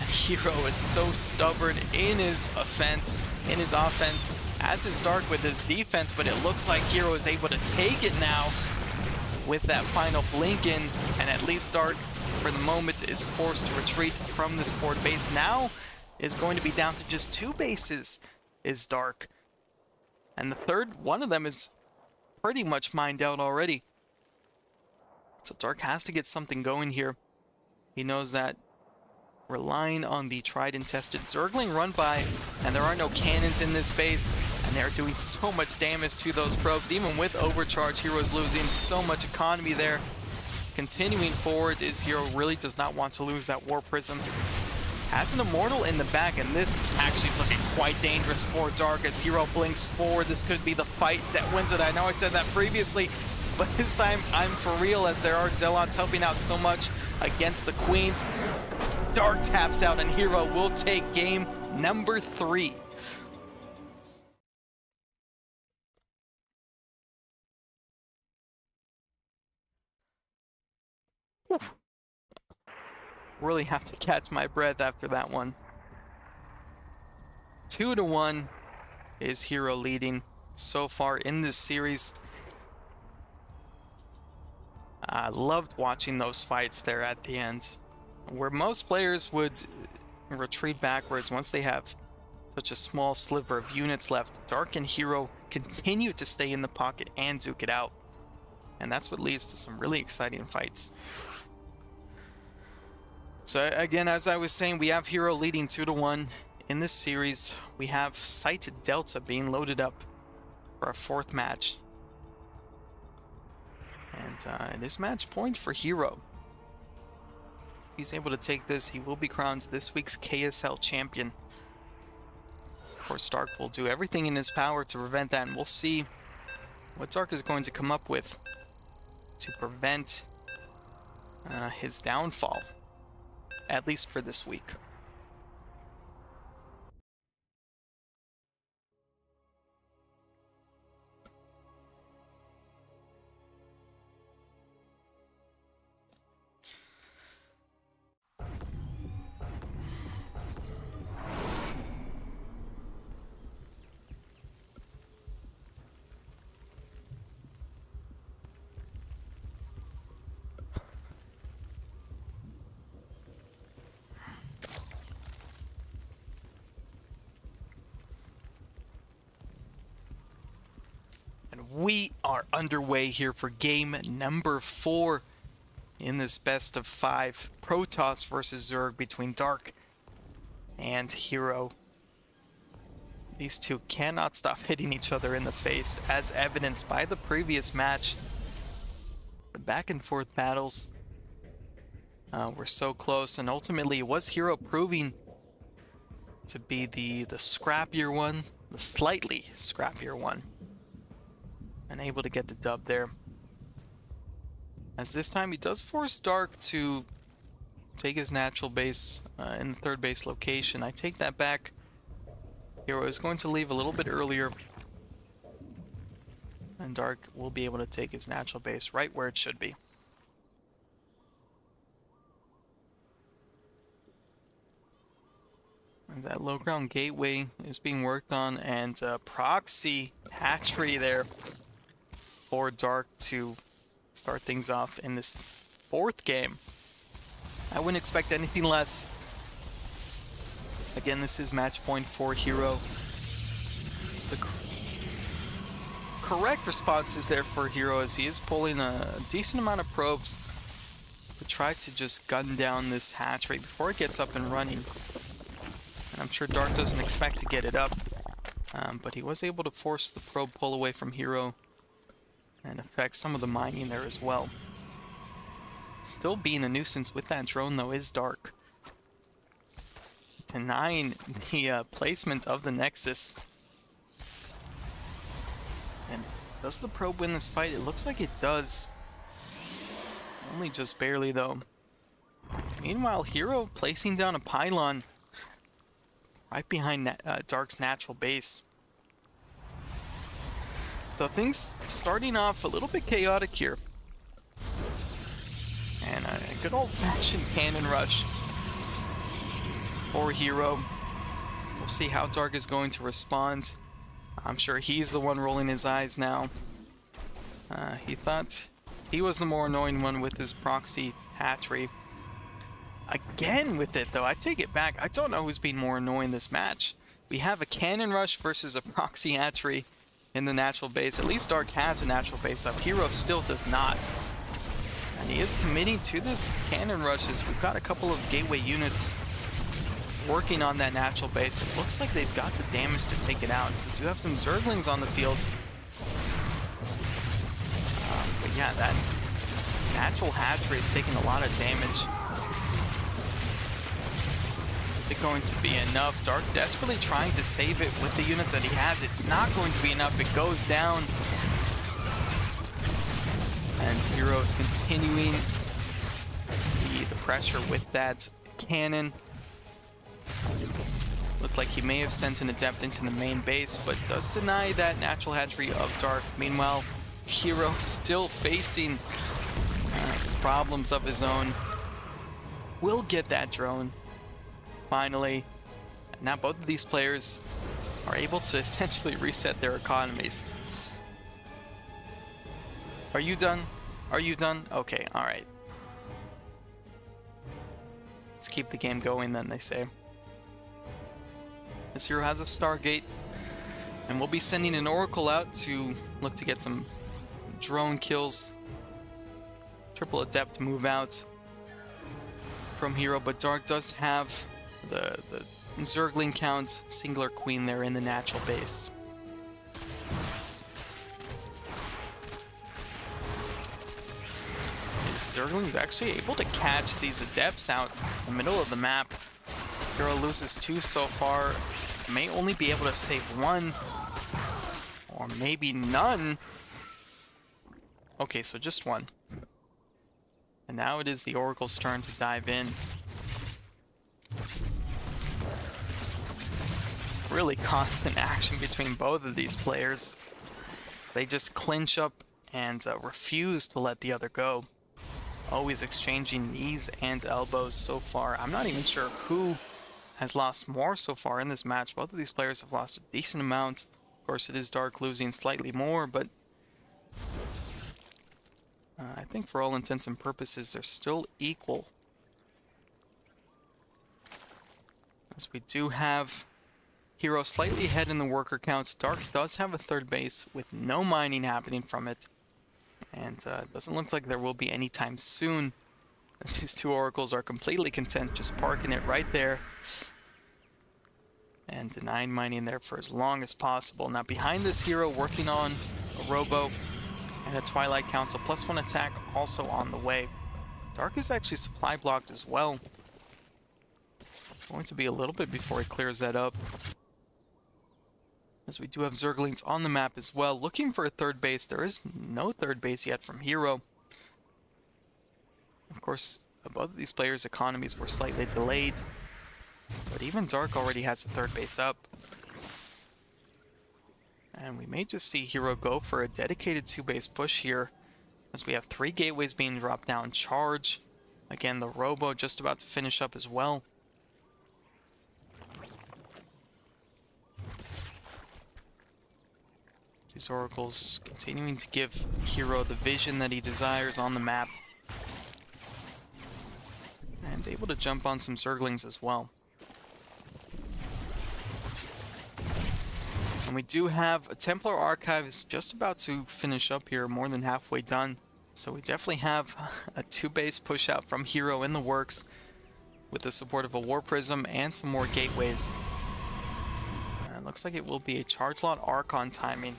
Hero is so stubborn in his offense, as is Dark with his defense, but it looks like Hero is able to take it now with that final blink in, and at least Dark, for the moment, is forced to retreat from this forward base. Now is going to be down to just 2 bases, is Dark. And the third one of them is pretty much mined out already. So Dark has to get something going here. He knows that relying on the tried and tested Zergling run by, and there are no cannons in this base, and they're doing so much damage to those probes. Even with overcharge, Hero's losing so much economy there. Continuing forward, is Hero really does not want to lose that War Prism. Has an Immortal in the back, and this actually is looking quite dangerous for Dark as Hero blinks forward. This could be the fight that wins it. I know I said that previously, but this time I'm for real, as there are Zealots helping out so much against the Queens. Dark taps out, and Hero will take game number 3. Whew. Really have to catch my breath after that one. 2-1 is Hero leading so far in this series. I loved watching those fights there at the end, where most players would retreat backwards once they have such a small sliver of units left. Dark and Hero continue to stay in the pocket and duke it out, and that's what leads to some really exciting fights. So again, as I was saying, we have Hero leading 2-1 in this series. We have Site Delta being loaded up for our 4th match, and this match point for Hero. He's able to take this, he will be crowned this week's KSL champion. Of course, Dark will do everything in his power to prevent that, and we'll see what Dark is going to come up with to prevent his downfall, at least for this week. we are underway here for game number 4 in this best of 5 Protoss versus Zerg between Dark and Hero. These two cannot stop hitting each other in the face, as evidenced by the previous match. The back and forth battles were so close, and ultimately it was Hero proving to be the scrappier one, the slightly scrappier one, and able to get the dub there. As this time he does force Dark to take his natural base in the third base location. I take that back. Hero is going to leave a little bit earlier, and Dark will be able to take his natural base right where it should be. And that low ground gateway is being worked on, and proxy hatchery there for Dark to start things off in this 4th game. I wouldn't expect anything less. Again, this is match point for Hero. The correct response is there for Hero, as he is pulling a decent amount of probes to try to just gun down this hatchery before it gets up and running. And I'm sure Dark doesn't expect to get it up, but he was able to force the probe pull away from Hero and affect some of the mining there as well. Still being a nuisance with that drone though is Dark, denying the placement of the Nexus. And does the probe win this fight? It looks like it does. Only just barely though. Meanwhile, Hero placing down a pylon right behind Dark's natural base. So things starting off a little bit chaotic here. And a good old-fashioned cannon rush for Hero. We'll see how Dark is going to respond. I'm sure he's the one rolling his eyes now. He thought he was the more annoying one with his proxy hatchery. Again with it though, I take it back. I don't know who's been more annoying this match. We have a cannon rush versus a proxy hatchery in the natural base. At least Dark has a natural base up. Hero still does not. And he is committing to this cannon rush, as we've got a couple of gateway units working on that natural base. It looks like they've got the damage to take it out. We do have some Zerglings on the field. But yeah, that natural hatchery is taking a lot of damage. Is it going to be enough? Dark desperately trying to save it with the units that he has. It's not going to be enough. It goes down. And Hero is continuing the pressure with that cannon. Looked like he may have sent an adept into the main base, but does deny that natural hatchery of Dark. Meanwhile, Hero still facing problems of his own. Will get that drone finally. Now both of these players are able to essentially reset their economies. Are you done? Are you done? Okay, alright. Let's keep the game going then, they say. This Hero has a Stargate, and we'll be sending an Oracle out to look to get some drone kills. Triple Adept move out from Hero, but Dark does have the Zergling count, singular Queen there in the natural base. Zergling's actually able to catch these Adepts out in the middle of the map. Hero loses 2 so far. May only be able to save 1. Or maybe none. Okay, so just 1. And now it is the Oracle's turn to dive in. Really constant action between both of these players. They just clinch up and refuse to let the other go. Always exchanging knees and elbows so far. I'm not even sure who has lost more so far in this match. Both of these players have lost a decent amount. Of course, it is Dark losing slightly more, but I think for all intents and purposes, they're still equal. As we do have Hero slightly ahead in the worker counts. Dark does have a third base with no mining happening from it. And doesn't look like there will be any time soon, as these two oracles are completely content just parking it right there and denying mining there for as long as possible. Now behind this Hero working on a Robo and a Twilight Council, +1 attack also on the way. Dark is actually supply blocked as well. It's going to be a little bit before he clears that up, as we do have Zerglings on the map as well, looking for a third base. There is no third base yet from Hero. Of course, both of these players' economies were slightly delayed, but even Dark already has a third base up. And we may just see Hero go for a dedicated 2-base push here, as we have 3 gateways being dropped down. Charge. Again, the Robo just about to finish up as well. These oracles continuing to give Hero the vision that he desires on the map. And able to jump on some Zerglings as well. And we do have a Templar Archives just about to finish up here, more than halfway done. So we definitely have a 2-base push out from Hero in the works, with the support of a War Prism and some more gateways. And it looks like it will be a Charge Lot Archon timing.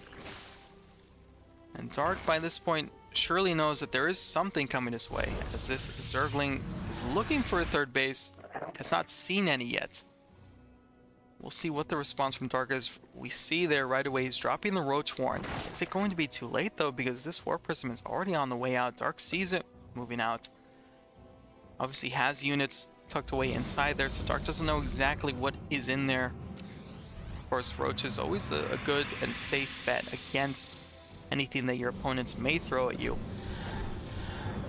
And Dark, by this point, surely knows that there is something coming his way, as this Zergling is looking for a third base, has not seen any yet. We'll see what the response from Dark is. We see there right away he's dropping the Roach Warren. Is it going to be too late though, because this War Prism is already on the way out. Dark sees it moving out. Obviously has units tucked away inside there, so Dark doesn't know exactly what is in there. Of course, Roach is always a good and safe bet against anything that your opponents may throw at you.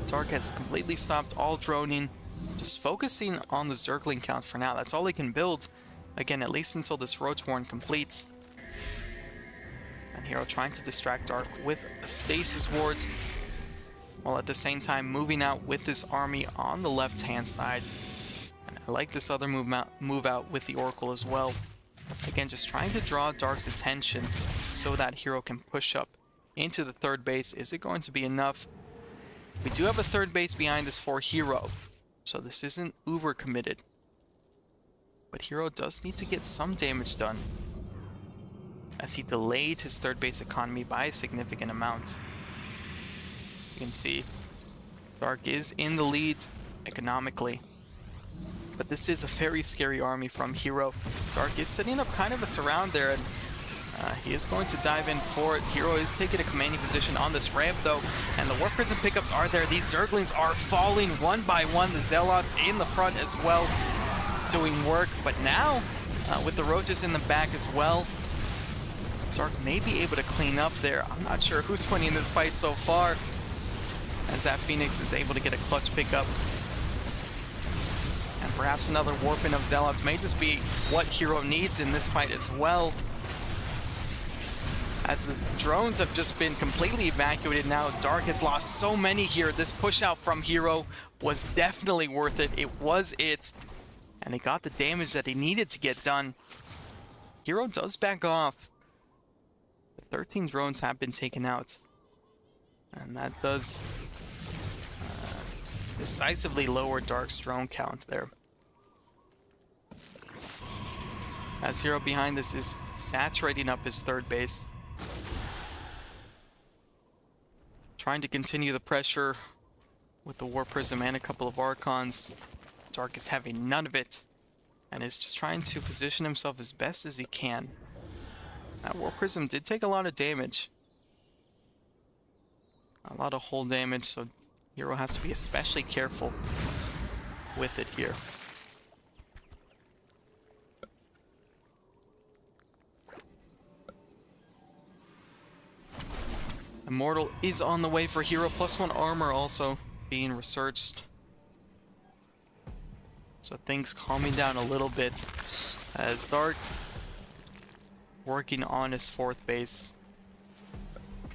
Dark has completely stopped all droning, just focusing on the Zergling count for now. That's all he can build. Again, at least until this Roach Warren completes. And Hero trying to distract Dark with a Stasis Ward, while at the same time moving out with this army on the left-hand side. And I like this other move out with the Oracle as well. Again, just trying to draw Dark's attention so that Hero can push up into the third base. Is it going to be enough? We do have a third base behind us for Hero, so this isn't uber committed. But Hero does need to get some damage done, as he delayed his third base economy by a significant amount. You can see Dark is in the lead economically, but this is a very scary army from Hero. Dark is setting up kind of a surround there, and he is going to dive in for it. Hero is taking a commanding position on this ramp though, and the War Prism pickups are there. These Zerglings are falling one by one. The Zealots in the front as well, doing work, but now with the Roaches in the back as well, Dark may be able to clean up there. I'm not sure who's winning this fight so far, as that Phoenix is able to get a clutch pickup. And perhaps another warping of Zealots may just be what Hero needs in this fight as well, as the drones have just been completely evacuated now. Dark has lost so many here. This push out from Hero was definitely worth it. It was it. And he got the damage that he needed to get done. Hero does back off. The 13 drones have been taken out. And that does decisively lower Dark's drone count there. As Hero behind this is saturating up his third base, trying to continue the pressure with the War Prism and a couple of Archons. Dark is having none of it, and is just trying to position himself as best as he can. That War Prism did take a lot of damage. A lot of hull damage, so Hero has to be especially careful with it here. Immortal is on the way for Hero, +1 armor also being researched. So things calming down a little bit, as Dark working on his fourth base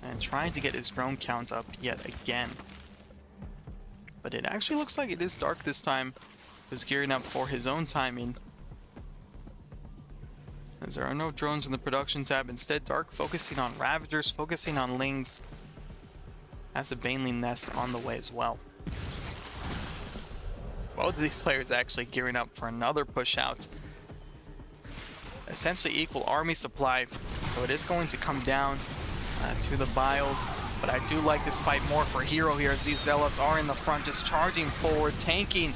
and trying to get his drone count up yet again. But it actually looks like it is Dark this time, who's gearing up for his own timing. as there are no drones in the production tab. Instead, Dark focusing on Ravagers, focusing on Lings. Has a Baneling nest on the way as well. Both of these players actually gearing up for another push out. Essentially equal army supply, so it is going to come down to the Biles. But I do like this fight more for Hero here, as these Zealots are in the front, just charging forward, tanking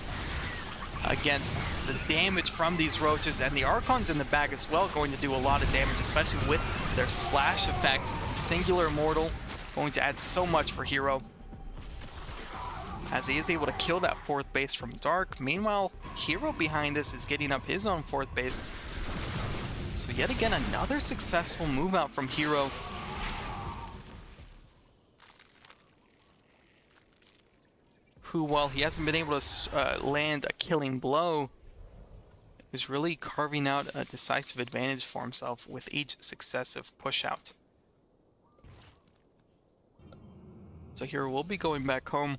against the damage from these Roaches. And the Archons in the back as well, going to do a lot of damage, especially with their splash effect. Singular Immortal going to add so much for Hero, as he is able to kill that 4th base from Dark. Meanwhile, Hero behind this is getting up his own 4th base. So yet again, another successful move out from Hero. Who, while he hasn't been able to land a killing blow, is really carving out a decisive advantage for himself with each successive push out. So Hero will be going back home.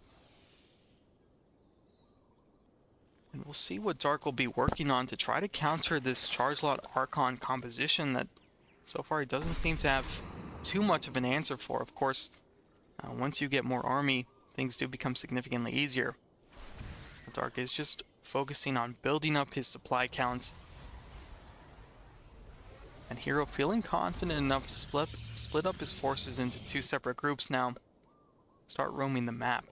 And we'll see what Dark will be working on to try to counter this Charge Lot Archon composition that so far he doesn't seem to have too much of an answer for. Of course, once you get more army, things do become significantly easier. Dark is just focusing on building up his supply count. And Hero feeling confident enough to split up his forces into 2 separate groups now. Start roaming the map.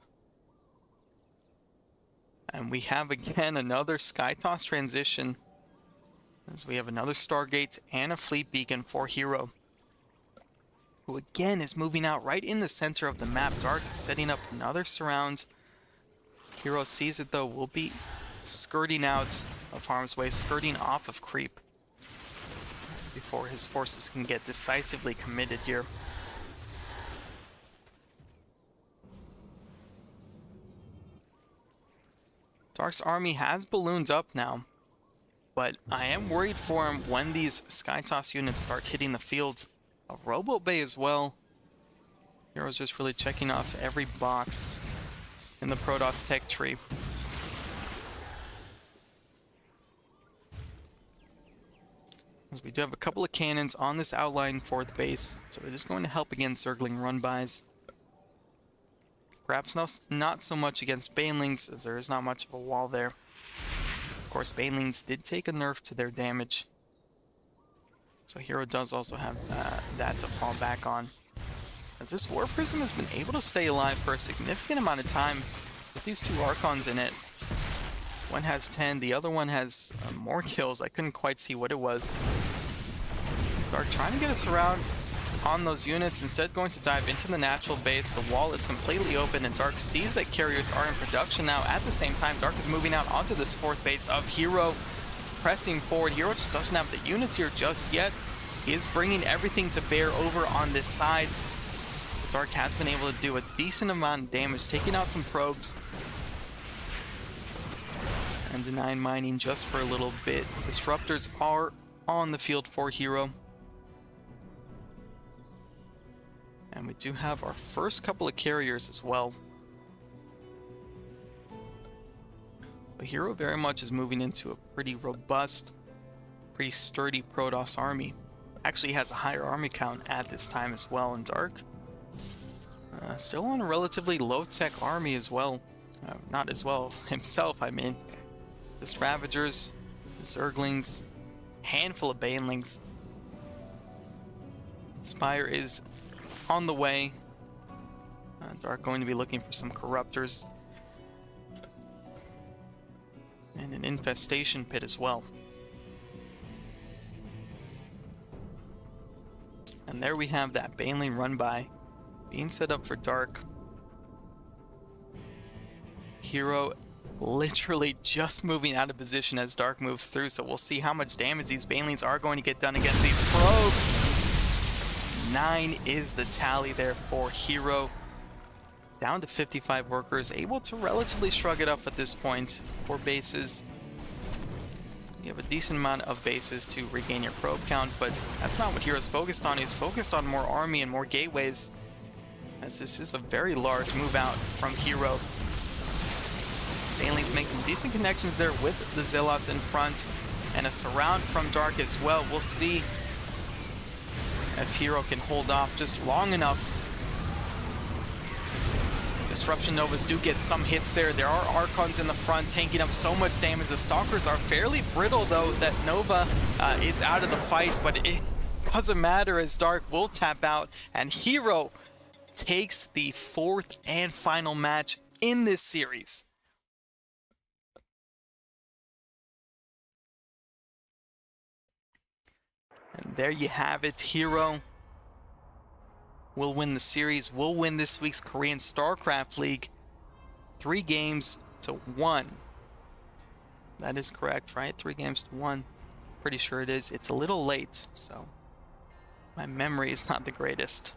And we have again another Sky Toss transition, as we have another Stargate and a Fleet Beacon for Hero, who again is moving out right in the center of the map. Dark setting up another surround. Hero sees it though, will be skirting out of harm's way, skirting off of creep before his forces can get decisively committed here. Dark's army has ballooned up now, but I am worried for him when these Sky Toss units start hitting the field. A Robo Bay as well. Hero's just really checking off every box in the Protoss tech tree. As we do have a couple of cannons on this outlying 4th base, so it is going to help against Zergling run-bys. Perhaps not so much against Banelings, as there is not much of a wall there. Of course, Banelings did take a nerf to their damage, so Hero does also have that to fall back on. As this War Prism has been able to stay alive for a significant amount of time with these 2 Archons in it. One has 10, the other one has more kills. I couldn't quite see what it was. Dark trying to get us around on those units, instead going to dive into the natural base. The wall is completely open, and Dark sees that carriers are in production now. At the same time, Dark is moving out onto this 4th base of Hero, pressing forward. Hero just doesn't have the units here just yet. He is bringing everything to bear over on this side. Dark has been able to do a decent amount of damage, taking out some probes and denying mining just for a little bit. Disruptors are on the field for Hero. And we do have our first couple of carriers as well. But Hero very much is moving into a pretty robust, pretty sturdy Protoss army. Actually has a higher army count at this time as well. And Dark, still on a relatively low-tech army as well. Not as well himself, I mean. Just Ravagers, Zerglings, handful of Banelings. Spire is on the way. Dark going to be looking for some Corruptors and an Infestation Pit as well. And there we have that Baneling run-by being set up for Dark. Hero literally just moving out of position as Dark moves through, so we'll see how much damage these Banelings are going to get done against these probes. 9 is the tally there for Hero. Down to 55 workers, able to relatively shrug it off at this point. 4 bases. You have a decent amount of bases to regain your probe count, but that's not what Hero's focused on. He's focused on more army and more gateways, as this is a very large move out from Hero. Banelings make some decent connections there with the Zealots in front, and a surround from Dark as well. We'll see if Hero can hold off just long enough. Disruption Novas do get some hits there. There are Archons in the front tanking up so much damage. The Stalkers are fairly brittle though that Nova is out of the fight, but it doesn't matter as Dark will tap out and Hero takes the fourth and final match in this series. And there you have it. Hero will win the series, will win this week's Korean StarCraft League 3-1. That is correct, right? 3-1. Pretty sure it is. It's a little late, so my memory is not the greatest.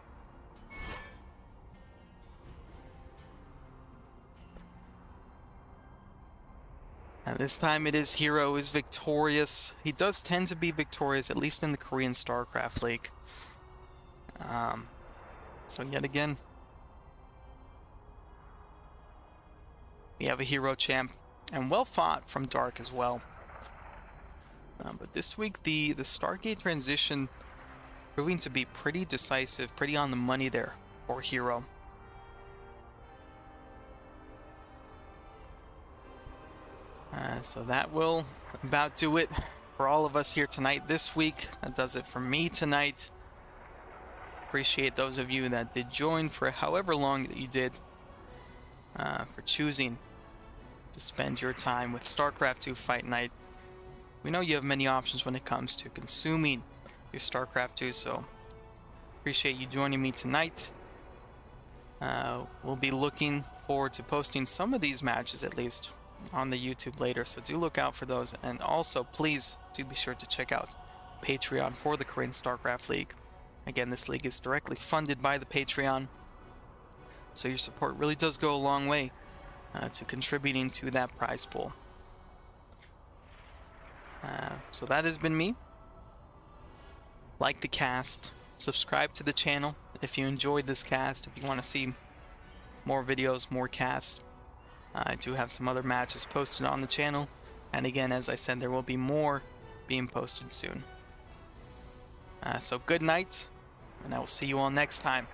And this time it is Hero is victorious. He does tend to be victorious, at least in the Korean StarCraft League. So yet again, we have a Hero champ, and well fought from Dark as well. But this week, the Stargate transition proving to be pretty decisive, pretty on the money there for Hero. So that will about do it for all of us here tonight this week. That does it for me tonight. Appreciate those of you that did join for however long that you did, for choosing to spend your time with StarCraft 2 Fight Night. We know you have many options when it comes to consuming your StarCraft 2, so appreciate you joining me tonight. We'll be looking forward to posting some of these matches at least on the YouTube later, so do look out for those. And also, please do be sure to check out Patreon for the Korean StarCraft League. Again, this league is directly funded by the Patreon, so your support really does go a long way to contributing to that prize pool. So that has been me. Like the cast, subscribe to the channel if you enjoyed this cast, if you want to see more videos, more casts. I do have some other matches posted on the channel, and again, as I said, there will be more being posted soon. So good night, and I will see you all next time.